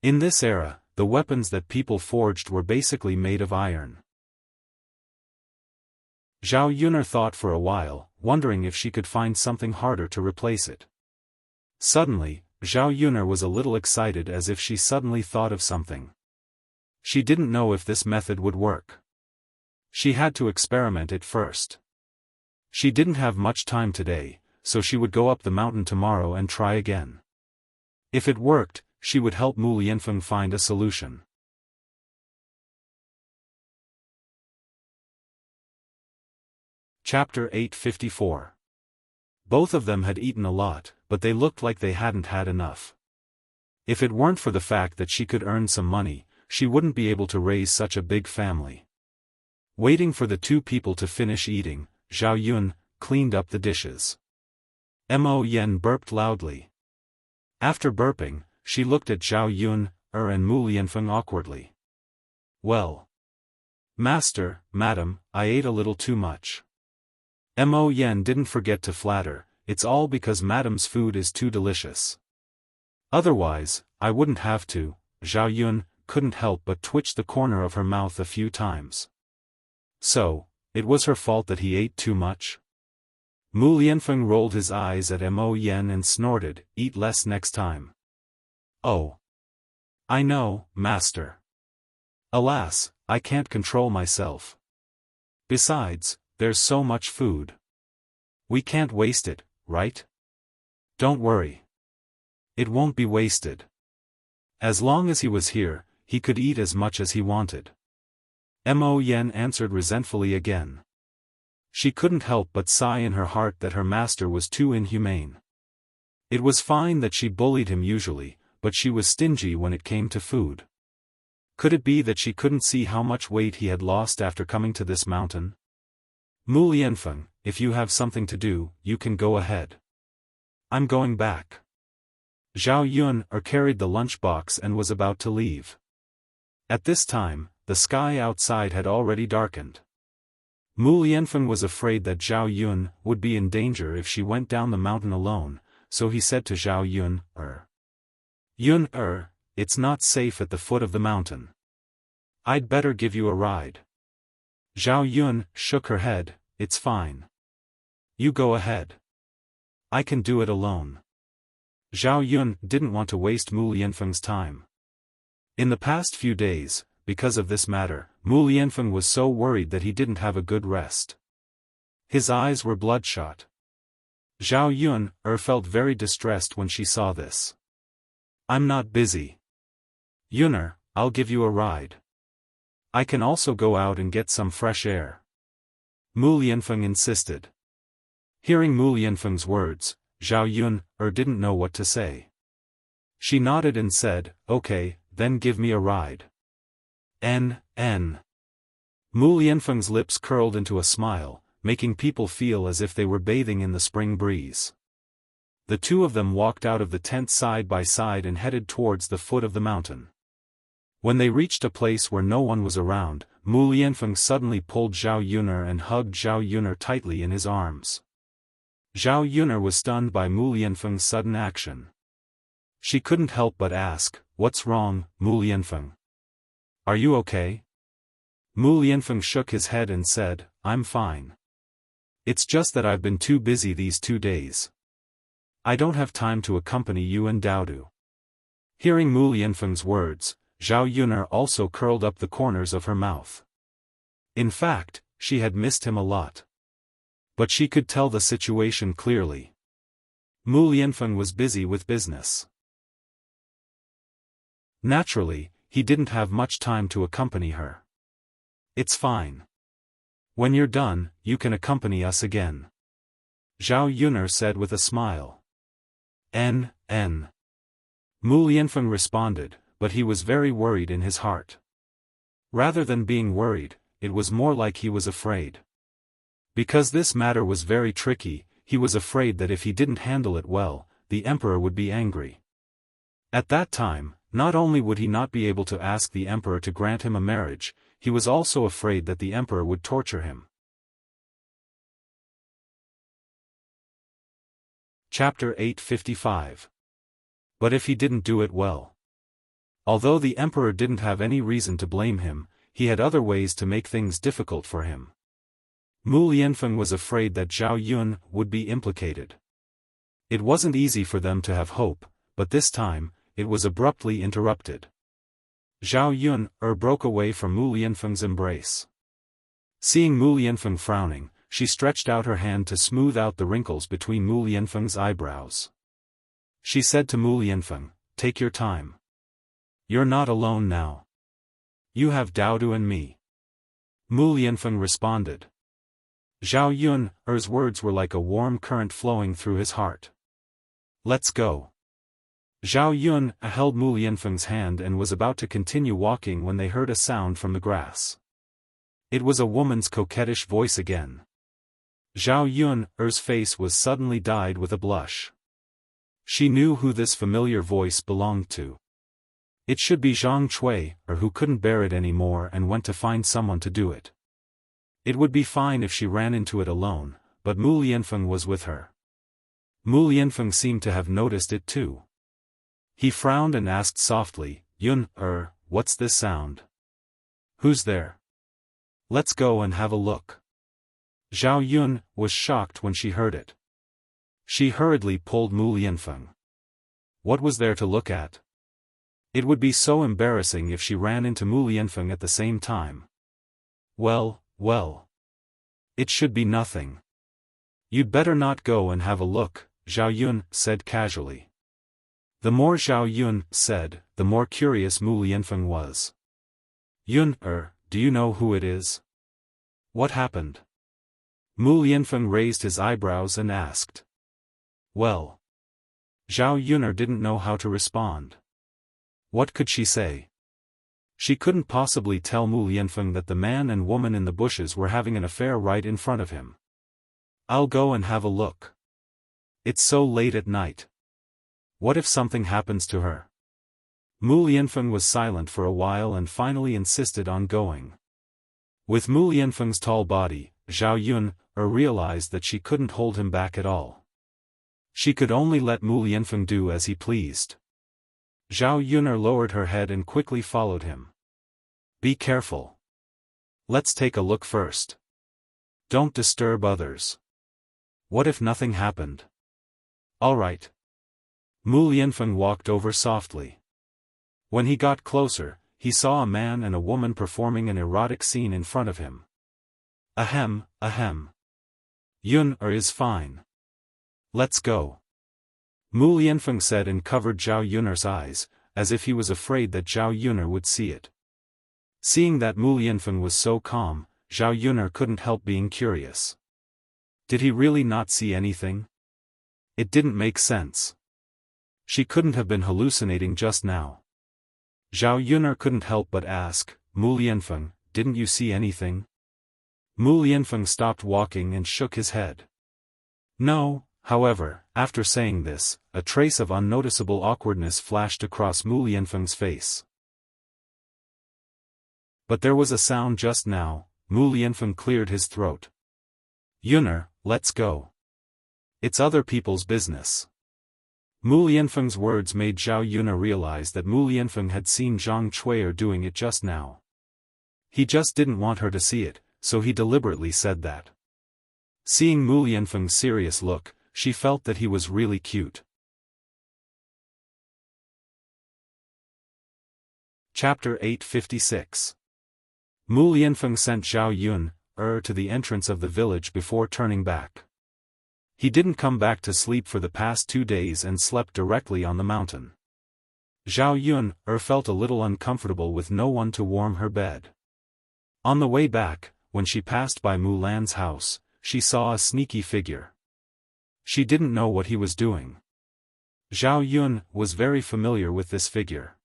In this era, the weapons that people forged were basically made of iron. Zhao Yun thought for a while, wondering if she could find something harder to replace it. Suddenly, Zhao Yun was a little excited as if she suddenly thought of something. She didn't know if this method would work. She had to experiment it first. She didn't have much time today, so she would go up the mountain tomorrow and try again. If it worked, she would help Mu Lianfeng find a solution. Chapter 854. Both of them had eaten a lot, but they looked like they hadn't had enough. If it weren't for the fact that she could earn some money, she wouldn't be able to raise such a big family. Waiting for the two people to finish eating, Zhao Yun cleaned up the dishes. Mo Yen burped loudly. After burping, she looked at Zhao Yun and Mu Lianfeng awkwardly. Well. Master, madam, I ate a little too much. Mo Yen didn't forget to flatter, it's all because madam's food is too delicious. Otherwise, I wouldn't have to. Zhao Yun couldn't help but twitch the corner of her mouth a few times. So, it was her fault that he ate too much? Mu Lianfeng rolled his eyes at Mo Yen and snorted, eat less next time. Oh. I know, master. Alas, I can't control myself. Besides, there's so much food. We can't waste it, right? Don't worry. It won't be wasted. As long as he was here, he could eat as much as he wanted. Mo Yen answered resentfully again. She couldn't help but sigh in her heart that her master was too inhumane. It was fine that she bullied him usually, but she was stingy when it came to food. Could it be that she couldn't see how much weight he had lost after coming to this mountain? Mu Lianfeng, if you have something to do, you can go ahead. I'm going back. Zhao Yun carried the lunchbox and was about to leave. At this time, the sky outside had already darkened. Mu Lianfeng was afraid that Zhao Yun would be in danger if she went down the mountain alone, so he said to Zhao Yun, Yun, it's not safe at the foot of the mountain. I'd better give you a ride. Zhao Yun shook her head, it's fine. You go ahead. I can do it alone. Zhao Yun didn't want to waste Mu Lianfeng's time. In the past few days, because of this matter, Mu Lianfeng was so worried that he didn't have a good rest. His eyes were bloodshot. Zhao Yun felt very distressed when she saw this. I'm not busy. Yun, I'll give you a ride. I can also go out and get some fresh air. Mu Lianfeng insisted. Hearing Mu Lianfeng's words, Zhao Yun didn't know what to say. She nodded and said, okay, then give me a ride. Mu Lianfeng's lips curled into a smile, making people feel as if they were bathing in the spring breeze. The two of them walked out of the tent side by side and headed towards the foot of the mountain. When they reached a place where no one was around, Mu Lianfeng suddenly pulled Zhao Yun and hugged Zhao Yun tightly in his arms. Zhao Yun was stunned by Mu Lianfeng's sudden action. She couldn't help but ask, what's wrong, Mu Lianfeng? Are you okay? Mu Lianfeng shook his head and said, I'm fine. It's just that I've been too busy these 2 days. I don't have time to accompany you and Daodu. Hearing Mu Lianfeng's words, Zhao Yun also curled up the corners of her mouth. In fact, she had missed him a lot. But she could tell the situation clearly. Mu Lianfeng was busy with business. Naturally, he didn't have much time to accompany her. It's fine. When you're done, you can accompany us again, Zhao Yuner said with a smile. N. Mu Lianfeng responded, but he was very worried in his heart. Rather than being worried, it was more like he was afraid. Because this matter was very tricky, he was afraid that if he didn't handle it well, the emperor would be angry. At that time, not only would he not be able to ask the emperor to grant him a marriage, he was also afraid that the emperor would torture him. Chapter 855. But if he didn't do it well. Although the emperor didn't have any reason to blame him, he had other ways to make things difficult for him. Mu Lianfeng was afraid that Zhao Yun would be implicated. It wasn't easy for them to have hope, but this time, it was abruptly interrupted. Zhao Yun broke away from Mu Lianfeng's embrace. Seeing Mu Lianfeng frowning, she stretched out her hand to smooth out the wrinkles between Mu Lianfeng's eyebrows. She said to Mu Lianfeng, "Take your time. You're not alone now. You have Daodu and me." Mu Lianfeng responded. Zhao Yun's words were like a warm current flowing through his heart. "Let's go." Zhao Yun held Mu Lianfeng's hand and was about to continue walking when they heard a sound from the grass. It was a woman's coquettish voice again. Zhao Yun's face was suddenly dyed with a blush. She knew who this familiar voice belonged to. It should be Zhang Cui, who couldn't bear it anymore and went to find someone to do it. It would be fine if she ran into it alone, but Mu Lianfeng was with her. Mu Lianfeng seemed to have noticed it too. He frowned and asked softly, "Yun, what's this sound? Who's there? Let's go and have a look." Zhao Yun was shocked when she heard it. She hurriedly pulled Mu Lianfeng. What was there to look at? It would be so embarrassing if she ran into Mu Lianfeng at the same time. Well. It should be nothing. You'd better not go and have a look, Zhao Yun said casually. The more Zhao Yun said, the more curious Mu Lianfeng was. "Yun, do you know who it is? What happened?" Mu Lianfeng raised his eyebrows and asked. Well. Zhao Yuner didn't know how to respond. What could she say? She couldn't possibly tell Mu Lianfeng that the man and woman in the bushes were having an affair right in front of him. "I'll go and have a look. It's so late at night. What if something happens to her?" Mu Lianfeng was silent for a while and finally insisted on going. With Mu Lianfeng's tall body, Zhao Yun realized that she couldn't hold him back at all. She could only let Mu Lianfeng do as he pleased. Zhao Yuner lowered her head and quickly followed him. "Be careful. Let's take a look first. Don't disturb others. What if nothing happened?" "All right." Mu Lianfeng walked over softly. When he got closer, he saw a man and a woman performing an erotic scene in front of him. Ahem. Yun is fine. Let's go. Mu Lianfeng said and covered Zhao Yuner's eyes, as if he was afraid that Zhao Yuner would see it. Seeing that Mu Lianfeng was so calm, Zhao Yuner couldn't help being curious. Did he really not see anything? It didn't make sense. She couldn't have been hallucinating just now. Zhao Yuner couldn't help but ask, "Mu Lianfeng, didn't you see anything?" Mu Lianfeng stopped walking and shook his head. No. However, after saying this, a trace of unnoticeable awkwardness flashed across Mu Lianfeng's face. But there was a sound just now. Mu Lianfeng cleared his throat. "Yuner, let's go. It's other people's business." Mu Lianfeng's words made Zhao Yuner realize that Mu Lianfeng had seen Zhang Cui doing it just now. He just didn't want her to see it, so he deliberately said that. Seeing Mu Lianfeng's serious look, she felt that he was really cute. Chapter 856. Mu Lianfeng sent Zhao Yun to the entrance of the village before turning back. He didn't come back to sleep for the past 2 days and slept directly on the mountain. Zhao Yun felt a little uncomfortable with no one to warm her bed. On the way back, when she passed by Mu Lan's house, she saw a sneaky figure. She didn't know what he was doing. Zhao Yun was very familiar with this figure.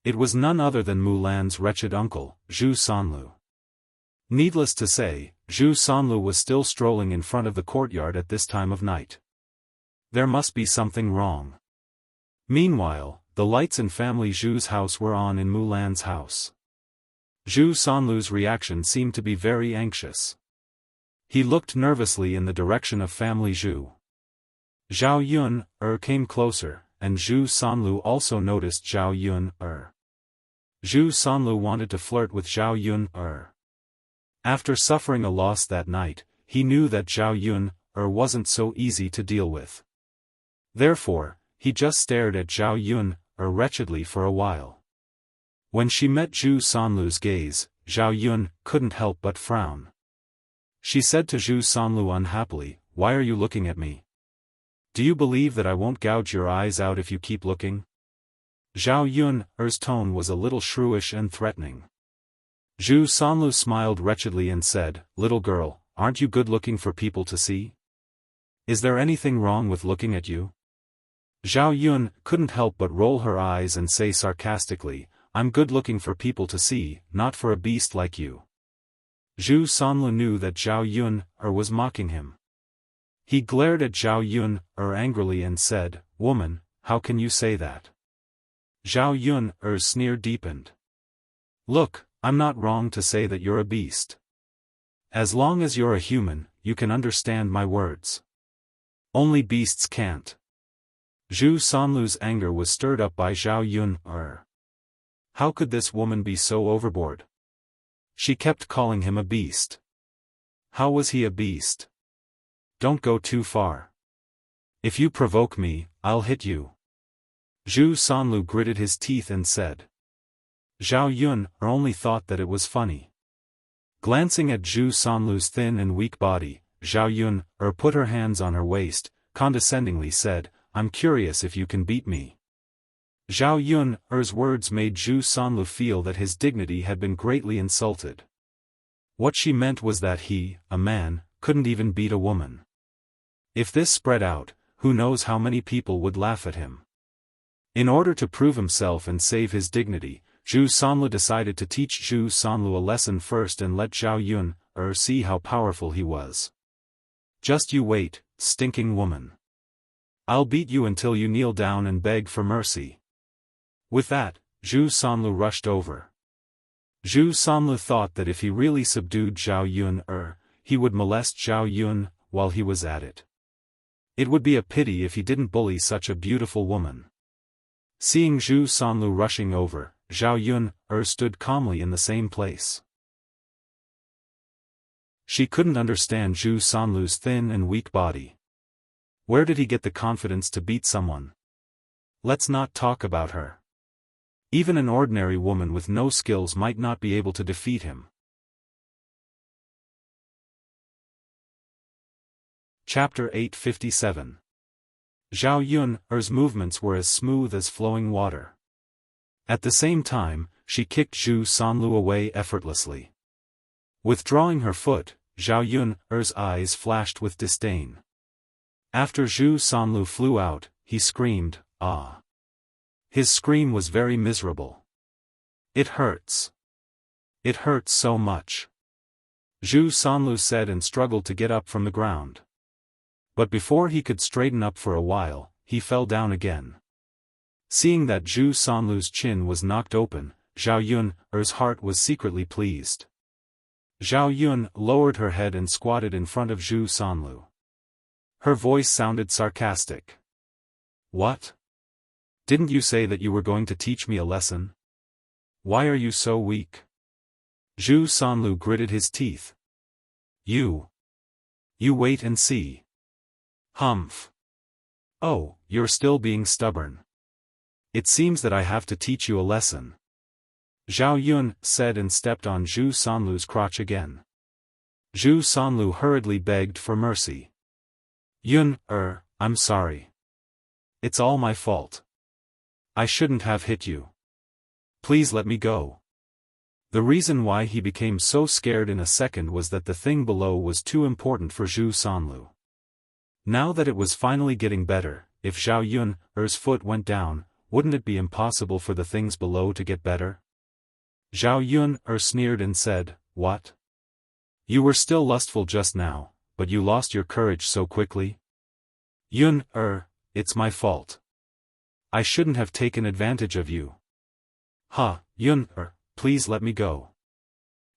It was none other than Mu Lan's wretched uncle, Zhu Sanlu. Needless to say, Zhu Sanlu was still strolling in front of the courtyard at this time of night. There must be something wrong. Meanwhile, the lights in family Zhu's house were on in Mu Lan's house. Zhu Sanlu's reaction seemed to be very anxious. He looked nervously in the direction of family Zhu. Zhao Yun came closer, and Zhu Sanlu also noticed Zhao Yun Zhu Sanlu wanted to flirt with Zhao Yun After suffering a loss that night, he knew that Zhao Yun wasn't so easy to deal with. Therefore, he just stared at Zhao Yun wretchedly for a while. When she met Zhu Sanlu's gaze, Zhao Yun couldn't help but frown. She said to Zhu Sanlu unhappily, "Why are you looking at me? Do you believe that I won't gouge your eyes out if you keep looking?" Zhao Yun's tone was a little shrewish and threatening. Zhu Sanlu smiled wretchedly and said, "Little girl, aren't you good looking for people to see? Is there anything wrong with looking at you?" Zhao Yun couldn't help but roll her eyes and say sarcastically, "I'm good looking for people to see, not for a beast like you." Zhu Sanlu knew that Zhao Yun was mocking him. He glared at Zhao Yun angrily and said, "Woman, how can you say that?" Zhao Yun's sneer deepened. "Look, I'm not wrong to say that you're a beast. As long as you're a human, you can understand my words. Only beasts can't." Zhu Sanlu's anger was stirred up by Zhao Yun How could this woman be so overboard? She kept calling him a beast. How was he a beast? "Don't go too far. If you provoke me, I'll hit you." Zhu Sanlu gritted his teeth and said. Zhao Yun only thought that it was funny. Glancing at Zhu Sanlu's thin and weak body, Zhao Yun put her hands on her waist, condescendingly said, "I'm curious if you can beat me." Zhao Yun's words made Zhu Sanlu feel that his dignity had been greatly insulted. What she meant was that he, a man, couldn't even beat a woman. If this spread out, who knows how many people would laugh at him. In order to prove himself and save his dignity, Zhu Sanlu decided to teach Zhu Sanlu a lesson first and let Zhao Yun see how powerful he was. "Just you wait, stinking woman. I'll beat you until you kneel down and beg for mercy." With that, Zhu Sanlu rushed over. Zhu Sanlu thought that if he really subdued Zhao Yun he would molest Zhao Yun while he was at it. It would be a pity if he didn't bully such a beautiful woman. Seeing Zhu Sanlu rushing over, Zhao Yun stood calmly in the same place. She couldn't understand Zhu Sanlu's thin and weak body. Where did he get the confidence to beat someone? Let's not talk about her. Even an ordinary woman with no skills might not be able to defeat him. Chapter 857. Zhao Yun's movements were as smooth as flowing water. At the same time, she kicked Zhu Sanlu away effortlessly. Withdrawing her foot, Zhao Yun's eyes flashed with disdain. After Zhu Sanlu flew out, he screamed, "Ah!" His scream was very miserable. "It hurts. It hurts so much," Zhu Sanlu said and struggled to get up from the ground. But before he could straighten up for a while, he fell down again. Seeing that Zhu Sanlu's chin was knocked open, Zhao Yun's heart was secretly pleased. Zhao Yun lowered her head and squatted in front of Zhu Sanlu. Her voice sounded sarcastic. "What? Didn't you say that you were going to teach me a lesson? Why are you so weak?" Zhu Sanlu gritted his teeth. You wait and see." "Humph. Oh, you're still being stubborn. It seems that I have to teach you a lesson." Zhao Yun said and stepped on Zhu Sanlu's crotch again. Zhu Sanlu hurriedly begged for mercy. Yun, I'm sorry. It's all my fault. I shouldn't have hit you. Please let me go. The reason why he became so scared in a second was that the thing below was too important for Zhu Sanlu. Now that it was finally getting better, if Zhao Yun's foot went down, wouldn't it be impossible for the things below to get better? Zhao Yun sneered and said, "What? You were still lustful just now, but you lost your courage so quickly? Yun, it's my fault. I shouldn't have taken advantage of you. Yun, please let me go.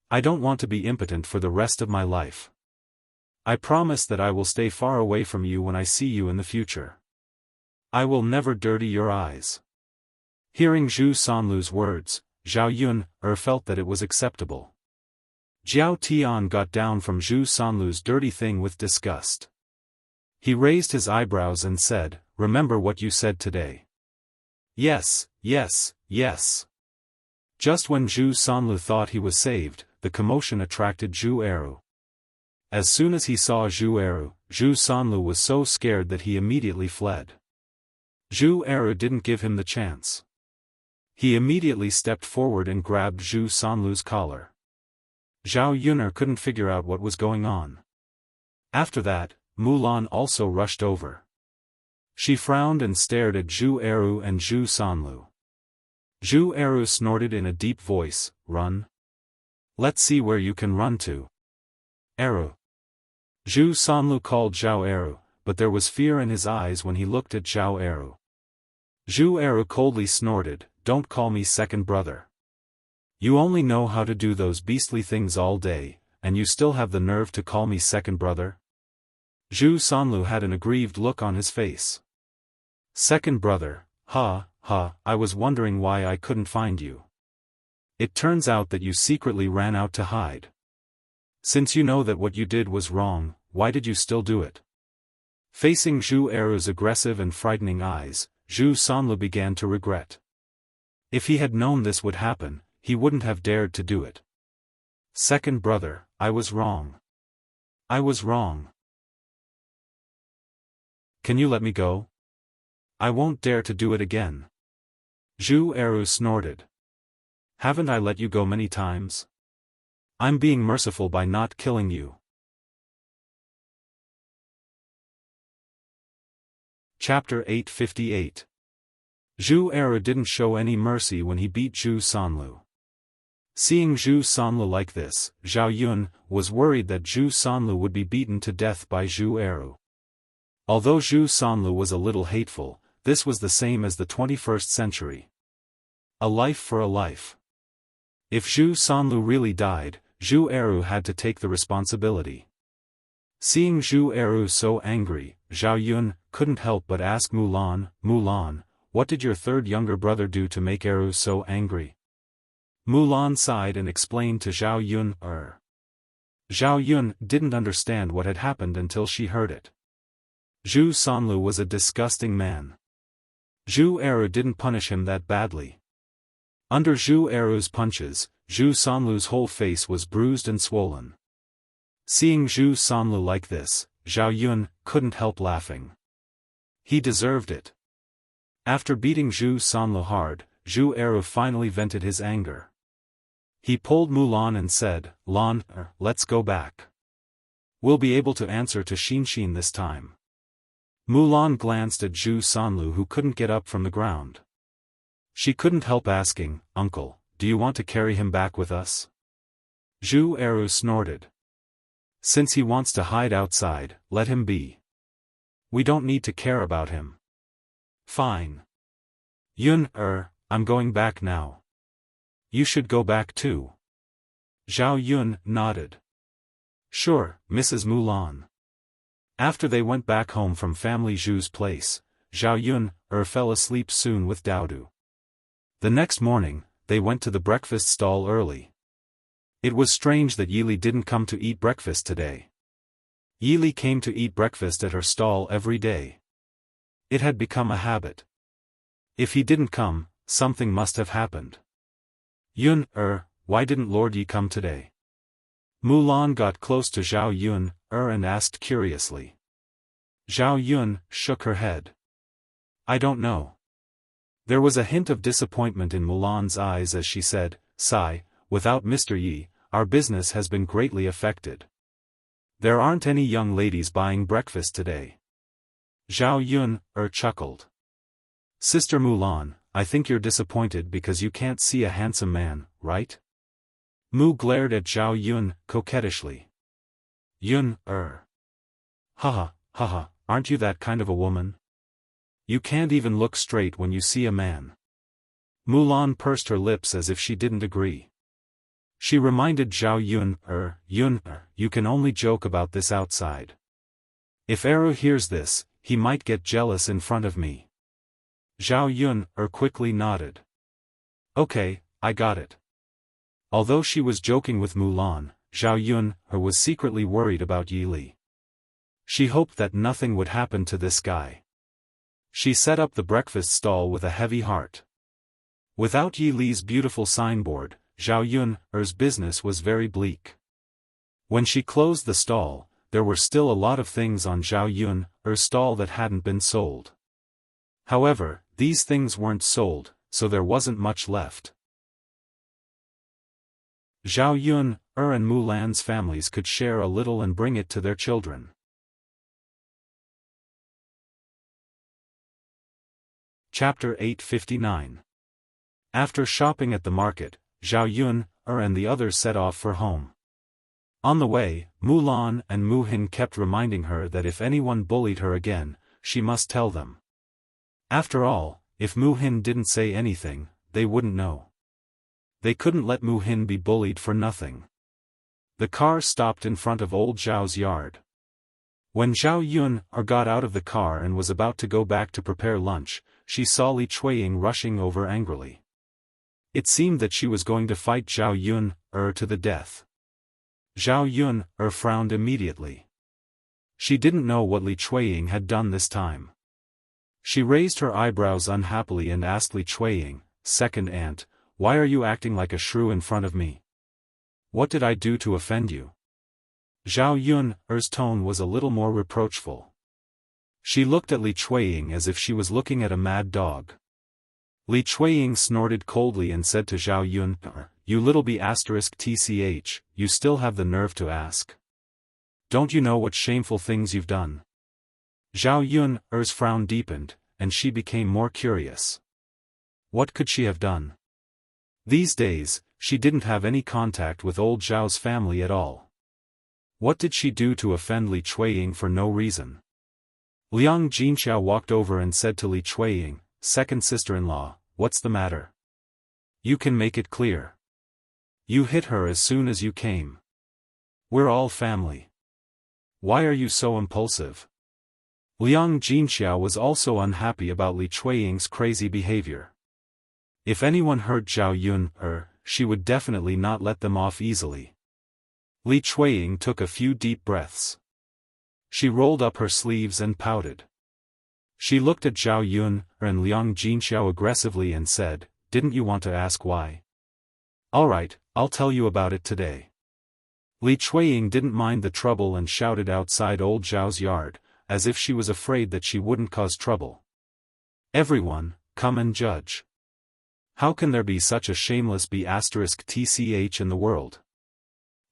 I don't want to be impotent for the rest of my life. I promise that I will stay far away from you when I see you in the future. I will never dirty your eyes." Hearing Zhu Sanlu's words, Zhao Yun felt that it was acceptable. Jiao Tian got down from Zhu Sanlu's dirty thing with disgust. He raised his eyebrows and said, "Remember what you said today." Yes. Just when Zhu Sanlu thought he was saved, the commotion attracted Zhu Eru. As soon as he saw Zhu Eru, Zhu Sanlu was so scared that he immediately fled. Zhu Eru didn't give him the chance. He immediately stepped forward and grabbed Zhu Sanlu's collar. Zhao Yun couldn't figure out what was going on. After that, Mulan also rushed over. She frowned and stared at Zhu Eru and Zhu Sanlu. Zhu Eru snorted in a deep voice, "Run. Let's see where you can run to." Eru. Zhu Sanlu called Zhao Eru, but there was fear in his eyes when he looked at Zhao Eru. Zhu Eru coldly snorted, "Don't call me second brother. You only know how to do those beastly things all day, and you still have the nerve to call me second brother?" Zhu Sanlu had an aggrieved look on his face. "Second brother, I was wondering why I couldn't find you. It turns out that you secretly ran out to hide. Since you know that what you did was wrong, why did you still do it?" Facing Zhu Eru's aggressive and frightening eyes, Zhu Sanlu began to regret. If he had known this would happen, he wouldn't have dared to do it. "Second brother, I was wrong. I was wrong. Can you let me go? I won't dare to do it again." Zhu Eru snorted. "Haven't I let you go many times? I'm being merciful by not killing you." Chapter 858. Zhu Eru didn't show any mercy when he beat Zhu Sanlu. Seeing Zhu Sanlu like this, Zhao Yun was worried that Zhu Sanlu would be beaten to death by Zhu Eru. Although Zhu Sanlu was a little hateful, this was the same as the 21st century. A life for a life. If Zhu Sanlu really died, Zhu Eru had to take the responsibility. Seeing Zhu Eru so angry, Zhao Yun couldn't help but ask Mulan, "What did your third younger brother do to make Eru so angry?" Mulan sighed and explained to Zhao Yun. Zhao Yun didn't understand what had happened until she heard it. Zhu Sanlu was a disgusting man. Zhu Eru didn't punish him that badly. Under Zhu Eru's punches, Zhu Sanlu's whole face was bruised and swollen. Seeing Zhu Sanlu like this, Zhao Yun couldn't help laughing. He deserved it. After beating Zhu Sanlu hard, Zhu Eru finally vented his anger. He pulled Mulan and said, "Lan, let's go back. We'll be able to answer to Xinshin this time." Mulan glanced at Zhu Sanlu, who couldn't get up from the ground. She couldn't help asking, "Uncle, do you want to carry him back with us?" Zhu Eru snorted. "Since he wants to hide outside, let him be. We don't need to care about him." "Fine. Yun, I'm going back now. You should go back too." Zhao Yun nodded. "Sure, Mrs. Mulan." After they went back home from family Zhu's place, Zhao Yun fell asleep soon with Daodu. The next morning, they went to the breakfast stall early. It was strange that Yili didn't come to eat breakfast today. Yili came to eat breakfast at her stall every day. It had become a habit. If he didn't come, something must have happened. Yun, why didn't Lord Yi come today? Mulan got close to Zhao Yun, and asked curiously. Zhao Yun shook her head. I don't know. There was a hint of disappointment in Mulan's eyes as she said, sigh, without Mr. Yi, our business has been greatly affected. There aren't any young ladies buying breakfast today. Zhao Yun, chuckled. Sister Mulan, I think you're disappointed because you can't see a handsome man, right? Mu glared at Zhao Yun, coquettishly. Yun, Haha, aren't you that kind of a woman? You can't even look straight when you see a man. Mulan pursed her lips as if she didn't agree. She reminded Zhao Yun, you can only joke about this outside. If Eru hears this, he might get jealous in front of me. Zhao Yun, quickly nodded. Okay, I got it. Although she was joking with Mulan, Zhao Yun, was secretly worried about Yi Li. She hoped that nothing would happen to this guy. She set up the breakfast stall with a heavy heart. Without Yi Li's beautiful signboard, Zhao Yun's business was very bleak. When she closed the stall, there were still a lot of things on Zhao Yun's stall that hadn't been sold. However, these things weren't sold, so there wasn't much left. Zhao Yun, and Mulan's families could share a little and bring it to their children. Chapter 859. After shopping at the market, Zhao Yun, and the others set off for home. On the way, Mulan and Mu Hin kept reminding her that if anyone bullied her again, she must tell them. After all, if Mu Hin didn't say anything, they wouldn't know. They couldn't let Mu Hin be bullied for nothing. The car stopped in front of old Zhao's yard. When Zhao Yun got out of the car and was about to go back to prepare lunch, she saw Li Chuiying rushing over angrily. It seemed that she was going to fight Zhao Yun, to the death. Zhao Yun, frowned immediately. She didn't know what Li Chuiying had done this time. She raised her eyebrows unhappily and asked Li Chuiying, second aunt, why are you acting like a shrew in front of me? What did I do to offend you? Zhao Yun's tone was a little more reproachful. She looked at Li Chuiying as if she was looking at a mad dog. Li Chuiying snorted coldly and said to Zhao Yun, you little b*tch, you still have the nerve to ask. Don't you know what shameful things you've done? Zhao Yun's frown deepened, and she became more curious. What could she have done? These days, she didn't have any contact with old Zhao's family at all. What did she do to offend Li Chuiying for no reason? Liang Jinxiao walked over and said to Li Chuiying, second sister-in-law, what's the matter? You can make it clear. You hit her as soon as you came. We're all family. Why are you so impulsive? Liang Jinxiao was also unhappy about Li Chuiying's crazy behavior. If anyone hurt Zhao Yun, she would definitely not let them off easily. Li Chuiying took a few deep breaths. She rolled up her sleeves and pouted. She looked at Zhao Yun and Liang Jinxiao aggressively and said, didn't you want to ask why? Alright, I'll tell you about it today. Li Chuiying didn't mind the trouble and shouted outside old Zhao's yard, as if she was afraid that she wouldn't cause trouble. Everyone, come and judge. How can there be such a shameless b*tch in the world?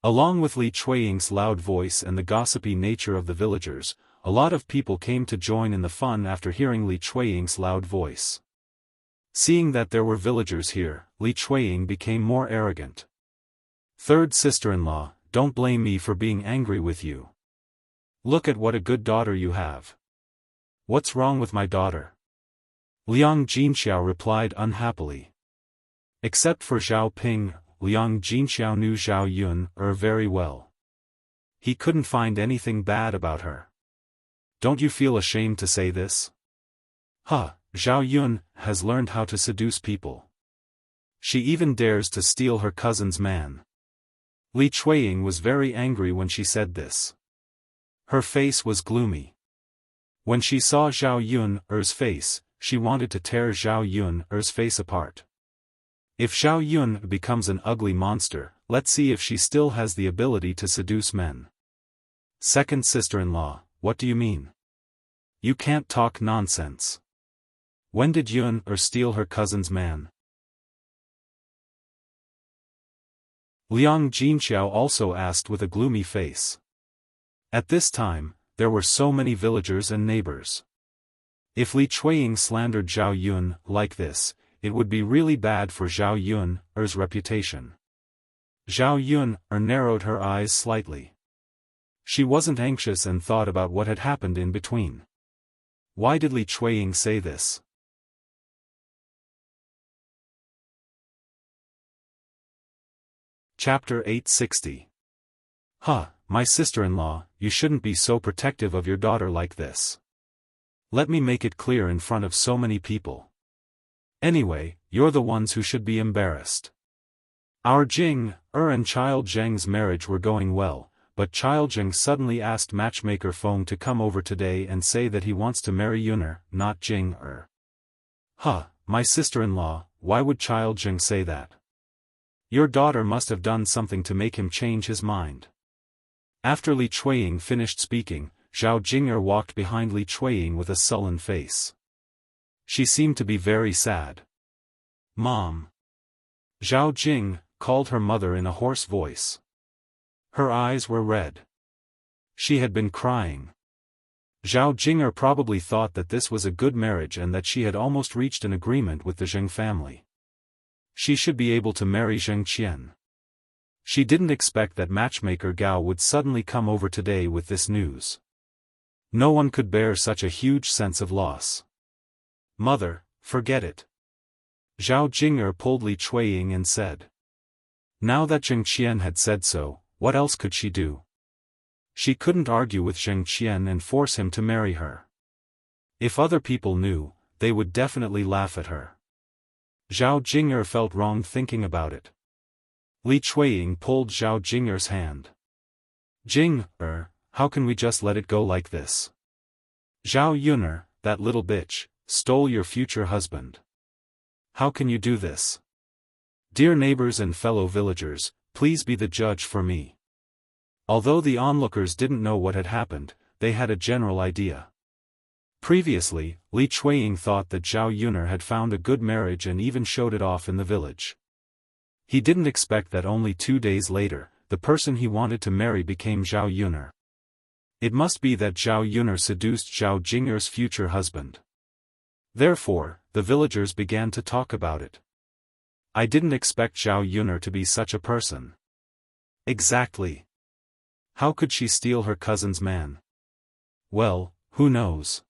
Along with Li Chuiying's loud voice and the gossipy nature of the villagers, a lot of people came to join in the fun after hearing Li Chuiying's loud voice. Seeing that there were villagers here, Li Chuiying became more arrogant. Third sister-in-law, don't blame me for being angry with you. Look at what a good daughter you have. What's wrong with my daughter? Liang Jinxiao replied unhappily. Except for Zhao Ping, Liang Jinxiao knew Zhao Yun very well. He couldn't find anything bad about her. Don't you feel ashamed to say this? Zhao Yun has learned how to seduce people. She even dares to steal her cousin's man. Li Chuiying was very angry when she said this. Her face was gloomy. When she saw Zhao Yun's face, she wanted to tear Zhao Yun's face apart. If Zhao Yun becomes an ugly monster, let's see if she still has the ability to seduce men. Second sister-in-law, what do you mean? You can't talk nonsense. When did Yun steal her cousin's man? Liang Jinxiao also asked with a gloomy face. At this time, there were so many villagers and neighbors. If Li Chuiying slandered Zhao Yun like this, it would be really bad for Zhao Yun's reputation. Zhao Yun narrowed her eyes slightly. She wasn't anxious and thought about what had happened in between. Why did Li Chuiying say this? Chapter 860. My sister-in-law, you shouldn't be so protective of your daughter like this. Let me make it clear in front of so many people. Anyway, you're the ones who should be embarrassed. Our Jing and Chile Zheng's marriage were going well, but Chile Zheng suddenly asked matchmaker Feng to come over today and say that he wants to marry Yuner, not Jing. My sister-in-law, why would Chile Zheng say that? Your daughter must have done something to make him change his mind. After Li Chuiying finished speaking, Zhao Jing'er walked behind Li Chuiying with a sullen face. She seemed to be very sad. Mom. Zhao Jing called her mother in a hoarse voice. Her eyes were red. She had been crying. Zhao Jing'er probably thought that this was a good marriage and that she had almost reached an agreement with the Zheng family. She should be able to marry Zheng Qian. She didn't expect that matchmaker Gao would suddenly come over today with this news. No one could bear such a huge sense of loss. Mother, forget it. Zhao Jing'er pulled Li Chuiying and said. Now that Zheng Qian had said so, what else could she do? She couldn't argue with Zheng Qian and force him to marry her. If other people knew, they would definitely laugh at her. Zhao Jing'er felt wrong thinking about it. Li Chuiying pulled Zhao Jing'er's hand. Jing', how can we just let it go like this? Zhao Yuner, that little bitch, stole your future husband. How can you do this? Dear neighbors and fellow villagers, please be the judge for me. Although the onlookers didn't know what had happened, they had a general idea. Previously, Li Chuiying thought that Zhao Yuner had found a good marriage and even showed it off in the village. He didn't expect that only 2 days later, the person he wanted to marry became Zhao Yuner. It must be that Zhao Yuner seduced Zhao Jing'er's future husband. Therefore, the villagers began to talk about it. I didn't expect Zhao Yuner to be such a person. Exactly. How could she steal her cousin's man? Well, who knows?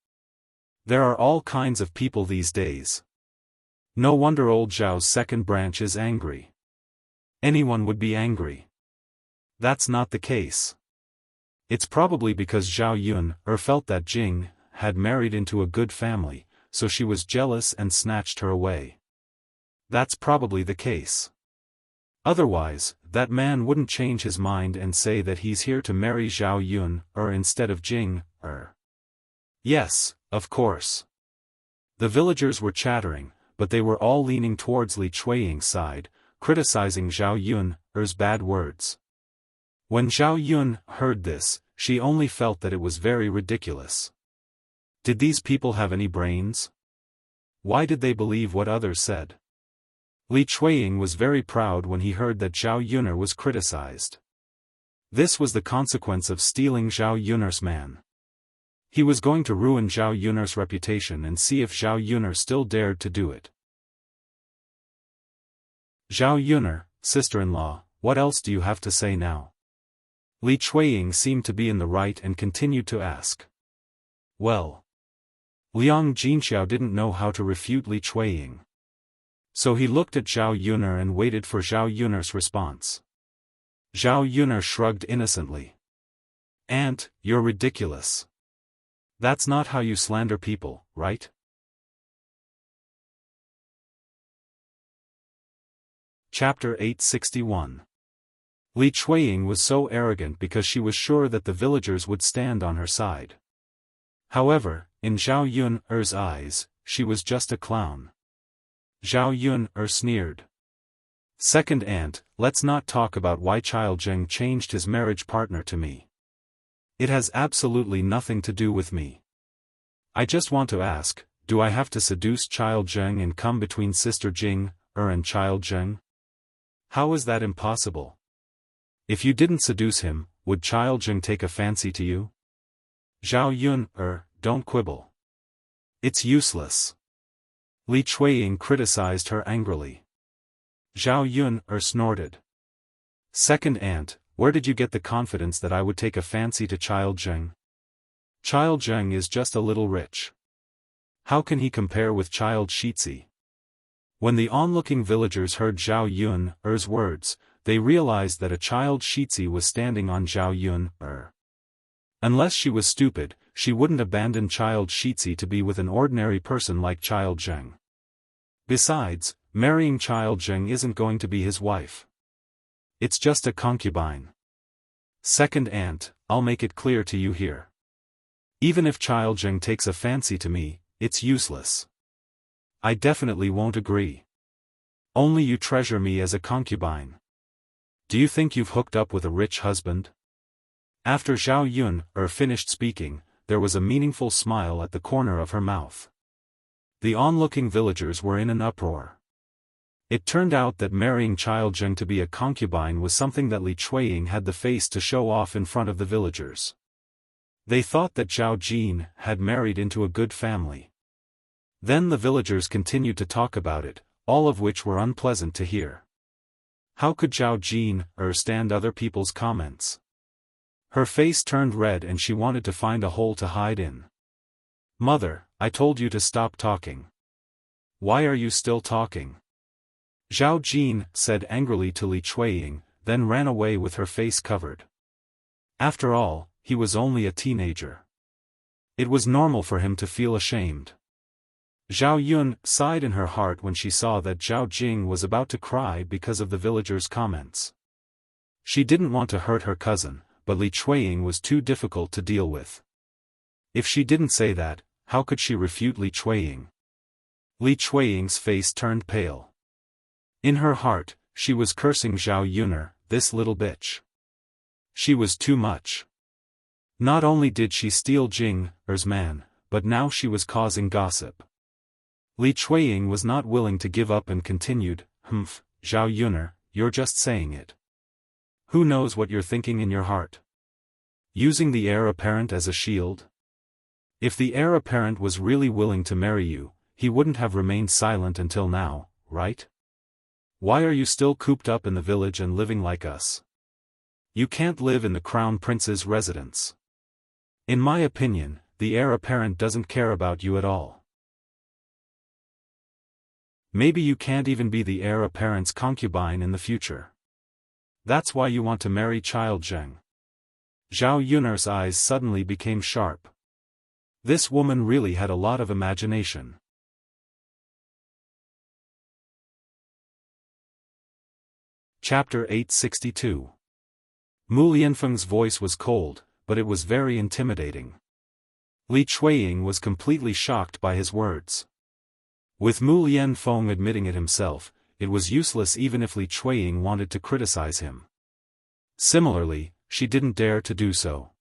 There are all kinds of people these days. No wonder old Zhao's second branch is angry. Anyone would be angry. That's not the case. It's probably because Zhao Yun felt that Jing had married into a good family, so she was jealous and snatched her away. That's probably the case. Otherwise, that man wouldn't change his mind and say that he's here to marry Zhao Yun instead of Jing. Yes, of course. The villagers were chattering, but they were all leaning towards Li Chuiying's side, criticizing Zhao Yun's bad words. When Zhao Yun heard this, she only felt that it was very ridiculous. Did these people have any brains? Why did they believe what others said? Li Chuiying was very proud when he heard that Zhao Yuner was criticized. This was the consequence of stealing Zhao Yuner's man. He was going to ruin Zhao Yuner's reputation and see if Zhao Yuner still dared to do it. Zhao Yuner, sister-in-law, what else do you have to say now? Li Chuiying seemed to be in the right and continued to ask. Well. Liang Jinxiao didn't know how to refute Li Chuiying. So he looked at Zhao Yuner and waited for Zhao Yuner's response. Zhao Yuner shrugged innocently. Aunt, you're ridiculous. That's not how you slander people, right? Chapter 861. Li Chuiying was so arrogant because she was sure that the villagers would stand on her side. However, in Zhao Yun's eyes, she was just a clown. Zhao Yun sneered. Second aunt, let's not talk about why Chao Zheng changed his marriage partner to me. It has absolutely nothing to do with me. I just want to ask, do I have to seduce Chao Zheng and come between Sister Jing, and Chao Zheng? How is that impossible? If you didn't seduce him, would Chao Zheng take a fancy to you? Zhao Yun, don't quibble. It's useless. Li Chuiying criticized her angrily. Zhao Yun, snorted. Second aunt, where did you get the confidence that I would take a fancy to Chao Zheng? Chao Zheng is just a little rich. How can he compare with Child Shitzi? When the onlooking villagers heard Zhao Yun's words, they realized that a Child Shitzi was standing on Zhao Yun. Unless she was stupid, she wouldn't abandon Child Shitzi to be with an ordinary person like Child Zheng. Besides, marrying Child Zheng isn't going to be his wife. It's just a concubine. Second aunt, I'll make it clear to you here. Even if Child Zheng takes a fancy to me, it's useless. I definitely won't agree. Only you treasure me as a concubine. Do you think you've hooked up with a rich husband? After Zhao Yun finished speaking, there was a meaningful smile at the corner of her mouth. The onlooking villagers were in an uproar. It turned out that marrying Child Zheng to be a concubine was something that Li Chuiying had the face to show off in front of the villagers. They thought that Zhao Jin had married into a good family. Then the villagers continued to talk about it, all of which were unpleasant to hear. How could Zhao Jin stand other people's comments? Her face turned red and she wanted to find a hole to hide in. Mother, I told you to stop talking. Why are you still talking? Zhao Jin said angrily to Li Chuiying, then ran away with her face covered. After all, he was only a teenager. It was normal for him to feel ashamed. Zhao Yun sighed in her heart when she saw that Zhao Jing was about to cry because of the villagers' comments. She didn't want to hurt her cousin, but Li Chuiying was too difficult to deal with. If she didn't say that, how could she refute Li Chuiying? Li Chuiying's face turned pale. In her heart, she was cursing Zhao Yun, this little bitch. She was too much. Not only did she steal Jing's man, but now she was causing gossip. Li Chuiying was not willing to give up and continued, Zhao Yun, you're just saying it. Who knows what you're thinking in your heart? Using the heir apparent as a shield? If the heir apparent was really willing to marry you, he wouldn't have remained silent until now, right? Why are you still cooped up in the village and living like us? You can't live in the crown prince's residence. In my opinion, the heir apparent doesn't care about you at all. Maybe you can't even be the heir apparent's concubine in the future. That's why you want to marry Child Zheng. Zhao Yun's eyes suddenly became sharp. This woman really had a lot of imagination. Chapter 862. Mu Lianfeng's voice was cold, but it was very intimidating. Li Chuiying was completely shocked by his words. With Mu Lianfeng admitting it himself, it was useless even if Li Chuiying wanted to criticize him. Similarly, she didn't dare to do so.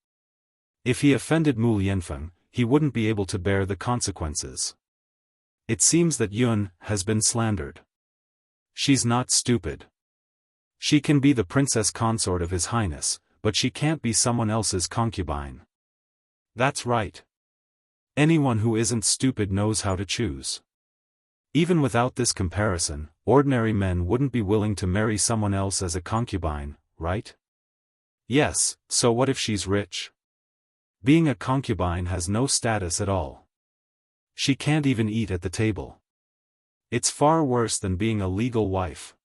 If he offended Mu Lianfeng, he wouldn't be able to bear the consequences. It seems that Yun has been slandered. She's not stupid. She can be the princess consort of His Highness, but she can't be someone else's concubine. That's right. Anyone who isn't stupid knows how to choose. Even without this comparison, ordinary men wouldn't be willing to marry someone else as a concubine, right? Yes, so what if she's rich? Being a concubine has no status at all. She can't even eat at the table. It's far worse than being a legal wife.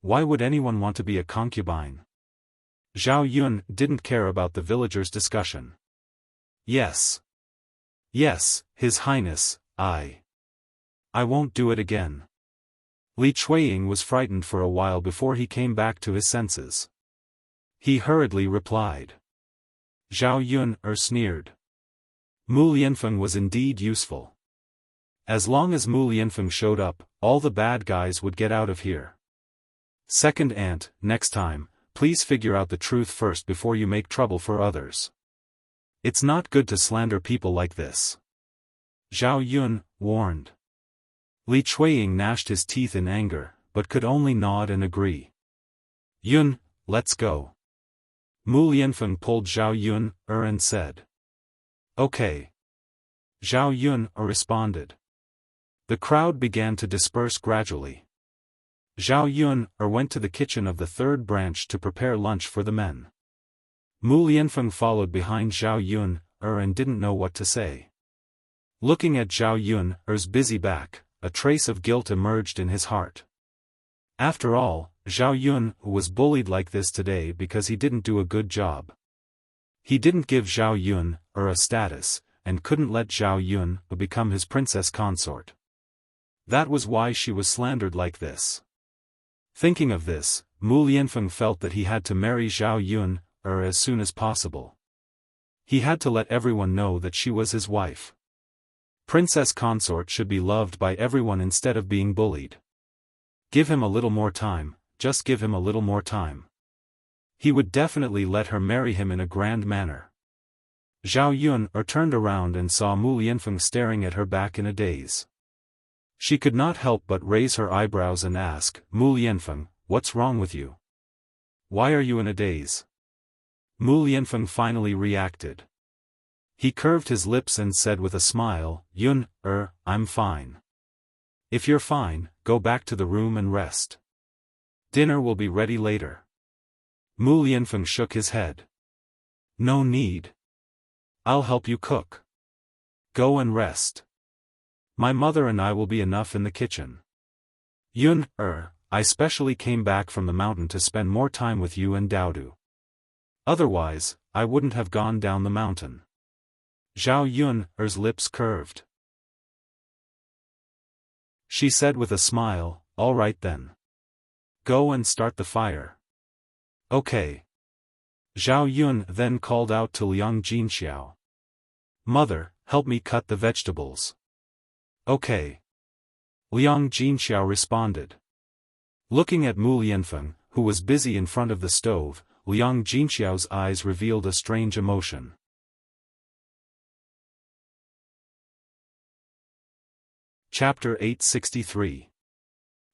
Why would anyone want to be a concubine? Zhao Yun didn't care about the villagers' discussion. Yes. Yes, His Highness, I won't do it again. Li Chuiying was frightened for a while before he came back to his senses. He hurriedly replied. Zhao Yun sneered. Mu Lianfeng was indeed useful. As long as Mu Lianfeng showed up, all the bad guys would get out of here. Second aunt, next time, please figure out the truth first before you make trouble for others. It's not good to slander people like this. Zhao Yun warned. Li Chuiying gnashed his teeth in anger, but could only nod and agree. Yun, let's go. Mu Lianfeng pulled Zhao Yun and said. Okay. Zhao Yun responded. The crowd began to disperse gradually. Zhao Yun went to the kitchen of the third branch to prepare lunch for the men. Mu Lianfeng followed behind Zhao Yun and didn't know what to say. Looking at Zhao Yun's busy back, a trace of guilt emerged in his heart. After all, Zhao Yun was bullied like this today because he didn't do a good job. He didn't give Zhao Yun a status, and couldn't let Zhao Yun become his princess consort. That was why she was slandered like this. Thinking of this, Mu Lianfeng felt that he had to marry Zhao Yun as soon as possible. He had to let everyone know that she was his wife. Princess consort should be loved by everyone instead of being bullied. Give him a little more time, just give him a little more time. He would definitely let her marry him in a grand manner. Zhao Yun turned around and saw Mu Lianfeng staring at her back in a daze. She could not help but raise her eyebrows and ask, Mu Lianfeng, what's wrong with you? Why are you in a daze? Mu Lianfeng finally reacted. He curved his lips and said with a smile, Yun, I'm fine. If you're fine, go back to the room and rest. Dinner will be ready later. Mu Lianfeng shook his head. No need. I'll help you cook. Go and rest. My mother and I will be enough in the kitchen. Yun, I specially came back from the mountain to spend more time with you and Daodu. Otherwise, I wouldn't have gone down the mountain. Zhao Yun's lips curved. She said with a smile, all right then. Go and start the fire. Okay. Zhao Yun then called out to Liang Jinxiao. Mother, help me cut the vegetables. Okay. Liang Jinxiao responded. Looking at Mu Lianfeng, who was busy in front of the stove, Liang Jinxiao's eyes revealed a strange emotion. Chapter 863.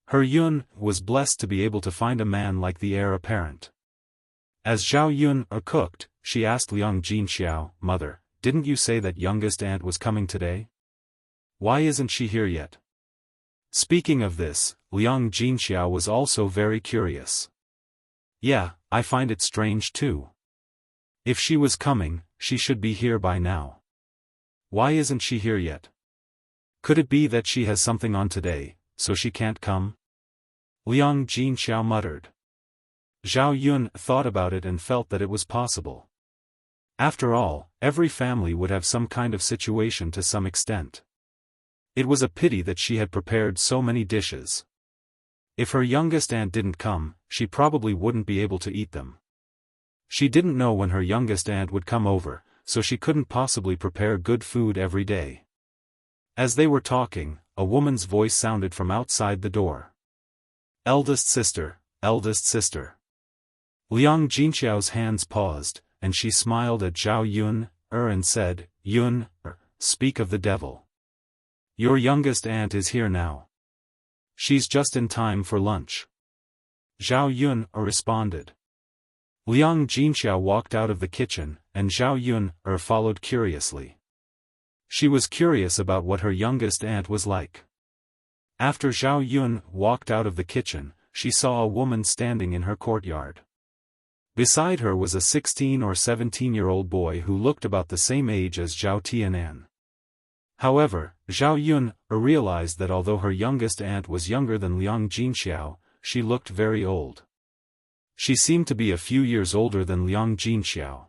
Her Yun was blessed to be able to find a man like the heir apparent. As Zhao Yun cooked, she asked Liang Jinxiao, Mother, didn't you say that youngest aunt was coming today? Why isn't she here yet? Speaking of this, Liang Jinxiao was also very curious. Yeah, I find it strange too. If she was coming, she should be here by now. Why isn't she here yet? Could it be that she has something on today, so she can't come? Liang Jinxiao muttered. Zhao Yun thought about it and felt that it was possible. After all, every family would have some kind of situation to some extent. It was a pity that she had prepared so many dishes. If her youngest aunt didn't come, she probably wouldn't be able to eat them. She didn't know when her youngest aunt would come over, so she couldn't possibly prepare good food every day. As they were talking, a woman's voice sounded from outside the door. Eldest sister, eldest sister. Liang Jinxiao's hands paused, and she smiled at Zhao Yun, and said, Yun, speak of the devil. Your youngest aunt is here now. She's just in time for lunch. Zhao Yun responded. Liang Jinxiao walked out of the kitchen, and Zhao Yun followed curiously. She was curious about what her youngest aunt was like. After Zhao Yun walked out of the kitchen, she saw a woman standing in her courtyard. Beside her was a 16 or 17-year-old boy who looked about the same age as Zhao Tianan. However, Zhao Yun realized that although her youngest aunt was younger than Liang Jinxiao, she looked very old. She seemed to be a few years older than Liang Jinxiao.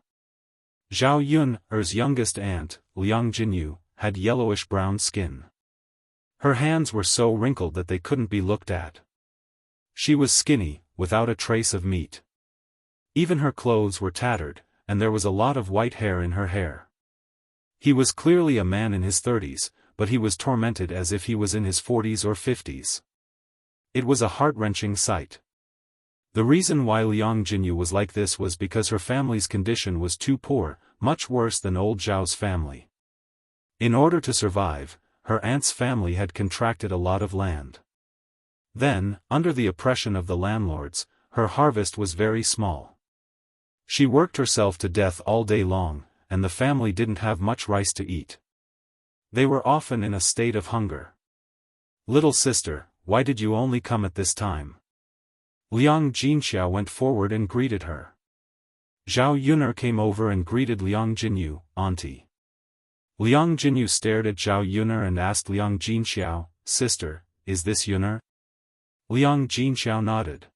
Zhao Yun's youngest aunt, Liang Jinyu, had yellowish-brown skin. Her hands were so wrinkled that they couldn't be looked at. She was skinny, without a trace of meat. Even her clothes were tattered, and there was a lot of white hair in her hair. He was clearly a man in his 30s, but he was tormented as if he was in his 40s or 50s. It was a heart-wrenching sight. The reason why Liang Jinyu was like this was because her family's condition was too poor, much worse than old Zhao's family. In order to survive, her aunt's family had contracted a lot of land. Then, under the oppression of the landlords, her harvest was very small. She worked herself to death all day long, and the family didn't have much rice to eat. They were often in a state of hunger. "Little sister, why did you only come at this time?" Liang Jinxiao went forward and greeted her. Zhao Yuner came over and greeted Liang Jinyu, "Auntie." Liang Jinyu stared at Zhao Yuner and asked Liang Jinxiao, "Sister, is this Yuner?" Liang Jinxiao nodded.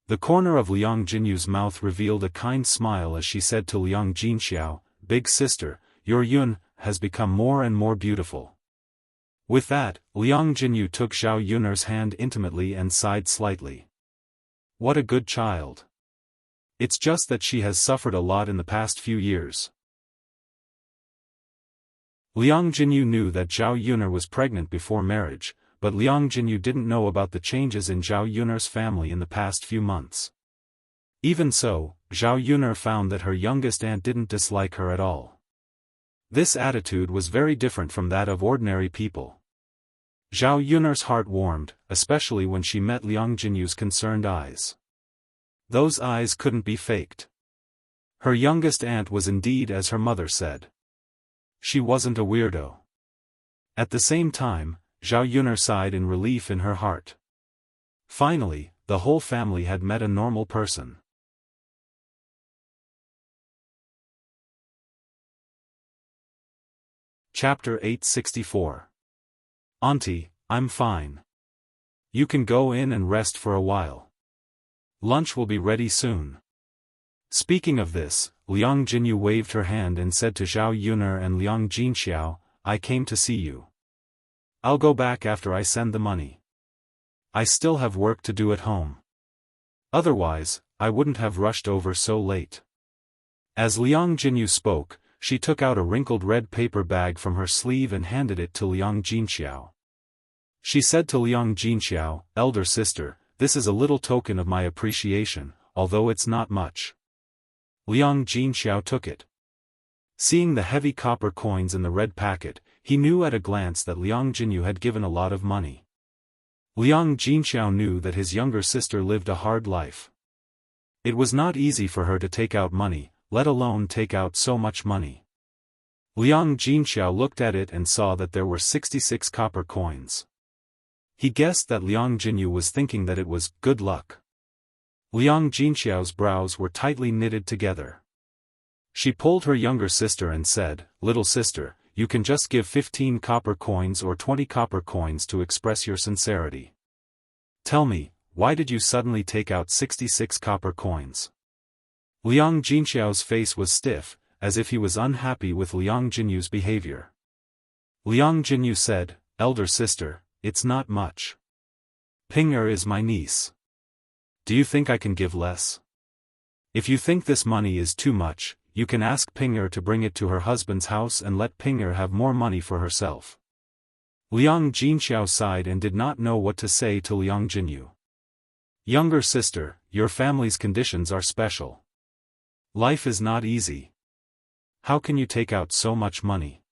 The corner of Liang Jinyu's mouth revealed a kind smile as she said to Liang Jinxiao, "Big sister, your Yun has become more and more beautiful." With that, Liang Jinyu took Zhao Yuner's hand intimately and sighed slightly. What a good child. It's just that she has suffered a lot in the past few years. Liang Jinyu knew that Zhao Yuner was pregnant before marriage, but Liang Jinyu didn't know about the changes in Zhao Yuner's family in the past few months. Even so, Zhao Yuner found that her youngest aunt didn't dislike her at all. This attitude was very different from that of ordinary people. Zhao Yuner's heart warmed, especially when she met Liang Jinyu's concerned eyes. Those eyes couldn't be faked. Her youngest aunt was indeed as her mother said. She wasn't a weirdo. At the same time, Zhao Yuner sighed in relief in her heart. Finally, the whole family had met a normal person. Chapter 864. Auntie, I'm fine. You can go in and rest for a while. Lunch will be ready soon. Speaking of this, Liang Jinyu waved her hand and said to Zhao Yuner and Liang Jinxiao, "I came to see you. I'll go back after I send the money. I still have work to do at home. Otherwise, I wouldn't have rushed over so late." As Liang Jinyu spoke, she took out a wrinkled red paper bag from her sleeve and handed it to Liang Jinxiao. She said to Liang Jinxiao, "Elder sister, this is a little token of my appreciation, although it's not much." Liang Jinxiao took it. Seeing the heavy copper coins in the red packet, he knew at a glance that Liang Jinyu had given a lot of money. Liang Jinxiao knew that his younger sister lived a hard life. It was not easy for her to take out money, let alone take out so much money. Liang Jinxiao looked at it and saw that there were 66 copper coins. He guessed that Liang Jinyu was thinking that it was good luck. Liang Jinxiao's brows were tightly knitted together. She pulled her younger sister and said, "Little sister, you can just give 15 copper coins or 20 copper coins to express your sincerity. Tell me, why did you suddenly take out 66 copper coins?" Liang Jinxiao's face was stiff, as if he was unhappy with Liang Jinyu's behavior. Liang Jinyu said, "Elder sister, it's not much. Ping'er is my niece. Do you think I can give less? If you think this money is too much, you can ask Ping'er to bring it to her husband's house and let Ping'er have more money for herself." Liang Jinxiao sighed and did not know what to say to Liang Jinyu. "Younger sister, your family's conditions are special. Life is not easy. How can you take out so much money?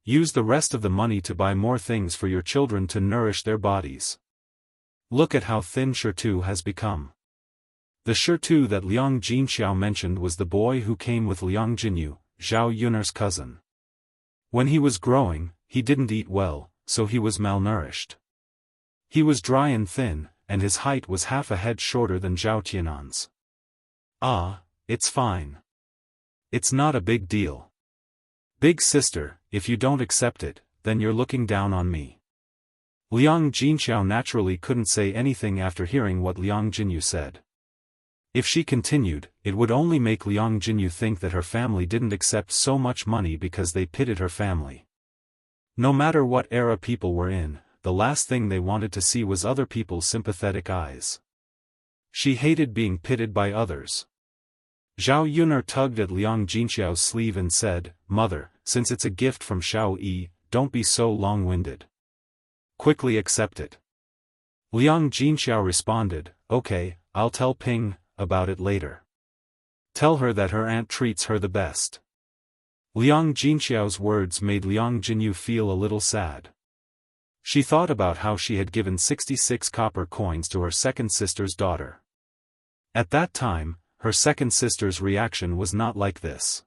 Use the rest of the money to buy more things for your children to nourish their bodies. Look at how thin Shirtu has become." The Shirtu that Liang Jinxiao mentioned was the boy who came with Liang Jinyu, Zhao Yuner's cousin. When he was growing, he didn't eat well, so he was malnourished. He was dry and thin, and his height was half a head shorter than Zhao Tianan's. "Ah, it's fine. It's not a big deal. Big sister, if you don't accept it, then you're looking down on me." Liang Jinxiao naturally couldn't say anything after hearing what Liang Jinyu said. If she continued, it would only make Liang Jinyu think that her family didn't accept so much money because they pitied her family. No matter what era people were in, the last thing they wanted to see was other people's sympathetic eyes. She hated being pitied by others. Zhao Yuner tugged at Liang Jinxiao's sleeve and said, "Mother, since it's a gift from Xiao Yi, don't be so long-winded. Quickly accept it." Liang Jinxiao responded, "Okay, I'll tell Ping about it later. Tell her that her aunt treats her the best. Liang Jinxiao's words made Liang Jinyu feel a little sad. She thought about how she had given 66 copper coins to her second sister's daughter. At that time, her second sister's reaction was not like this.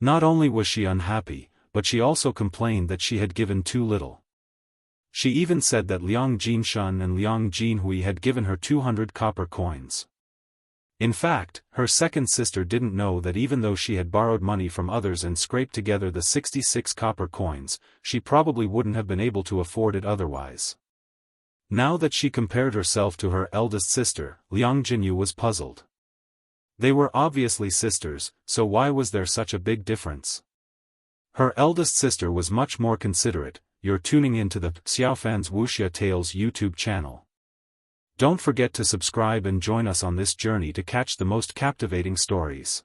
Not only was she unhappy, but she also complained that she had given too little. She even said that Liang Jinshan and Liang Jinhui had given her 200 copper coins. In fact, her second sister didn't know that even though she had borrowed money from others and scraped together the 66 copper coins, she probably wouldn't have been able to afford it otherwise. Now that she compared herself to her eldest sister, Liang Jinyu was puzzled. They were obviously sisters, so why was there such a big difference? Her eldest sister was much more considerate. You're tuning into the Xiaofan's Wuxia Tales YouTube channel. Don't forget to subscribe and join us on this journey to catch the most captivating stories.